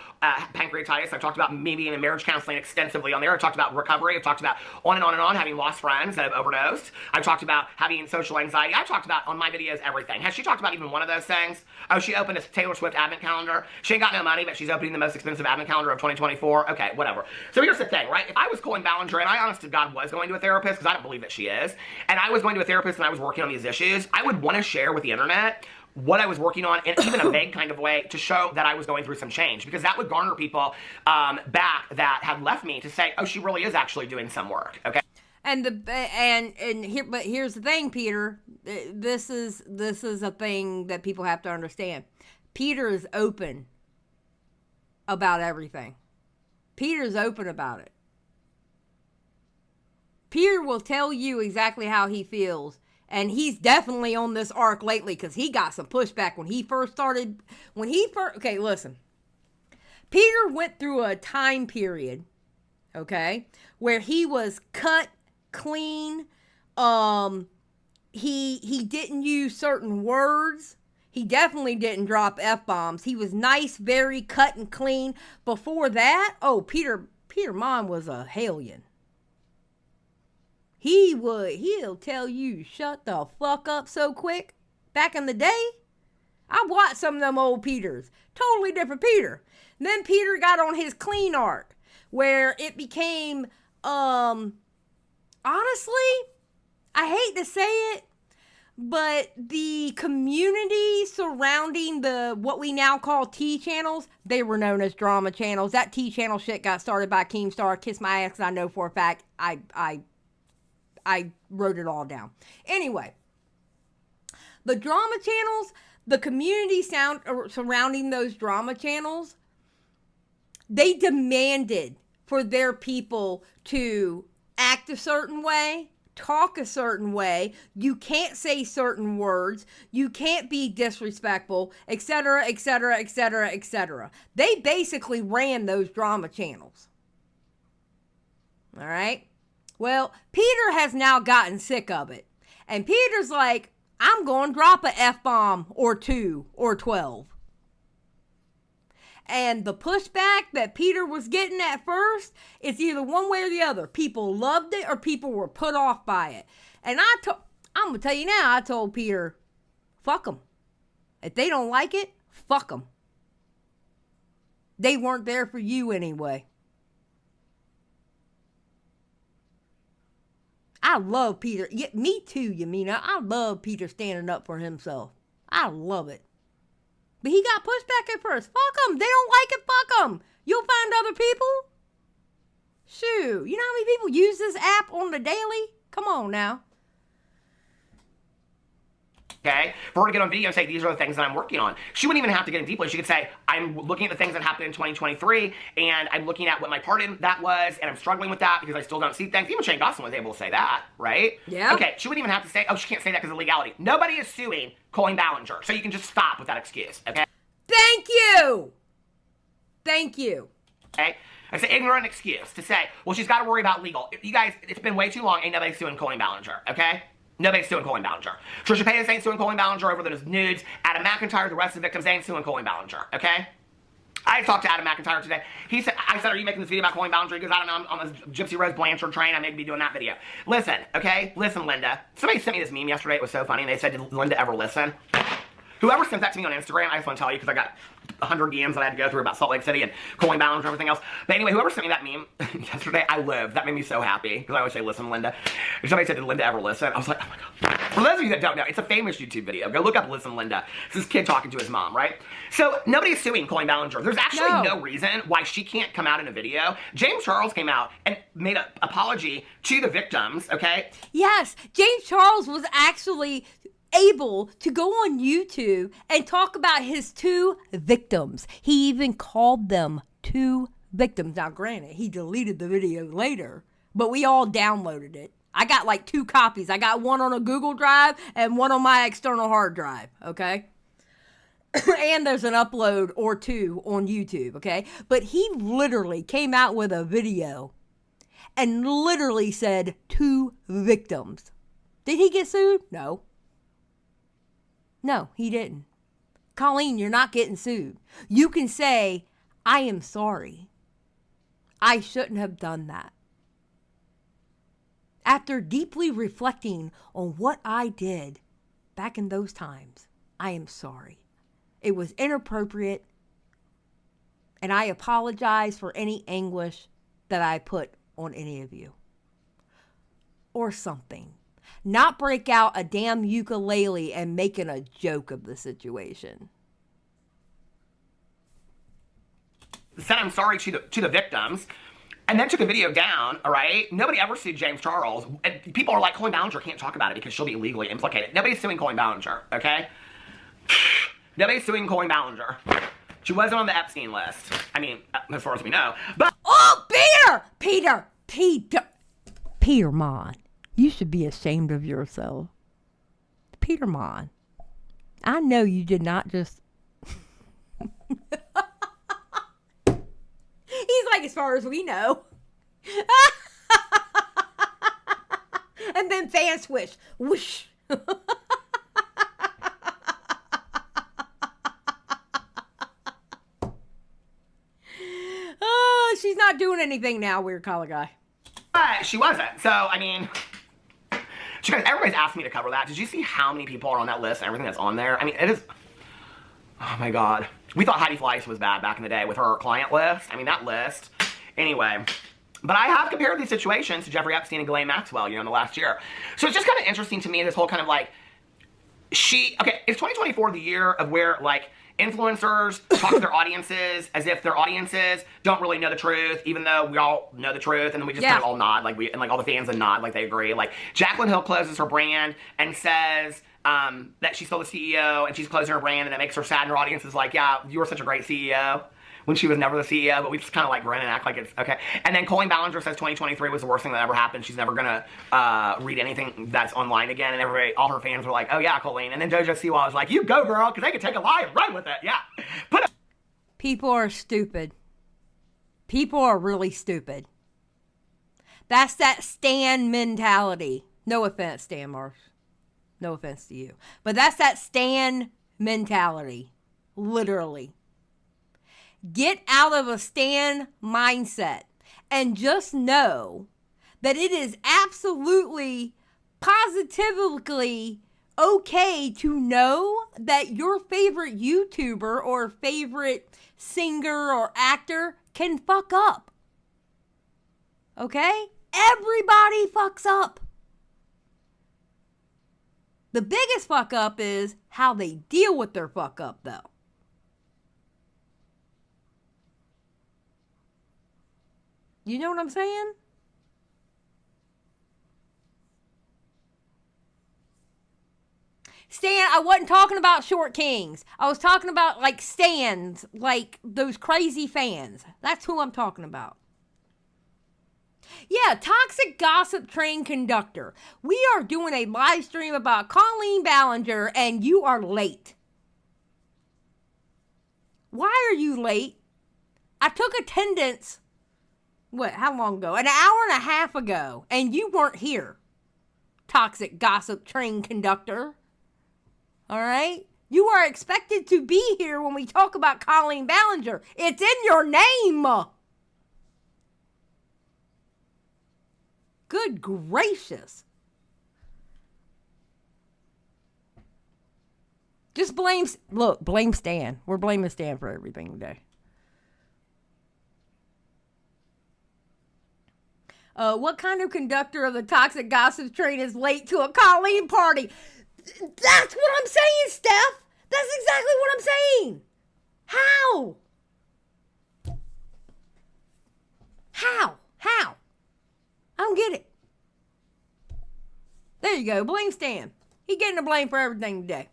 F: pancreatitis, I've talked about me being in marriage counseling extensively on there, I've talked about recovery, I've talked about on and on and on, having lost friends that have overdosed. I've talked about having social anxiety. I've talked about, on my videos, everything. Has she talked about even one of those things? Oh, she opened a Taylor Swift advent calendar. She ain't got no money, but she's opening the most expensive advent calendar of 2024. Okay, whatever. So here's the thing, right? If I was Colleen Ballinger, and I honest to God was going to a therapist, because I don't believe that she is, and I was going to a therapist and I was working on these issues, I would want to share with the internet what I was working on in even a vague kind of way to show that I was going through some change, because that would garner people back that had left me to say, oh, she really is actually doing some work, okay?
B: And but here's the thing, Peter. This is a thing that people have to understand. Peter is open about everything. Peter's open about it. Peter will tell you exactly how he feels. And he's definitely on this arc lately because he got some pushback when he first started. Okay, listen. Peter went through a time period, okay, where he was cut clean. He didn't use certain words. He definitely didn't drop F-bombs. He was nice, very cut and clean. Before that, Peter Mon was a hellion. He'll tell you, shut the fuck up so quick. Back in the day, I watched some of them old Peters. Totally different Peter. And then Peter got on his clean arc, where it became, honestly, I hate to say it, but the community surrounding what we now call T channels, they were known as drama channels. That T channel shit got started by Xylie Star. Kiss my ass, I know for a fact. I wrote it all down. Anyway, the drama channels, the community surrounding those drama channels, they demanded for their people to act a certain way, talk a certain way. You can't say certain words. You can't be disrespectful, etc., etc., etc., etc. They basically ran those drama channels. All right? Well, Peter has now gotten sick of it. And Peter's like, I'm going to drop a F-bomb or 2 or 12. And the pushback that Peter was getting at first, it's either one way or the other. People loved it or people were put off by it. And I'm going to tell you now, I told Peter, fuck them. If they don't like it, fuck them. They weren't there for you anyway. I love Peter. Yeah, me too, Yamina. I love Peter standing up for himself. I love it. But he got pushed back at first. Fuck them. They don't like it. Fuck them. You'll find other people. Shoot. You know how many people use this app on the daily? Come on now.
F: Okay, for her to get on video and say, these are the things that I'm working on. She wouldn't even have to get in deeply. She could say, I'm looking at the things that happened in 2023, and I'm looking at what my part in that was, and I'm struggling with that because I still don't see things. Even Shane Dawson was able to say that, right?
B: Yeah.
F: Okay, she wouldn't even have to say, oh, she can't say that because of legality. Nobody is suing Colleen Ballinger, so you can just stop with that excuse, okay?
B: Thank you. Thank you.
F: Okay? It's an ignorant excuse to say, well, she's got to worry about legal. You guys, it's been way too long. Ain't nobody suing Colleen Ballinger, okay? Nobody's suing Colleen Ballinger. Trisha Paytas ain't suing Colleen Ballinger over those nudes. Adam McIntyre, the rest of the victims ain't suing Colleen Ballinger, okay? I talked to Adam McIntyre today. I said, are you making this video about Colleen Ballinger? He goes, I don't know, I'm on this Gypsy Rose Blanchard train. I may be doing that video. Listen, okay? Listen, Linda. Somebody sent me this meme yesterday. It was so funny. And they said, did Linda ever listen? Whoever sent that to me on Instagram, I just want to tell you because I got 100 DMs that I had to go through about Salt Lake City and Colleen Ballinger and everything else. But anyway, whoever sent me that meme yesterday, I lived. That made me so happy because I always say, listen, Linda. If somebody said, did Linda ever listen? I was like, oh my God. For those of you that don't know, it's a famous YouTube video. Go look up Listen, Linda. It's this kid talking to his mom, right? So nobody's suing Colleen Ballinger. There's actually no reason why she can't come out in a video. James Charles came out and made an apology to the victims, okay?
B: Yes, James Charles was actually able to go on YouTube and talk about his 2 victims. He even called them 2 victims. Now, granted, he deleted the video later, but we all downloaded it. I got like 2 copies. I got one on a Google Drive and one on my external hard drive, okay? And there's an upload or 2 on YouTube, okay? But he literally came out with a video and literally said 2 victims. Did he get sued? No. No, he didn't. Colleen, you're not getting sued. You can say, I am sorry. I shouldn't have done that. After deeply reflecting on what I did back in those times, I am sorry. It was inappropriate, and I apologize for any anguish that I put on any of you. Or something. Not break out a damn ukulele and making a joke of the situation.
F: Said I'm sorry to the victims, and then took the video down, all right? Nobody ever sued James Charles. And people are like, Colleen Ballinger can't talk about it because she'll be legally implicated. Nobody's suing Colleen Ballinger, okay? Nobody's suing Colleen Ballinger. She wasn't on the Epstein list. I mean, as far as we know. But
B: oh, Peter Mon, you should be ashamed of yourself. Peter Mon, I know you did not just... He's like, as far as we know. And then fan swish. Whoosh. Oh, she's not doing anything now, weird collar guy.
F: But she wasn't. So, I mean, everybody's asked me to cover that. Did you see how many people are on that list and everything that's on there? I mean, it is... Oh, my God. We thought Heidi Fleiss was bad back in the day with her client list. I mean, that list. Anyway. But I have compared these situations to Jeffrey Epstein and Ghislaine Maxwell, in the last year. So it's just kind of interesting to me, this whole kind of like... Okay, is 2024 the year of where, like, influencers talk to their audiences as if their audiences don't really know the truth, even though we all know the truth, and then we just kind of all nod, and all the fans nod, like they agree. Like, Jaclyn Hill closes her brand and says that she's still the CEO, and she's closing her brand, and that makes her sad, and her audience is like, yeah, you were such a great CEO, when she was never the CEO, but we just kind of like grin and act like it's okay. And then Colleen Ballinger says 2023 was the worst thing that ever happened. She's never gonna read anything that's online again. And everybody, all her fans were like, oh yeah, Colleen. And then JoJo Siwa was like, you go girl, because they can take a lie and run with it. Yeah.
B: People are stupid. People are really stupid. That's that Stan mentality. No offense, Stan Marsh. No offense to you. But that's that Stan mentality. Literally. Get out of a Stan mindset and just know that it is absolutely, positively okay to know that your favorite YouTuber or favorite singer or actor can fuck up. Okay? Everybody fucks up. The biggest fuck up is how they deal with their fuck up, though. You know what I'm saying? Stan, I wasn't talking about short kings. I was talking about like Stans, like those crazy fans. That's who I'm talking about. Yeah, toxic gossip train conductor. We are doing a live stream about Colleen Ballinger and you are late. Why are you late? I took attendance... how long ago? An hour and a half ago. And you weren't here. Toxic gossip train conductor. All right? You are expected to be here when we talk about Colleen Ballinger. It's in your name. Good gracious. Just blame Stan. We're blaming Stan for everything today. What kind of conductor of the toxic gossip train is late to a Colleen party? That's what I'm saying, Steph. That's exactly what I'm saying. How? I don't get it. There you go. Blame Stan. He getting the blame for everything today.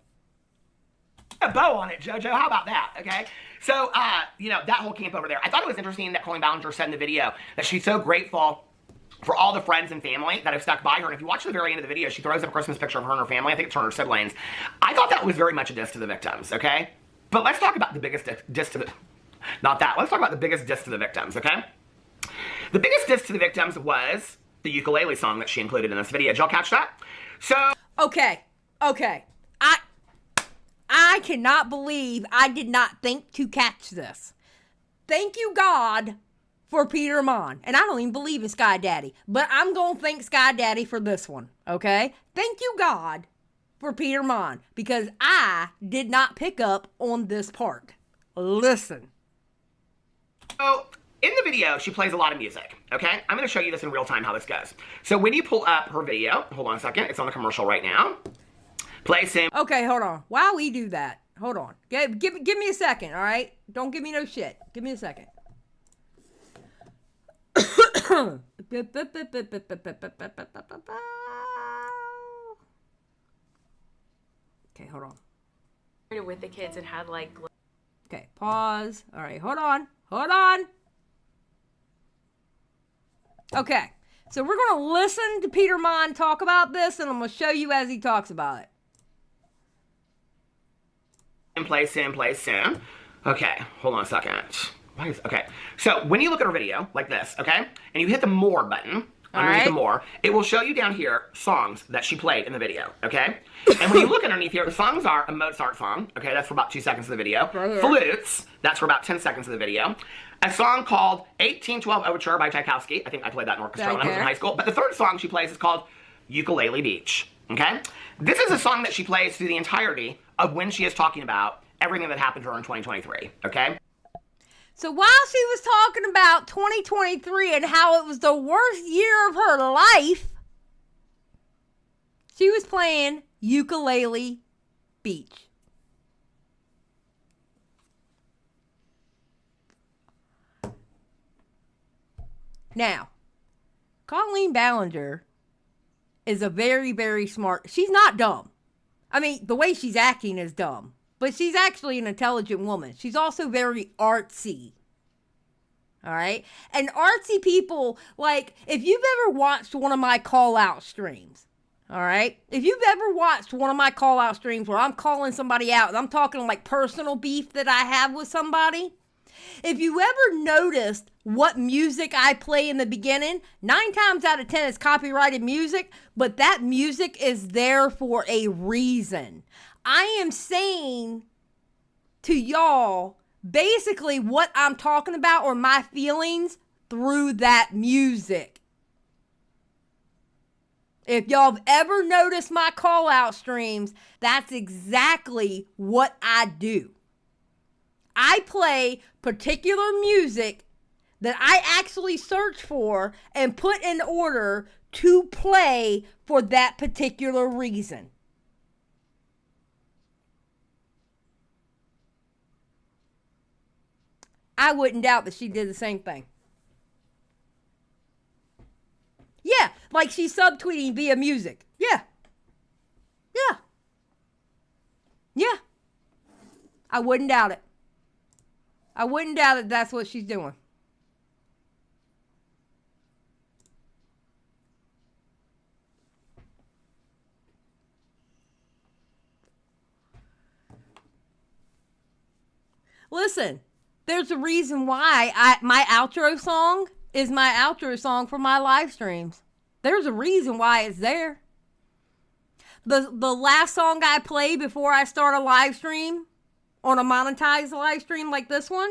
F: A bow on it, JoJo. How about that? Okay. So, you know, that whole camp over there. I thought it was interesting that Colleen Ballinger said in the video that she's so grateful for all the friends and family that have stuck by her. And if you watch the very end of the video, she throws up a Christmas picture of her and her family. I think it's her and her siblings. I thought that was very much a diss to the victims, okay? But let's talk about the biggest diss to the... Not that. Let's talk about the biggest diss to the victims, okay? The biggest diss to the victims was the ukulele song that she included in this video. Did y'all catch that? So...
B: Okay. I cannot believe I did not think to catch this. Thank you, God, for Peter Mon. And I don't even believe in Sky Daddy, but I'm going to thank Sky Daddy for this one, okay? Thank you, God, for Peter Mon, because I did not pick up on this part. Listen.
F: So, in the video, she plays a lot of music, okay? I'm going to show you this in real time how this goes. So, when you pull up her video, hold on a second, it's on the commercial right now. Play sim.
B: Okay, hold on. While we do that, hold on. Give me a second, all right? Don't give me no shit. Give me a second. Okay, hold on.
E: With the kids and had like...
B: Okay, pause. All right, hold on. Hold on. Okay, so we're going to listen to Peter Mon talk about this, and I'm going to show you as he talks about it.
F: Play sim. Okay, hold on a second. Okay, so when you look at her video, like this, okay, and you hit the more button, underneath the more, it will show you down here songs that she played in the video, okay? And when you look underneath here, the songs are a Mozart song, okay, that's for about 2 seconds of the video. Flutes, that's for about 10 seconds of the video. A song called 1812 Overture by Tchaikovsky. I think I played that in orchestra when I was in high school. But the third song she plays is called Ukulele Beach, okay? This is a song that she plays through the entirety of when she is talking about everything that happened to her in 2023, okay?
B: So while she was talking about 2023 and how it was the worst year of her life, she was playing Ukulele Beach. Now, Colleen Ballinger is a very, very smart... She's not dumb. I mean, the way she's acting is dumb. But she's actually an intelligent woman. She's also very artsy. All right? And artsy people, like, if you've ever watched one of my call-out streams, all right? If you've ever watched one of my call-out streams where I'm calling somebody out, and I'm talking like personal beef that I have with somebody, if you ever noticed what music I play in the beginning, 9 times out of 10 it's copyrighted music, but that music is there for a reason. I am saying to y'all basically what I'm talking about or my feelings through that music. If y'all have ever noticed my call out streams, that's exactly what I do. I play particular music that I actually search for and put in order to play for that particular reason. I wouldn't doubt that she did the same thing. Yeah, like she's subtweeting via music. Yeah. I wouldn't doubt it. I wouldn't doubt it that's what she's doing. Listen, there's a reason why my outro song is my outro song for my live streams. There's a reason why it's there. The last song I play before I start a live stream, on a monetized live stream like this one,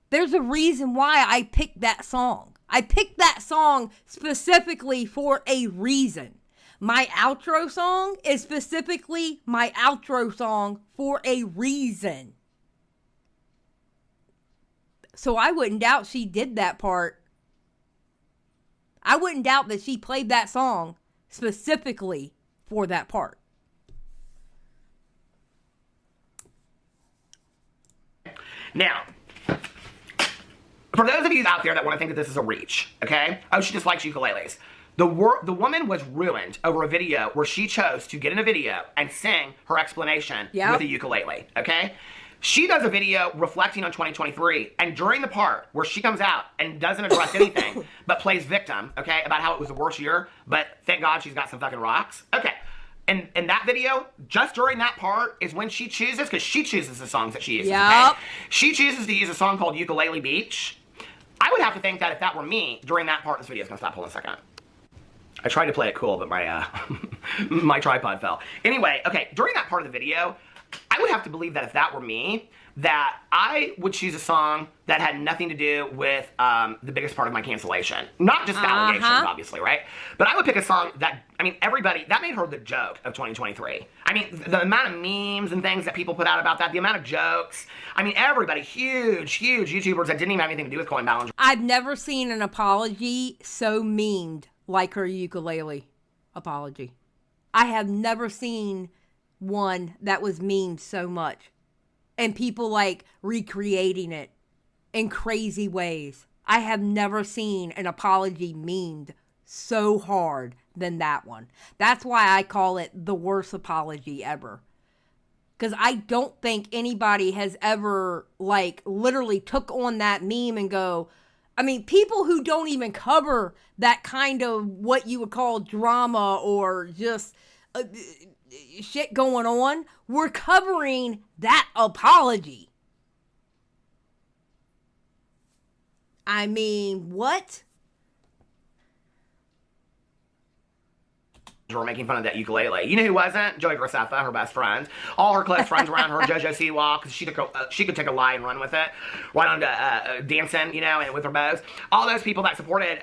B: there's a reason why I picked that song. I picked that song specifically for a reason. My outro song is specifically my outro song for a reason. So I wouldn't doubt she did that part. I wouldn't doubt that she played that song specifically for that part.
F: Now, for those of you out there that want to think that this is a reach, okay? Oh, she just likes ukuleles. The woman was ruined over a video where she chose to get in a video and sing her explanation with a ukulele, okay? She does a video reflecting on 2023, and during the part where she comes out and doesn't address anything, but plays victim, okay, about how it was the worst year, but thank God she's got some fucking rocks. Okay, and in that video, just during that part is when she chooses, because she chooses the songs that she uses, okay? She chooses to use a song called Ukulele Beach. I would have to think that if that were me, during that part, this video is going to stop. Hold on a second. I tried to play it cool, but my my tripod fell. Anyway, okay, during that part of the video, I would have to believe that if that were me, that I would choose a song that had nothing to do with the biggest part of my cancellation. Not just the allegations, obviously, right? But I would pick a song that, I mean, everybody, that made her the joke of 2023. I mean, the amount of memes and things that people put out about that, the amount of jokes. I mean, everybody, huge YouTubers that didn't even have anything to do with Colleen Ballinger.
B: I've never seen an apology so memed like her ukulele apology. I have never seen one that was memed so much. And people like recreating it in crazy ways. I have never seen an apology memed so hard than that one. That's why I call it the worst apology ever. Because I don't think anybody has ever like literally took on that meme and go, I mean, people who don't even cover that kind of what you would call drama or just shit going on, we're covering that apology. I mean, what?
F: Were making fun of that ukulele. You know who wasn't? Joey Graceffa, her best friend. All her close friends around her, JoJo Siwa, because she could take a lie and run with it. Went on dancing, you know, and with her bows. All those people that supported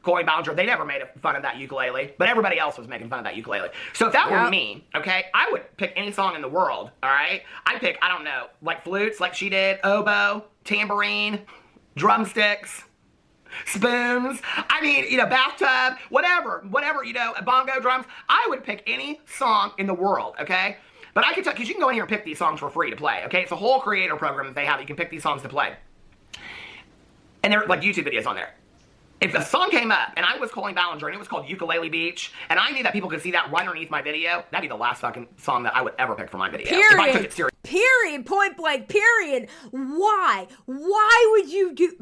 F: Colleen Ballinger, they never made fun of that ukulele, but everybody else was making fun of that ukulele. So if that were me, okay, I would pick any song in the world, all right? I'd pick, I don't know, like flutes, like she did, oboe, tambourine, drumsticks, spoons, I mean, you know, bathtub, whatever, you know, bongo drums. I would pick any song in the world, okay? But I can tell, because you can go in here and pick these songs for free to play, okay? It's a whole creator program that they have. You can pick these songs to play. And they're like YouTube videos on there. If a song came up and I was Colleen Ballinger and it was called Ukulele Beach, and I knew that people could see that right underneath my video, that'd be the last fucking song that I would ever pick for my video.
B: Period.
F: If I took it serious.
B: Period. Point blank. Period. Why? Why would you do...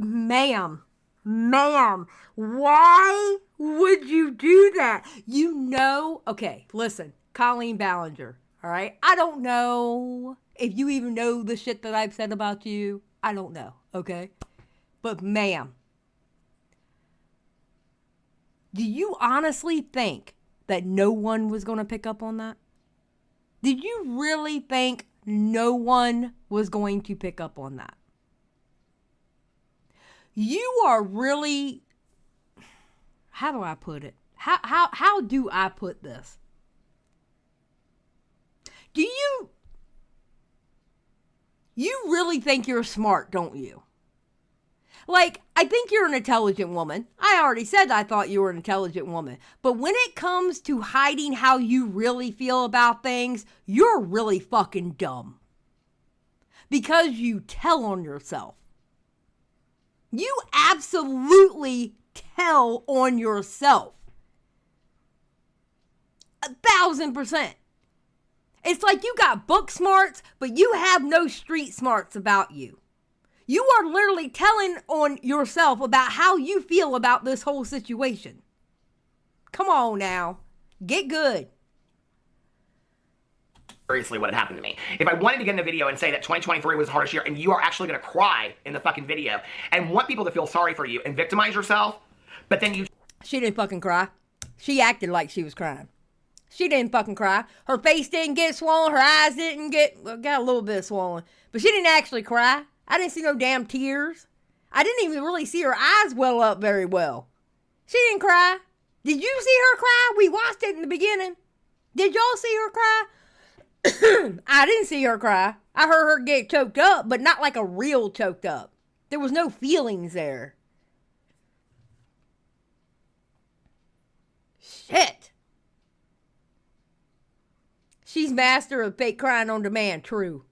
B: Ma'am, why would you do that? You know, okay, listen, Colleen Ballinger, all right? I don't know if you even know the shit that I've said about you. I don't know, okay? But ma'am, do you honestly think that no one was going to pick up on that? Did you really think no one was going to pick up on that? You are really, how do I put it? How do I put this? Do you really think you're smart, don't you? Like, I think you're an intelligent woman. I already said I thought you were an intelligent woman. But when it comes to hiding how you really feel about things, you're really fucking dumb. Because you tell on yourself. You absolutely tell on yourself. 1,000%. It's like you got book smarts, but you have no street smarts about you. You are literally telling on yourself about how you feel about this whole situation. Come on now. Get good.
F: Seriously what had happened to me. If I wanted to get in a video and say that 2023 was the hardest year and you are actually going to cry in the fucking video and want people to feel sorry for you and victimize yourself, but then you...
B: She didn't fucking cry. She acted like she was crying. She didn't fucking cry. Her face didn't get swollen. Her eyes didn't got a little bit swollen. But she didn't actually cry. I didn't see no damn tears. I didn't even really see her eyes well up very well. She didn't cry. Did you see her cry? We watched it in the beginning. Did y'all see her cry? I didn't see her cry. I heard her get choked up, but not like a real choked up. There was no feelings there. Shit. She's master of fake crying on demand, true.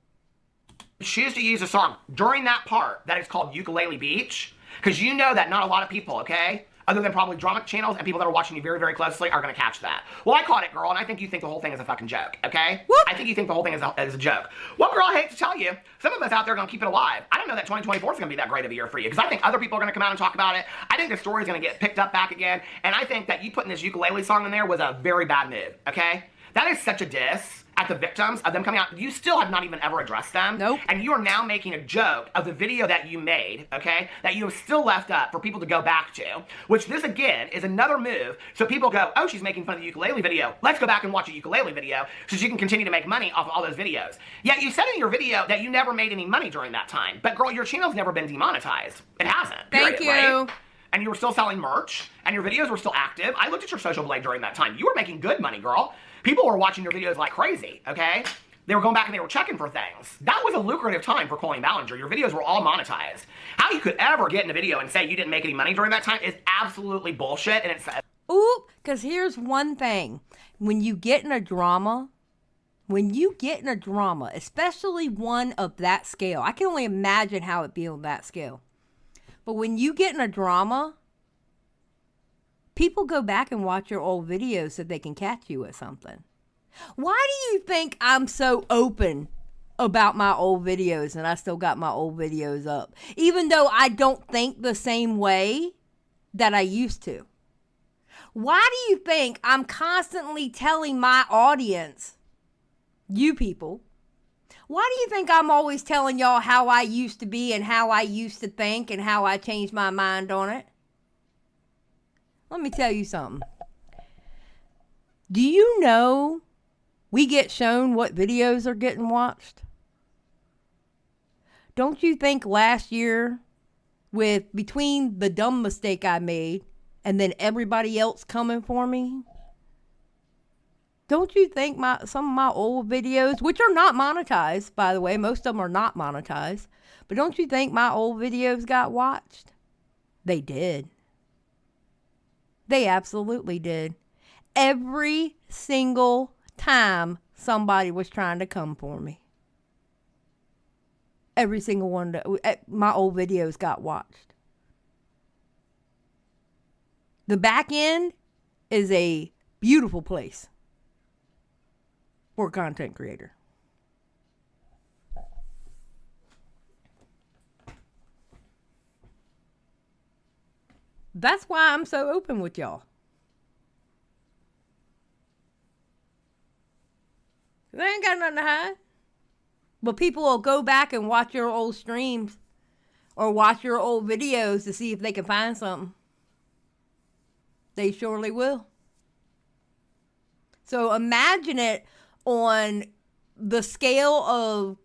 F: Choose to use a song during that part that is called Ukulele Beach, because you know that not a lot of people, okay, other than probably drama channels and people that are watching you very, very closely are going to catch that. Well, I caught it, girl, and I think you think the whole thing is a fucking joke, okay?
B: Whoop.
F: I think you think the whole thing is a joke. Well, girl, I hate to tell you, some of us out there are going to keep it alive. I don't know that 2024 is going to be that great of a year for you, because I think other people are going to come out and talk about it. I think the story is going to get picked up back again, and I think that you putting this ukulele song in there was a very bad move, okay? That is such a diss at the victims of them coming out. You still have not even ever addressed them.
B: Nope.
F: And you are now making a joke of the video that you made, okay, that you have still left up for people to go back to, which this, again, is another move. So people go, oh, she's making fun of the ukulele video. Let's go back and watch a ukulele video so she can continue to make money off of all those videos. Yet you said in your video that you never made any money during that time. But, girl, your channel's never been demonetized. It hasn't.
B: Thank
F: period,
B: you.
F: right? And you were still selling merch, and your videos were still active. I looked at your social blade during that time. You were making good money, girl. People were watching your videos like crazy, okay? They were going back and they were checking for things. That was a lucrative time for Colleen Ballinger. Your videos were all monetized. How you could ever get in a video and say you didn't make any money during that time is absolutely bullshit, and it's...
B: Ooh, because here's one thing. When you get in a drama, especially one of that scale, I can only imagine how it'd be on that scale. But when you get in a drama, people go back and watch your old videos so they can catch you with something. Why do you think I'm so open about my old videos and I still got my old videos up? Even though I don't think the same way that I used to. Why do you think I'm constantly telling my audience, you people, why do you think I'm always telling y'all how I used to be and how I used to think and how I changed my mind on it? Let me tell you something. Do you know we get shown what videos are getting watched? Don't you think last year, with between the dumb mistake I made and then everybody else coming for me, don't you think some of my old videos, which are not monetized, by the way, most of them are not monetized, but don't you think my old videos got watched? They did. They absolutely did. Every single time somebody was trying to come for me. Every single one. My old videos got watched. The back end is a beautiful place for a content creator. That's why I'm so open with y'all. They ain't got nothing to hide. But people will go back and watch your old streams or watch your old videos to see if they can find something. They surely will. So imagine it on the scale of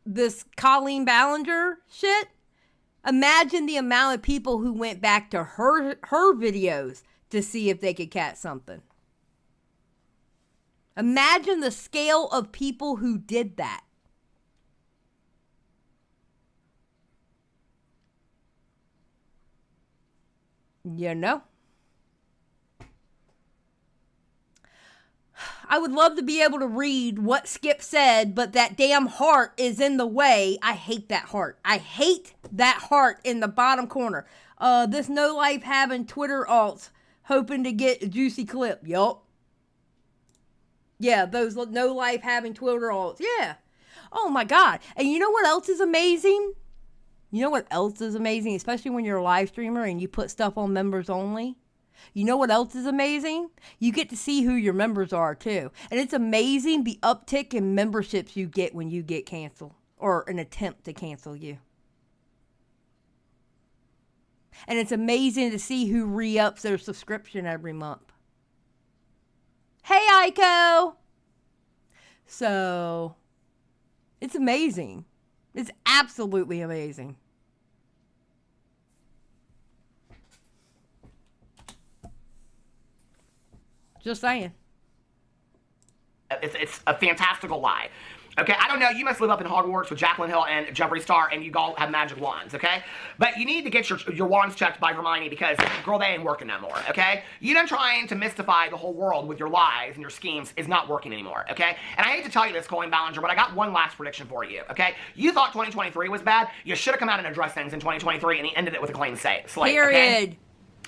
B: this Colleen Ballinger shit. Imagine the amount of people who went back to her videos to see if they could catch something. Imagine the scale of people who did that. You know? I would love to be able to read what Skip said, but that damn heart is in the way. I hate that heart. I hate that heart in the bottom corner. This no life having Twitter alts hoping to get a juicy clip. Yup. Yeah, those no life having Twitter alts. Yeah. Oh my God. And you know what else is amazing? You know what else is amazing? Especially when you're a live streamer and you put stuff on members only. You know what else is amazing? You get to see who your members are too. And it's amazing the uptick in memberships you get when you get canceled or an attempt to cancel you. And it's amazing to see who re-ups their subscription every month. Hey, Aiko! So, it's amazing. It's absolutely amazing. Just saying.
F: It's a fantastical lie. Okay, I don't know, you must live up in Hogwarts with Jacqueline Hill and Xylie Star and you all have magic wands, okay? But you need to get your wands checked by Hermione because, girl, they ain't working no more, okay? You done trying to mystify the whole world with your lies and your schemes is not working anymore, okay? And I hate to tell you this, Colleen Ballinger, but I got one last prediction for you, okay? You thought 2023 was bad. You should have come out and addressed things in 2023 and he ended it with a clean slate,
B: Period.
F: okay?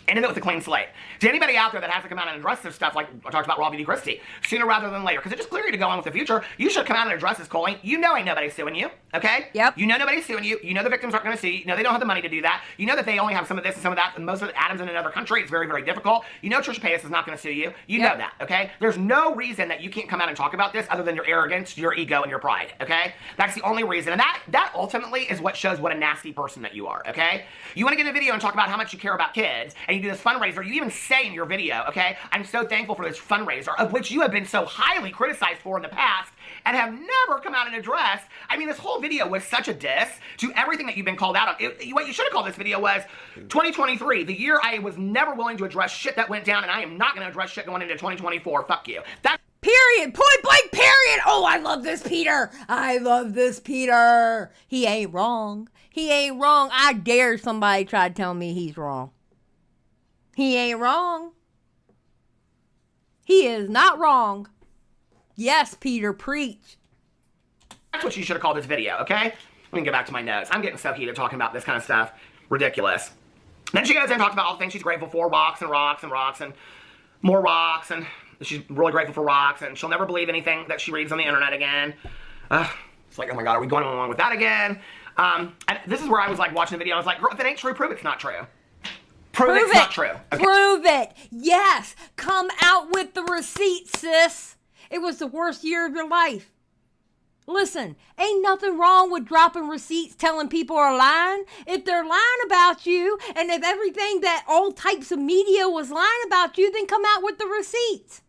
F: Ended it with a clean slate. To anybody out there that has to come out and address this stuff, like I talked about Raw Beauty Christie, sooner rather than later, because it just clear you to go on with the future, you should come out and address this, Colleen. You know ain't nobody suing you, okay?
B: Yep.
F: You know nobody's suing you. You know the victims aren't going to sue you. You know they don't have the money to do that. You know that they only have some of this and some of that, and most of the atoms in another country. It's very, very difficult. You know Trisha Paytas is not going to sue you. You know that, okay? There's no reason that you can't come out and talk about this other than your arrogance, your ego, and your pride, okay? That's the only reason. And that ultimately is what shows what a nasty person that you are, okay? You want to get in a video and talk about how much you care about kids, and you do this fundraiser. You even say in your video, okay, I'm so thankful for this fundraiser, of which you have been so highly criticized for in the past and have never come out and addressed. I mean, this whole video was such a diss to everything that you've been called out on. What you should have called this video was 2023, the year I was never willing to address shit that went down, and I am not going to address shit going into 2024. Fuck you.
B: Period. Point blank, period. Oh, I love this Peter. I love this Peter. He ain't wrong. He ain't wrong. I dare somebody try to tell me he's wrong. He ain't wrong. He is not wrong. Yes, Peter, preach.
F: That's what you should have called this video, okay? Let me get back to my notes. I'm getting so heated talking about this kind of stuff. Ridiculous. Then she goes in and talks about all the things she's grateful for, rocks and rocks and rocks and more rocks, and she's really grateful for rocks, and she'll never believe anything that she reads on the internet again. It's like, oh my God, are we going along with that again? And this is where I was like watching the video, I was like, girl, if it ain't true, prove it's not true. Prove it's not true. Okay.
B: Prove it. Yes. Come out with the receipts, sis. It was the worst year of your life. Listen, ain't nothing wrong with dropping receipts telling people are lying. If they're lying about you, and if everything that all types of media was lying about you, then come out with the receipts.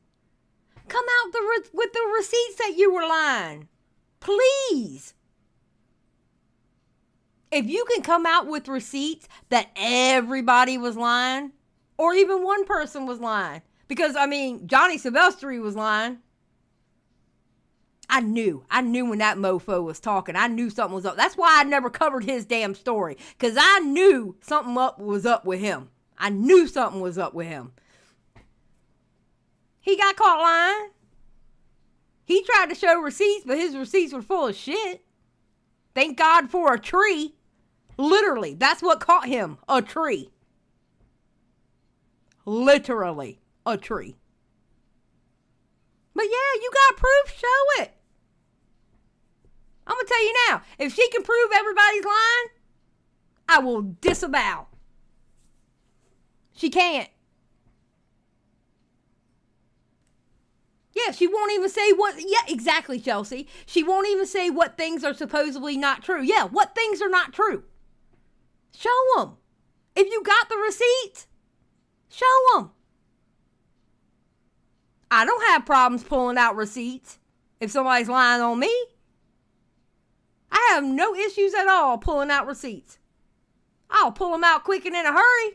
B: Come out with the receipts that you were lying. Please. If you can come out with receipts that everybody was lying, or even one person was lying, because, I mean, Johnny Silvestri was lying. I knew when that mofo was talking. I knew something was up. That's why I never covered his damn story, because I knew something was up with him. I knew something was up with him. He got caught lying. He tried to show receipts, but his receipts were full of shit. Thank God for a tree. Literally, that's what caught him, a tree. Literally, a tree. But yeah, you got proof, show it. I'm going to tell you now, if she can prove everybody's lying, I will disavow. She can't. Yeah, she won't even say what, yeah, exactly, Chelsea. She won't even say what things are supposedly not true. Yeah, what things are not true? Show them. If you got the receipts, show them. I don't have problems pulling out receipts if somebody's lying on me. I have no issues at all pulling out receipts. I'll pull them out quick and in a hurry.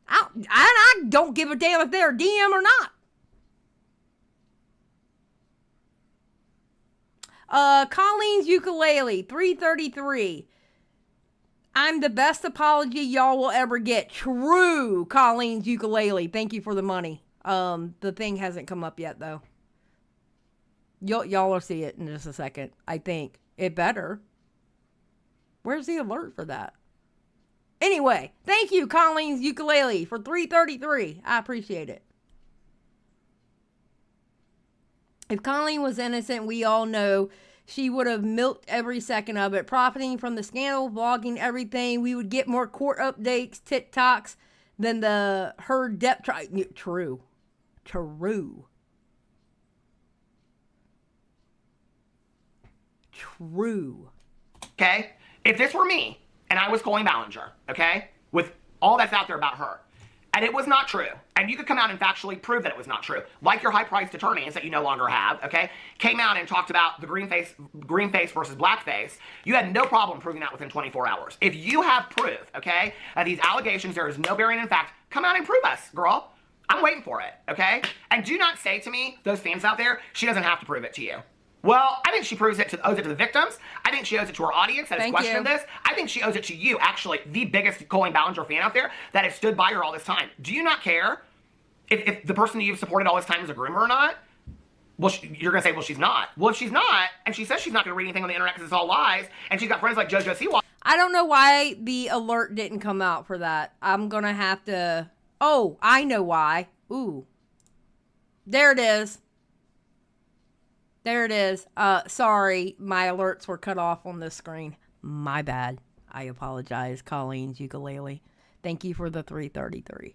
B: I don't give a damn if they're DM or not. Colleen's ukulele, 333. I'm the best apology y'all will ever get. True, Colleen's ukulele. Thank you for the money. The thing hasn't come up yet, though. Y'all will see it in just a second. I think it better. Where's the alert for that? Anyway, thank you, Colleen's ukulele, for 333. I appreciate it. If Colleen was innocent, we all know she would have milked every second of it, profiting from the scandal, vlogging everything. We would get more court updates, TikToks than her depth trial. True.
F: Okay? If this were me, and I was Colleen Ballinger, okay, with all that's out there about her, and it was not true, and you could come out and factually prove that it was not true, like your high-priced attorneys that you no longer have, okay, came out and talked about the green face versus blackface, you had no problem proving that within 24 hours. If you have proof, okay, of these allegations, there is no bearing in fact, come out and prove us, girl. I'm waiting for it, okay? And do not say to me, those fans out there, she doesn't have to prove it to you. Well, I think she owes it to the victims. I think she owes it to her audience that has questioned this. I think she owes it to you, actually, the biggest Colleen Ballinger fan out there that has stood by her all this time. Do you not care if the person you've supported all this time is a groomer or not? Well, you're going to say, well, she's not. Well, if she's not, and she says she's not going to read anything on the internet because it's all lies, and she's got friends like JoJo Siwa.
B: I don't know why the alert didn't come out for that. I'm going to have to Oh, I know why. Ooh. There it is. There it is. Sorry, my alerts were cut off on this screen. My bad. I apologize, Colleen's ukulele. Thank you for the 333.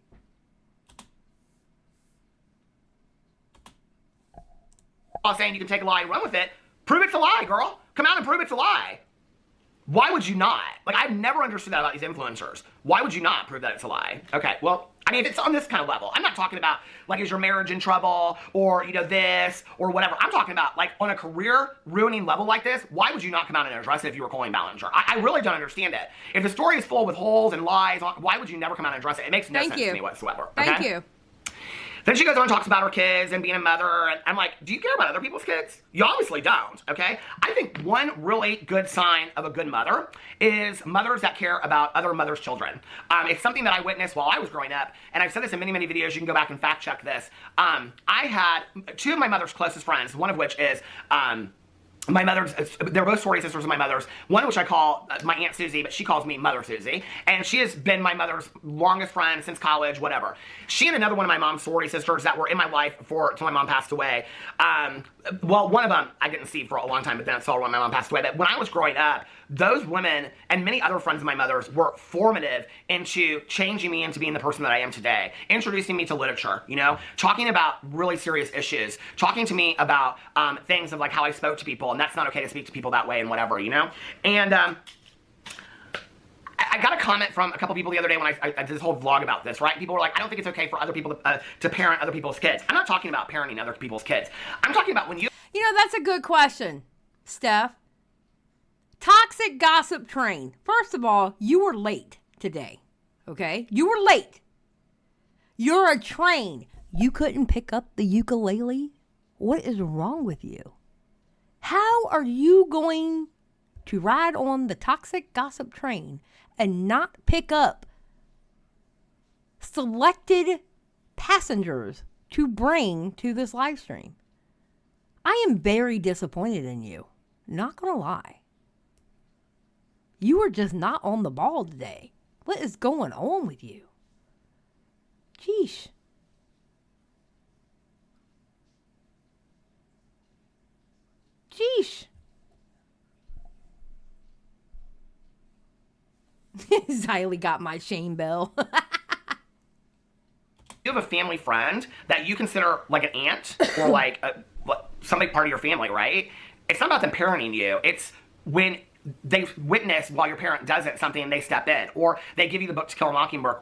F: Saying you can take a lie and run with it. Prove it's a lie, girl. Come out and prove it's a lie. Why would you not? Like, I've never understood that about these influencers. Why would you not prove that it's a lie? Okay, well, I mean, if it's on this kind of level, I'm not talking about, like, is your marriage in trouble, or, you know, this, or whatever. I'm talking about, like, on a career-ruining level like this, why would you not come out and address it if you were Colleen Ballinger? I really don't understand it. If the story is full with holes and lies, why would you never come out and address it? It makes no sense to me whatsoever. Okay?
B: Thank you.
F: Then she goes on and talks about her kids and being a mother, and I'm like, do you care about other people's kids? You obviously don't, okay? I think one really good sign of a good mother is mothers that care about other mothers' children. It's something that I witnessed while I was growing up, and I've said this in many, many videos. You can go back and fact check this. I had two of my mother's closest friends, one of which is my mother's, they're both sorority sisters of my mother's, one of which I call my Aunt Susie, but she calls me Mother Susie, and she has been my mother's longest friend since college, whatever. She and another one of my mom's sorority sisters that were in my life until my mom passed away, well, one of them I didn't see for a long time, but then I saw her when my mom passed away, but when I was growing up, those women and many other friends of my mother's were formative into changing me into being the person that I am today, introducing me to literature, you know, talking about really serious issues, talking to me about things of like how I spoke to people, and that's not okay to speak to people that way and whatever, you know, and I got a comment from a couple people the other day when I did this whole vlog about this, right? People were like, I don't think it's okay for other people to parent other people's kids. I'm not talking about parenting other people's kids. I'm talking about when you...
B: You know, that's a good question, Steph. Toxic gossip train. First of all, you were late today, okay? You were late. You're a train. You couldn't pick up the ukulele? What is wrong with you? How are you going to ride on the toxic gossip train and not pick up selected passengers to bring to this live stream? I am very disappointed in you. Not gonna lie. You were just not on the ball today. What is going on with you? Sheesh. Sheesh. Xylie got my shame bell.
F: You have a family friend that you consider like an aunt or like somebody part of your family, right? It's not about them parenting you. It's when they witness while your parent does it something and they step in, or they give you the book To Kill a Mockingbird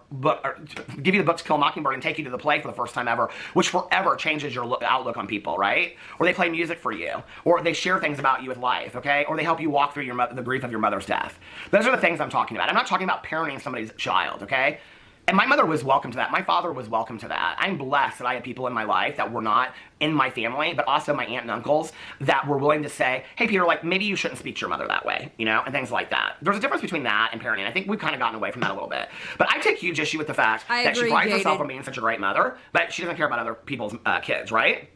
F: give you the book To Kill a Mockingbird and take you to the play for the first time ever, which forever changes your outlook on people, right? Or they play music for you, or they share things about you with life, okay? Or they help you walk through the grief of your mother's death. Those are the things I'm talking about. I'm not talking about parenting somebody's child, okay? And my mother was welcome to that. My father was welcome to that. I'm blessed that I had people in my life that were not in my family, but also my aunt and uncles that were willing to say, hey, Peter, like, maybe you shouldn't speak to your mother that way, you know, and things like that. There's a difference between that and parenting. I think we've kind of gotten away from that a little bit. But I take huge issue with the fact that she prides herself on being such a great mother, but she doesn't care about other people's kids, right?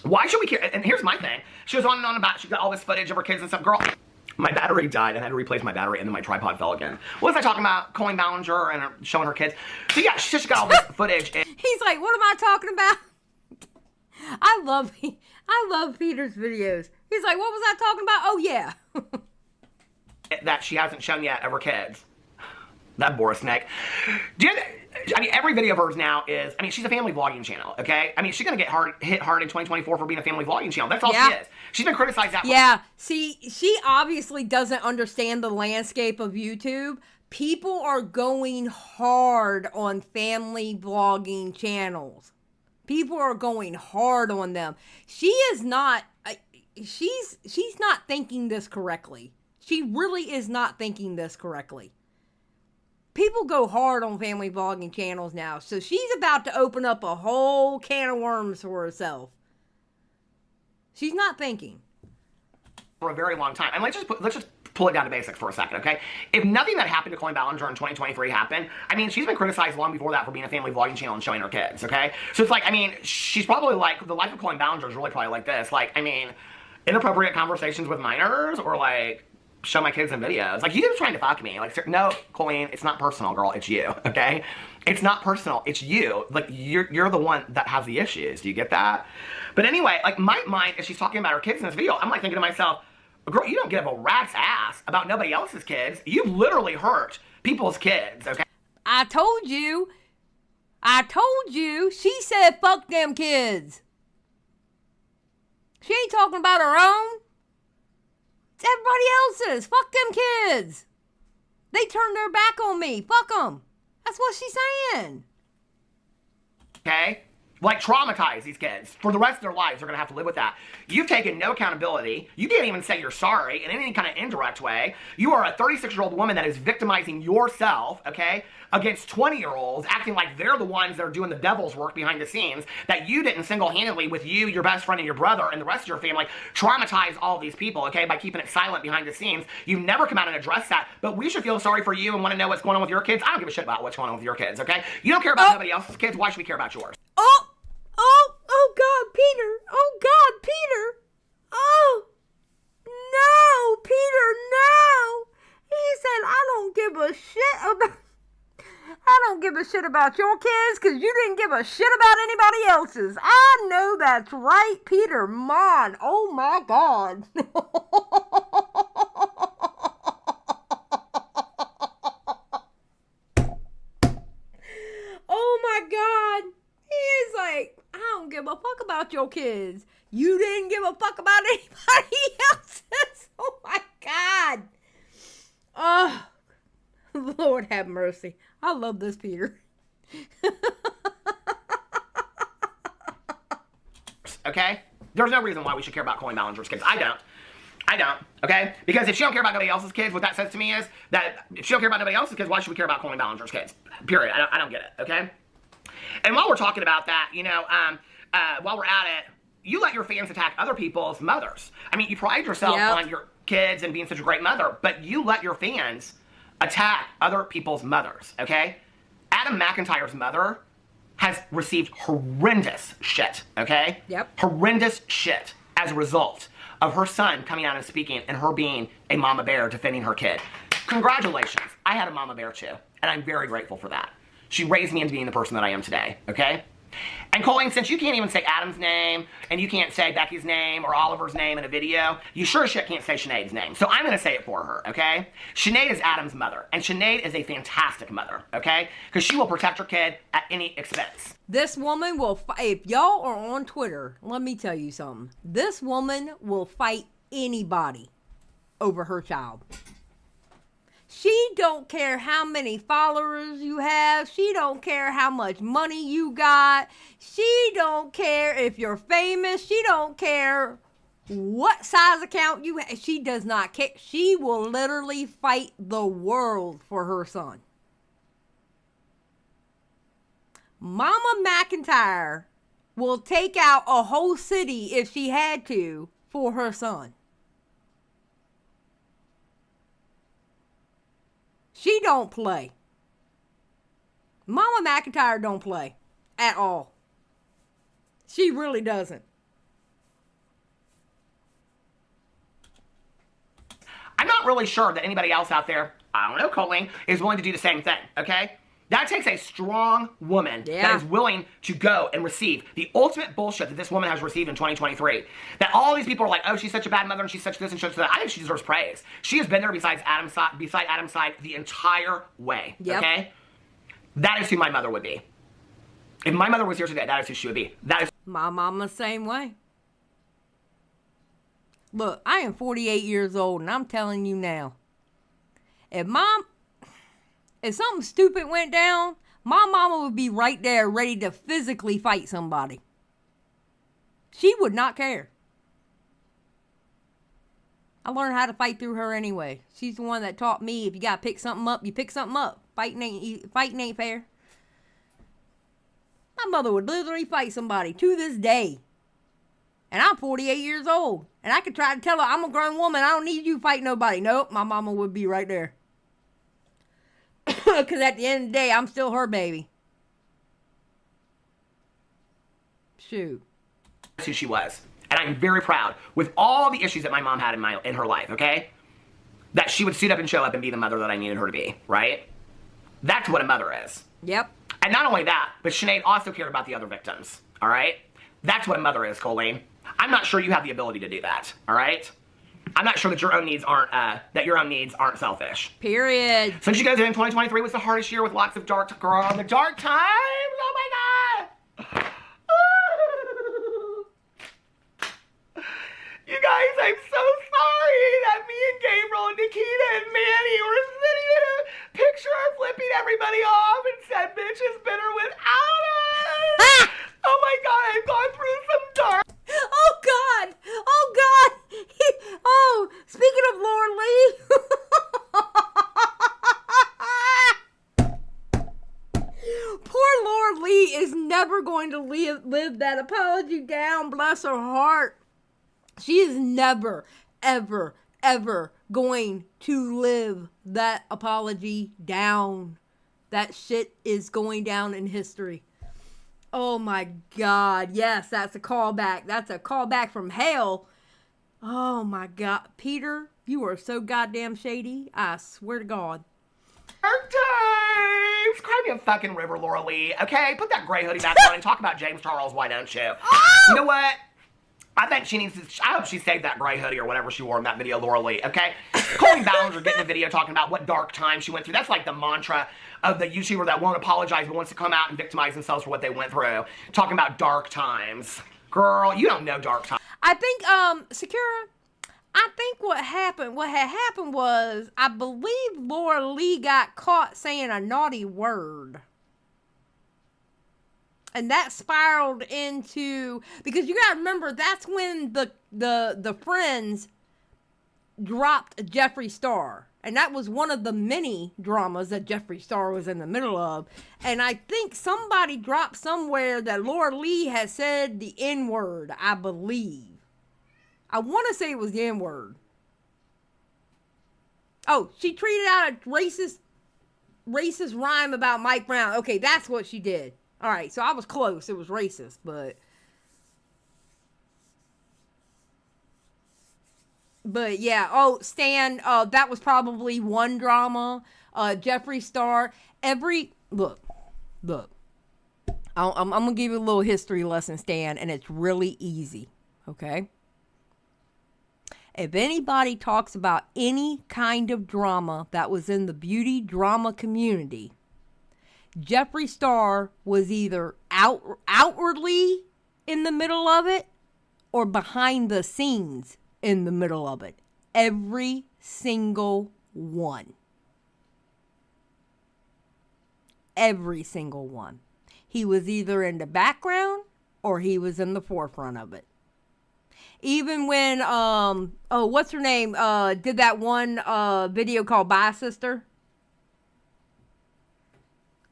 F: Why should we care? And here's my thing. She was on and on about, she got all this footage of her kids and stuff. Girl, my battery died and I had to replace my battery and then my tripod fell again. What was I talking about? Colleen Ballinger and showing her kids. So yeah, she just got all this footage. And
B: he's like, what am I talking about? I love Peter's videos. He's like, what was I talking about? Oh yeah.
F: that she hasn't shown yet of her kids. That Boris neck. I mean, every video of hers now is, I mean, she's a family vlogging channel, okay? I mean, she's going to get hit hard in 2024 for being a family vlogging channel. That's all she is. She's been criticized that way.
B: Yeah, see, she obviously doesn't understand the landscape of YouTube. People are going hard on family vlogging channels. People are going hard on them. She is not, she's not thinking this correctly. She really is not thinking this correctly. People go hard on family vlogging channels now, so she's about to open up a whole can of worms for herself. She's not thinking.
F: For a very long time. And let's just pull it down to basics for a second, okay? If nothing that happened to Colleen Ballinger in 2023 happened, I mean, she's been criticized long before that for being a family vlogging channel and showing her kids, okay? So it's like, I mean, she's probably like, the life of Colleen Ballinger is really probably like this. Like, I mean, inappropriate conversations with minors, or like, show my kids in videos. Like, you just trying to fuck me. Like, no, Colleen, it's not personal, girl. It's you, okay? It's not personal. It's you. Like, you're the one that has the issues. Do you get that? But anyway, like, my mind, as she's talking about her kids in this video, I'm like thinking to myself, girl, you don't give a rat's ass about nobody else's kids. You literally hurt people's kids, okay?
B: I told you. She said fuck them kids. She ain't talking about her own. It's everybody else's. Fuck them kids. They turned their back on me. Fuck them. That's what she's saying.
F: Okay? Like, traumatize these kids. For the rest of their lives, they're going to have to live with that. You've taken no accountability. You can't even say you're sorry in any kind of indirect way. You are a 36-year-old woman that is victimizing yourself, okay, against 20-year-olds, acting like they're the ones that are doing the devil's work behind the scenes, that you didn't single-handedly, with you, your best friend, and your brother, and the rest of your family, traumatize all these people, okay, by keeping it silent behind the scenes. You've never come out and addressed that, but we should feel sorry for you and want to know what's going on with your kids. I don't give a shit about what's going on with your kids, okay? You don't care about nobody else's kids. Why should we care about yours?
B: Oh God, Peter. Oh God, Peter. Oh, no, Peter, no. He said, I don't give a shit about your kids because you didn't give a shit about anybody else's. I know that's right, Peter Mon. Oh my God. Oh my God. He's like, I don't give a fuck about your kids. You didn't give a fuck about anybody else's. Oh my God. Oh, Lord have mercy. I love this Peter.
F: Okay? There's no reason why we should care about Colleen Ballinger's kids. I don't, okay? Because if she don't care about nobody else's kids, what that says to me is that if she don't care about nobody else's kids, why should we care about Colleen Ballinger's kids? Period. I don't get it, okay? And while we're talking about that, you know, while we're at it, you let your fans attack other people's mothers. I mean, you pride yourself on your kids and being such a great mother, but you let your fans attack other people's mothers, okay? Adam McIntyre's mother has received horrendous shit, okay?
B: Yep.
F: Horrendous shit as a result of her son coming out and speaking and her being a mama bear defending her kid. Congratulations. I had a mama bear too, and I'm very grateful for that. She raised me into being the person that I am today, okay? And Colleen, since you can't even say Adam's name, and you can't say Becky's name or Oliver's name in a video, you sure as shit can't say Sinead's name. So I'm going to say it for her, okay? Sinead is Adam's mother, and Sinead is a fantastic mother, okay? Because she will protect her kid at any expense.
B: This woman will fight. If y'all are on Twitter, let me tell you something. This woman will fight anybody over her child. She don't care how many followers you have. She don't care how much money you got. She don't care if you're famous. She don't care what size account you have. She does not care. She will literally fight the world for her son. Mama McIntyre will take out a whole city if she had to for her son. She don't play. Mama McIntyre don't play at all. She really doesn't.
F: I'm not really sure that anybody else out there, I don't know, Colleen, is willing to do the same thing, okay? That takes a strong woman that is willing to go and receive the ultimate bullshit that this woman has received in 2023. That all these people are like, oh, she's such a bad mother and she's such this and such that. I think she deserves praise. She has been there beside Adam's side the entire way, okay? That is who my mother would be. If my mother was here today, that is who she would be. That is
B: my mama the same way. Look, I am 48 years old and I'm telling you now, if something stupid went down, my mama would be right there ready to physically fight somebody. She would not care. I learned how to fight through her anyway. She's the one that taught me if you gotta pick something up, you pick something up. Fighting ain't fair. My mother would literally fight somebody to this day. And I'm 48 years old. And I could try to tell her, I'm a grown woman, I don't need you to fight nobody. Nope, my mama would be right there. Because at the end of the day, I'm still her baby. Shoot.
F: That's who she was. And I'm very proud with all the issues that my mom had in her life, okay? that she would suit up and show up and be the mother that I needed her to be, right? That's what a mother is.
B: Yep.
F: And not only that, but Sinead also cared about the other victims, all right? That's what a mother is, Colleen. I'm not sure you have the ability to do that, all right? I'm not sure that your own needs aren't selfish.
B: Period.
F: Since you guys are in 2023 was the hardest year with lots of dark times. Oh my God. You guys, I'm so sorry that me and Gabriel and Nikita and Manny were sitting in a picture flipping everybody off and said, bitch is better without us. Oh my God, I've gone through some dark.
B: Oh God! Oh God! Oh, speaking of Laura Lee. Poor Laura Lee is never going to live that apology down. Bless her heart. She is never, ever, ever going to live that apology down. That shit is going down in history. Oh my God. Yes, that's a callback. That's a callback from hell. Oh my God. Peter, you are so goddamn shady. I swear to God.
F: Dark times! Cry me a fucking river, Laura Lee. Okay, put that gray hoodie back on and talk about James Charles, why don't you? You know what? I think she needs to, I hope she saved that gray hoodie or whatever she wore in that video, Laura Lee, okay? Colleen Ballinger getting a video talking about what dark time she went through. That's like the mantra of the YouTuber that won't apologize but wants to come out and victimize themselves for what they went through. Talking about dark times. Girl, you don't know dark times.
B: I think, Sakura, I think what had happened was, I believe Laura Lee got caught saying a naughty word. And that spiraled into, because you gotta remember, that's when the friends dropped Jeffree Star. And that was one of the many dramas that Jeffree Star was in the middle of. And I think somebody dropped somewhere that Laura Lee had said the N-word, I believe. I want to say it was the N-word. Oh, she tweeted out a racist rhyme about Mike Brown. Okay, that's what she did. All right, so I was close. It was racist, but yeah. Oh, Stan, that was probably one drama. Jeffree Star. Look. I'm gonna give you a little history lesson, Stan, and it's really easy. Okay. If anybody talks about any kind of drama that was in the beauty drama community, Jeffree Star was either outwardly in the middle of it or behind the scenes in the middle of it. Every single one. Every single one. He was either in the background or he was in the forefront of it. Even when, what's her name, did that one video called Bye Sister?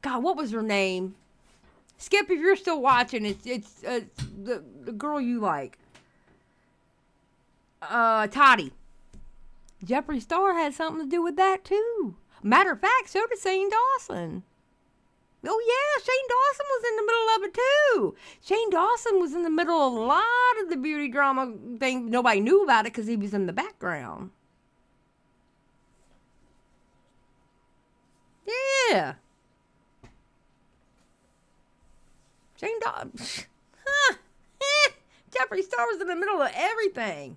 B: God, what was her name? Skip, if you're still watching, it's the girl you like. Toddy. Jeffree Star had something to do with that too. Matter of fact, so did Shane Dawson. Oh yeah, Shane Dawson was in the middle of it too. Shane Dawson was in the middle of a lot of the beauty drama thing. Nobody knew about it because he was in the background. Yeah. Shane Dawson. Jeffree Star was in the middle of everything.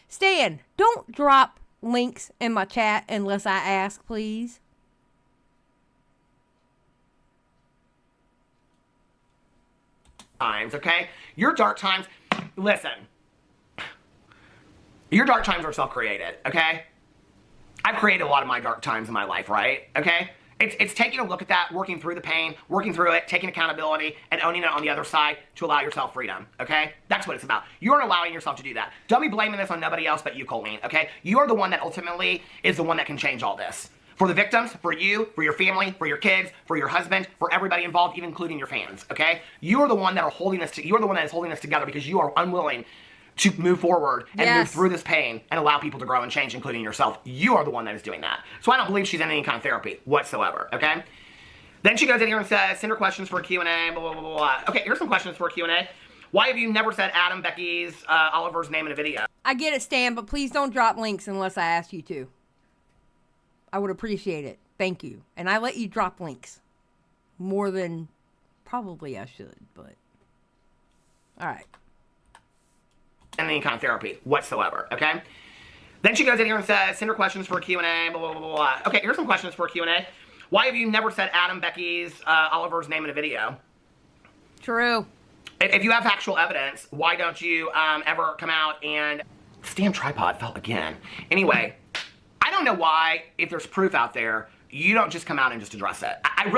B: Stan, don't drop links in my chat unless I ask, please.
F: Times, okay? Your dark times, listen. Your dark times are self-created, okay? I've created a lot of my dark times in my life, right? Okay? It's taking a look at that, working through the pain, working through it, taking accountability, and owning it on the other side to allow yourself freedom, okay? That's what it's about. You're allowing yourself to do that. Don't be blaming this on nobody else but you, Colleen, okay? You are the one that ultimately is the one that can change all this. For the victims, for you, for your family, for your kids, for your husband, for everybody involved, even including your fans, okay? You are the one that you're the one that is holding us together because you are unwilling to move forward and move through this pain and allow people to grow and change, including yourself. You are the one that is doing that. So I don't believe she's in any kind of therapy whatsoever, okay? Then she goes in here and says, send her questions for a Q&A, blah, blah, blah, blah. Okay, here's some questions for a Q&A. Why have you never said Adam, Becky's, Oliver's name in a video?
B: I get it, Stan, but please don't drop links unless I ask you to. I would appreciate it. Thank you. And I let you drop links. More than probably I should, but... Alright.
F: And any kind of therapy whatsoever, okay? Then she goes in here and says, send her questions for a Q&A, blah, blah, blah, blah. Okay, here's some questions for a Q&A. Why have you never said Adam, Becky's, Oliver's name in a video?
B: True.
F: If you have factual evidence, why don't you ever come out and... This damn tripod fell again. Anyway, I don't know why, if there's proof out there, you don't just come out and just address it. I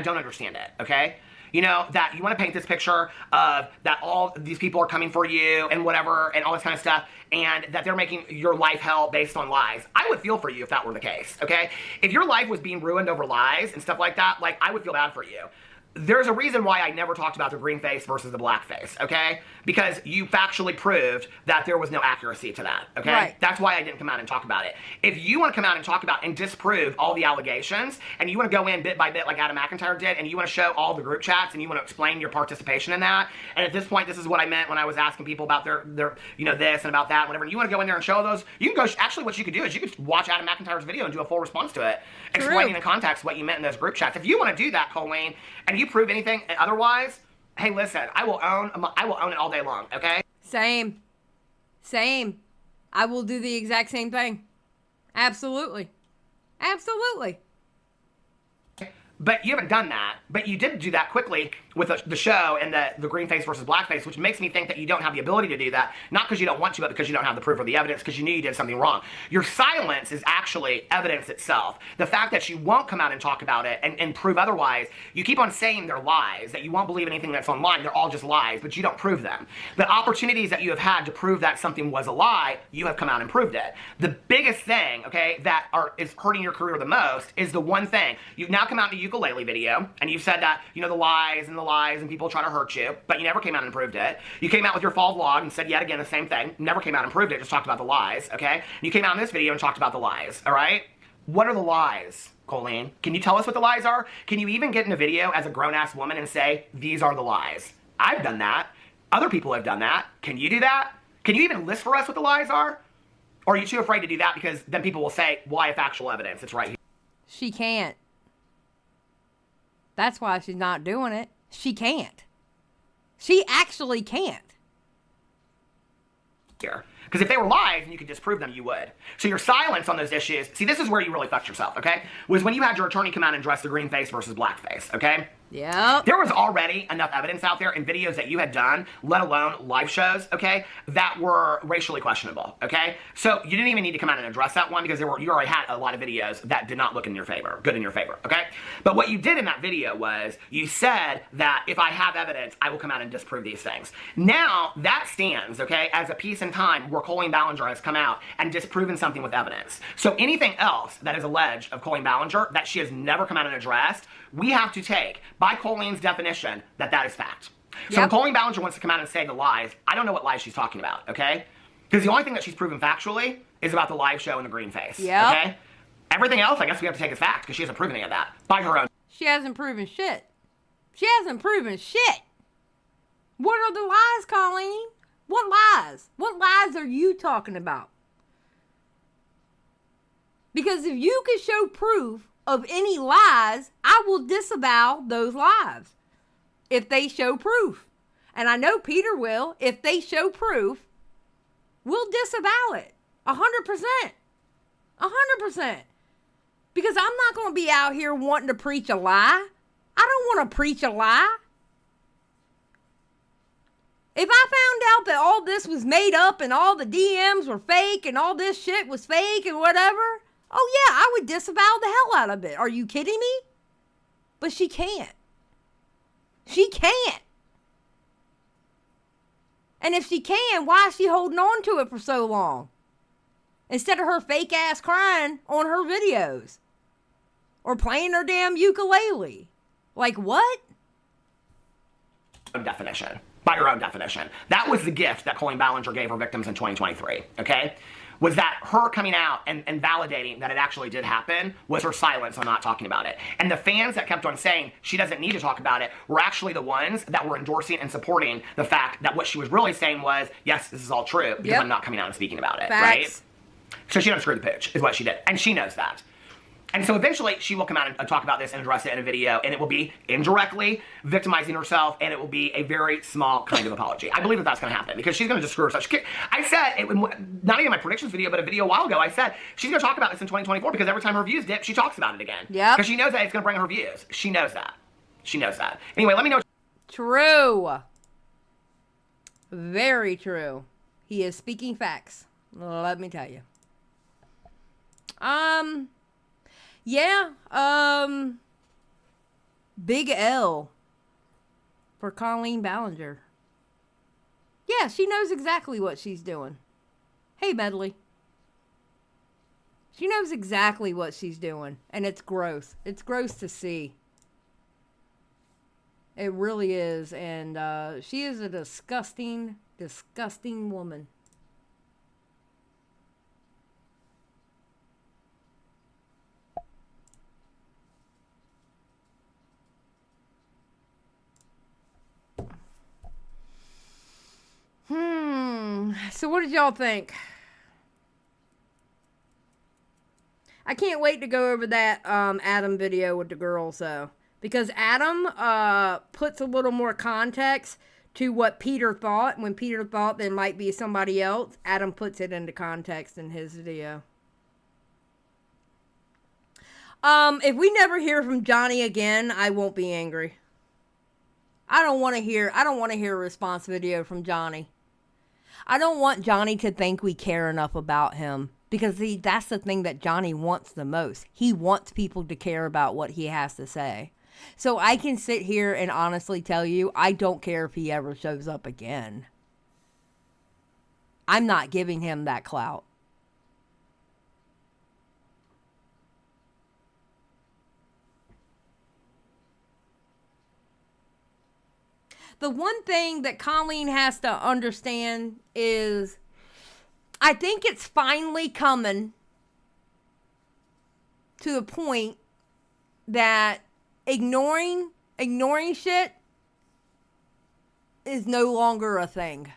F: don't understand it, okay? You know, that you want to paint this picture of that all these people are coming for you and whatever and all this kind of stuff, and that they're making your life hell based on lies. I would feel for you if that were the case, okay? If your life was being ruined over lies and stuff like that, like, I would feel bad for you. There's a reason why I never talked about the green face versus the black face, okay? Because you factually proved that there was no accuracy to that, okay?
B: Right.
F: That's why I didn't come out and talk about it. If you want to come out and talk about and disprove all the allegations, and you want to go in bit by bit like Adam McIntyre did, and you want to show all the group chats, and you want to explain your participation in that, and at this point, this is what I meant when I was asking people about their you know, this and about that, and whatever, and you want to go in there and show those, you can go, actually what you could do is you could watch Adam McIntyre's video and do a full response to it, explaining in context what you meant in those group chats. If you want to do that, Colleen, and you prove anything otherwise, hey, listen, I will own it all day long, okay?
B: Same. I will do the exact same thing. Absolutely.
F: But you haven't done that. But you did do that quickly with the show and the green face versus black face, which makes me think that you don't have the ability to do that. Not because you don't want to, but because you don't have the proof or the evidence, because you knew you did something wrong. Your silence is actually evidence itself. The fact that you won't come out and talk about it and prove otherwise, you keep on saying they're lies, that you won't believe anything that's online. They're all just lies, but you don't prove them. The opportunities that you have had to prove that something was a lie, you have come out and proved it. The biggest thing, okay, that is hurting your career the most is the one thing. You've now come out in the ukulele video, and you've said that, you know, the lies and people trying to hurt you, but you never came out and proved it. You came out with your fall vlog and said yet again the same thing. Never came out and proved it, just talked about the lies, okay? And you came out in this video and talked about the lies, all right? What are the lies, Colleen? Can you tell us what the lies are? Can you even get in a video as a grown-ass woman and say, these are the lies? I've done that. Other people have done that. Can you do that? Can you even list for us what the lies are? Or are you too afraid to do that because then people will say, well, I have factual evidence. It's right here.
B: She can't. That's why she's not doing it. She can't. She actually can't.
F: Here. Because if they were lies and you could disprove them, you would. So your silence on those issues, see, this is where you really fucked yourself, okay? Was when you had your attorney come out and address the green face versus black face, okay?
B: Yep.
F: There was already enough evidence out there in videos that you had done, let alone live shows, okay, that were racially questionable, okay? So you didn't even need to come out and address that one because you already had a lot of videos that did not look in your favor, good in your favor, okay? But what you did in that video was you said that if I have evidence, I will come out and disprove these things. Now, that stands, okay, as a piece in time where Colleen Ballinger has come out and disproven something with evidence. So anything else that is alleged of Colleen Ballinger that she has never come out and addressed, we have to take, by Colleen's definition, that is fact. So when Colleen Ballinger wants to come out and say the lies, I don't know what lies she's talking about, okay? Because the only thing that she's proven factually is about the live show and the green face, okay? Everything else, I guess we have to take as fact, because she hasn't proven any of that, by her own.
B: She hasn't proven shit. She hasn't proven shit. What are the lies, Colleen? What lies? What lies are you talking about? Because if you can show proof of any lies, I will disavow those lies if they show proof. And I know Peter will. If they show proof, we'll disavow it. 100%. 100%. Because I'm not going to be out here wanting to preach a lie. I don't want to preach a lie. If I found out that all this was made up and all the DMs were fake and all this shit was fake and whatever, oh yeah, I would disavow the hell out of it. Are you kidding me? But she can't. She can't. And if she can, why is she holding on to it for so long? Instead of her fake ass crying on her videos. Or playing her damn ukulele. Like what?
F: Definition. By your own definition. That was the gift that Colleen Ballinger gave her victims in 2023, okay? was that her coming out and validating that it actually did happen was her silence on not talking about it. And the fans that kept on saying she doesn't need to talk about it were actually the ones that were endorsing and supporting the fact that what she was really saying was, yes, this is all true, because I'm not coming out and speaking about it, right? So she done screwed the pitch, is what she did. And she knows that. And so eventually she will come out and talk about this and address it in a video, and it will be indirectly victimizing herself, and it will be a very small kind of apology. I believe that that's going to happen because she's going to just screw herself. I said, not even in my predictions video, but a video a while ago, I said she's going to talk about this in 2024 because every time her views dip, she talks about it again. Yeah. Because she knows that it's going to bring her views. She knows that. She knows that. Anyway, let me know.
B: True. Very true. He is speaking facts. Let me tell you. Yeah, big L for Colleen Ballinger. Yeah, she knows exactly what she's doing. Hey, Medley. She knows exactly what she's doing, and it's gross. It's gross to see. It really is, and she is a disgusting, disgusting woman. So what did y'all think? I can't wait to go over that Adam video with the girls, though. Because Adam puts a little more context to what Peter thought. When Peter thought there might be somebody else, Adam puts it into context in his video. If we never hear from Johnny again, I won't be angry. I don't want to hear a response video from Johnny. I don't want Johnny to think we care enough about him. Because that's the thing that Johnny wants the most. He wants people to care about what he has to say. So I can sit here and honestly tell you, I don't care if he ever shows up again. I'm not giving him that clout. The one thing that Colleen has to understand is, I think it's finally coming to the point that ignoring shit is no longer a thing.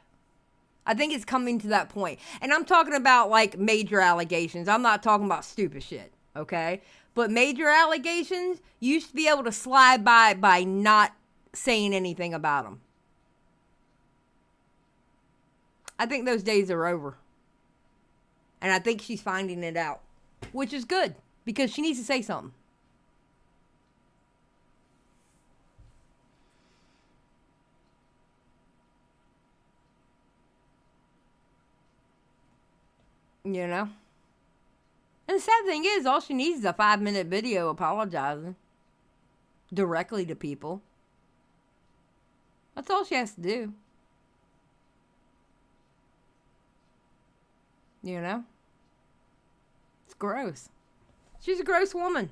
B: I think it's coming to that point. And I'm talking about like major allegations. I'm not talking about stupid shit, okay? But major allegations, you used to be able to slide by not saying anything about them. I think those days are over. And I think she's finding it out, which is good because she needs to say something. You know? And the sad thing is, all she needs is a 5-minute video apologizing directly to people. That's all she has to do. You know? It's gross. She's a gross woman.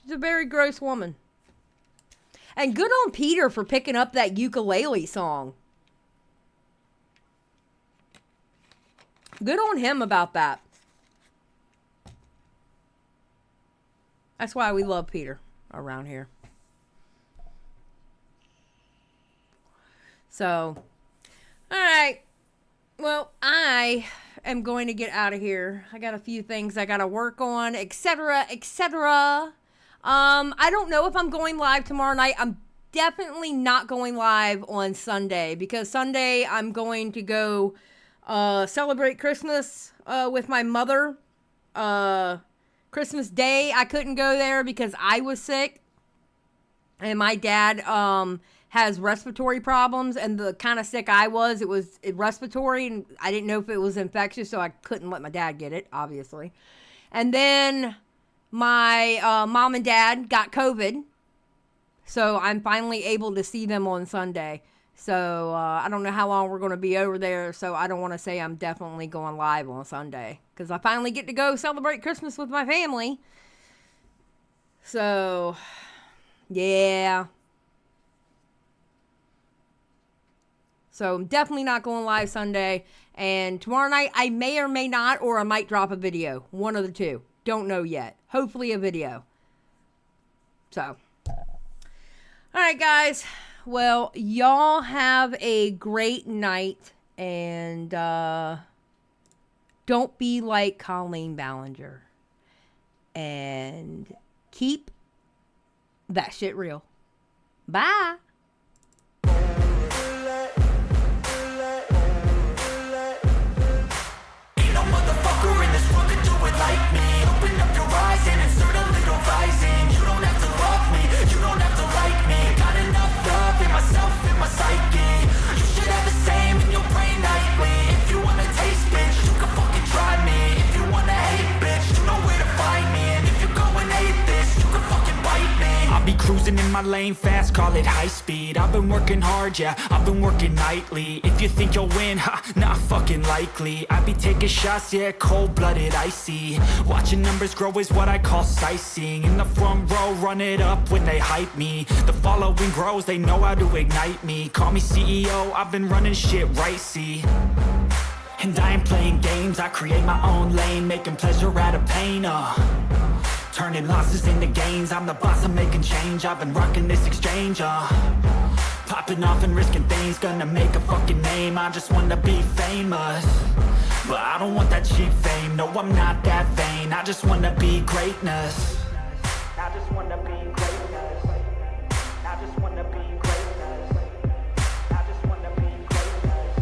B: She's a very gross woman. And good on Peter for picking up that ukulele song. Good on him about that. That's why we love Peter around here. So, all right. Well, I am going to get out of here. I got a few things I got to work on, etc., etc. I don't know if I'm going live tomorrow night. I'm definitely not going live on Sunday because Sunday I'm going to go celebrate Christmas with my mother. Christmas Day, I couldn't go there because I was sick. And my dad has respiratory problems, and the kind of sick I was, it was respiratory, and I didn't know if it was infectious, so I couldn't let my dad get it, obviously. And then my mom and dad got COVID, so I'm finally able to see them on Sunday. So I don't know how long we're going to be over there, so I don't want to say I'm definitely going live on Sunday, because I finally get to go celebrate Christmas with my family. So, yeah. So I'm definitely not going live Sunday. And tomorrow night, I may or may not, or I might drop a video. One of the two. Don't know yet. Hopefully a video. So. Alright, guys. Well, y'all have a great night. And don't be like Colleen Ballinger. And keep that shit real. Bye.
A: Ain't no motherfucker in this world could do it like me. Open up your eyes and insert a little rising. You don't have to love me, you don't have to like me. Got enough love in myself, in my psyche. You should have the same in your brain nightly. If you wanna taste, bitch, you can fucking try me. If you wanna hate, bitch, you know where to find me. And if you go and hate this, you can fucking bite me. I'll be cruising in my lane fast, call it high speed. I've been working hard, yeah, I've been working nightly. If you think you'll win, ha, not fucking likely. I be taking shots, yeah, cold-blooded, icy. Watching numbers grow is what I call sightseeing. In the front row, run it up when they hype me. The following grows, they know how to ignite me. Call me CEO, I've been running shit right, see. And I ain't playing games, I create my own lane. Making pleasure out of pain, turning losses into gains. I'm the boss, I'm making change. I've been rocking this exchange, popping off and risking things. Gonna make a fucking name. I just wanna be famous, but I don't want that cheap fame. No, I'm not that vain. I just wanna be greatness. I just wanna be greatness. I just wanna be greatness. I just wanna be greatness.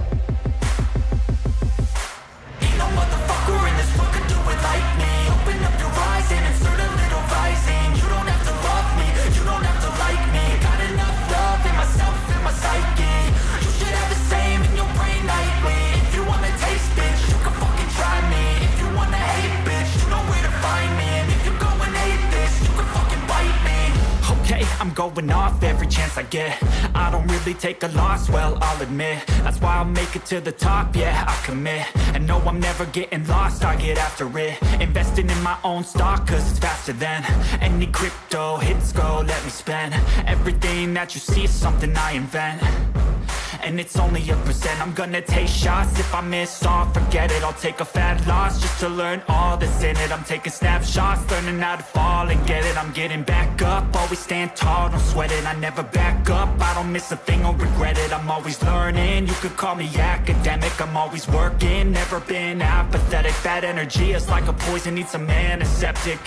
A: Ain't no motherfucker in this world could do it like me. Open up your eyes and insert a little rising. You don't have to love me, you don't have to like me. Got enough love in myself, in my psyche. You should have the same in your brain nightly. If you wanna taste, bitch, you can fucking try me. If you wanna hate, bitch, you know where to find me. And if you go and hate this, you can fucking bite me. Okay, I'm going off every chance I get. I don't really take a loss, well, I'll admit. That's why I'll make it to the top, yeah, I commit. And no, I'm never getting lost, I get after it. Investing in my own stock, cause it's faster than any crypto hits go, let me spend. Everything that you see is something I invent. And it's only a percent. I'm gonna take shots. If I miss all, forget it. I'll take a fat loss just to learn all that's in it. I'm taking snapshots, learning how to fall and get it. I'm getting back up, always stand tall, don't sweat it. I never back up, I don't miss a thing or regret it. I'm always learning, you could call me academic. I'm always working, never been apathetic. Bad energy is like a poison, needs some antiseptic.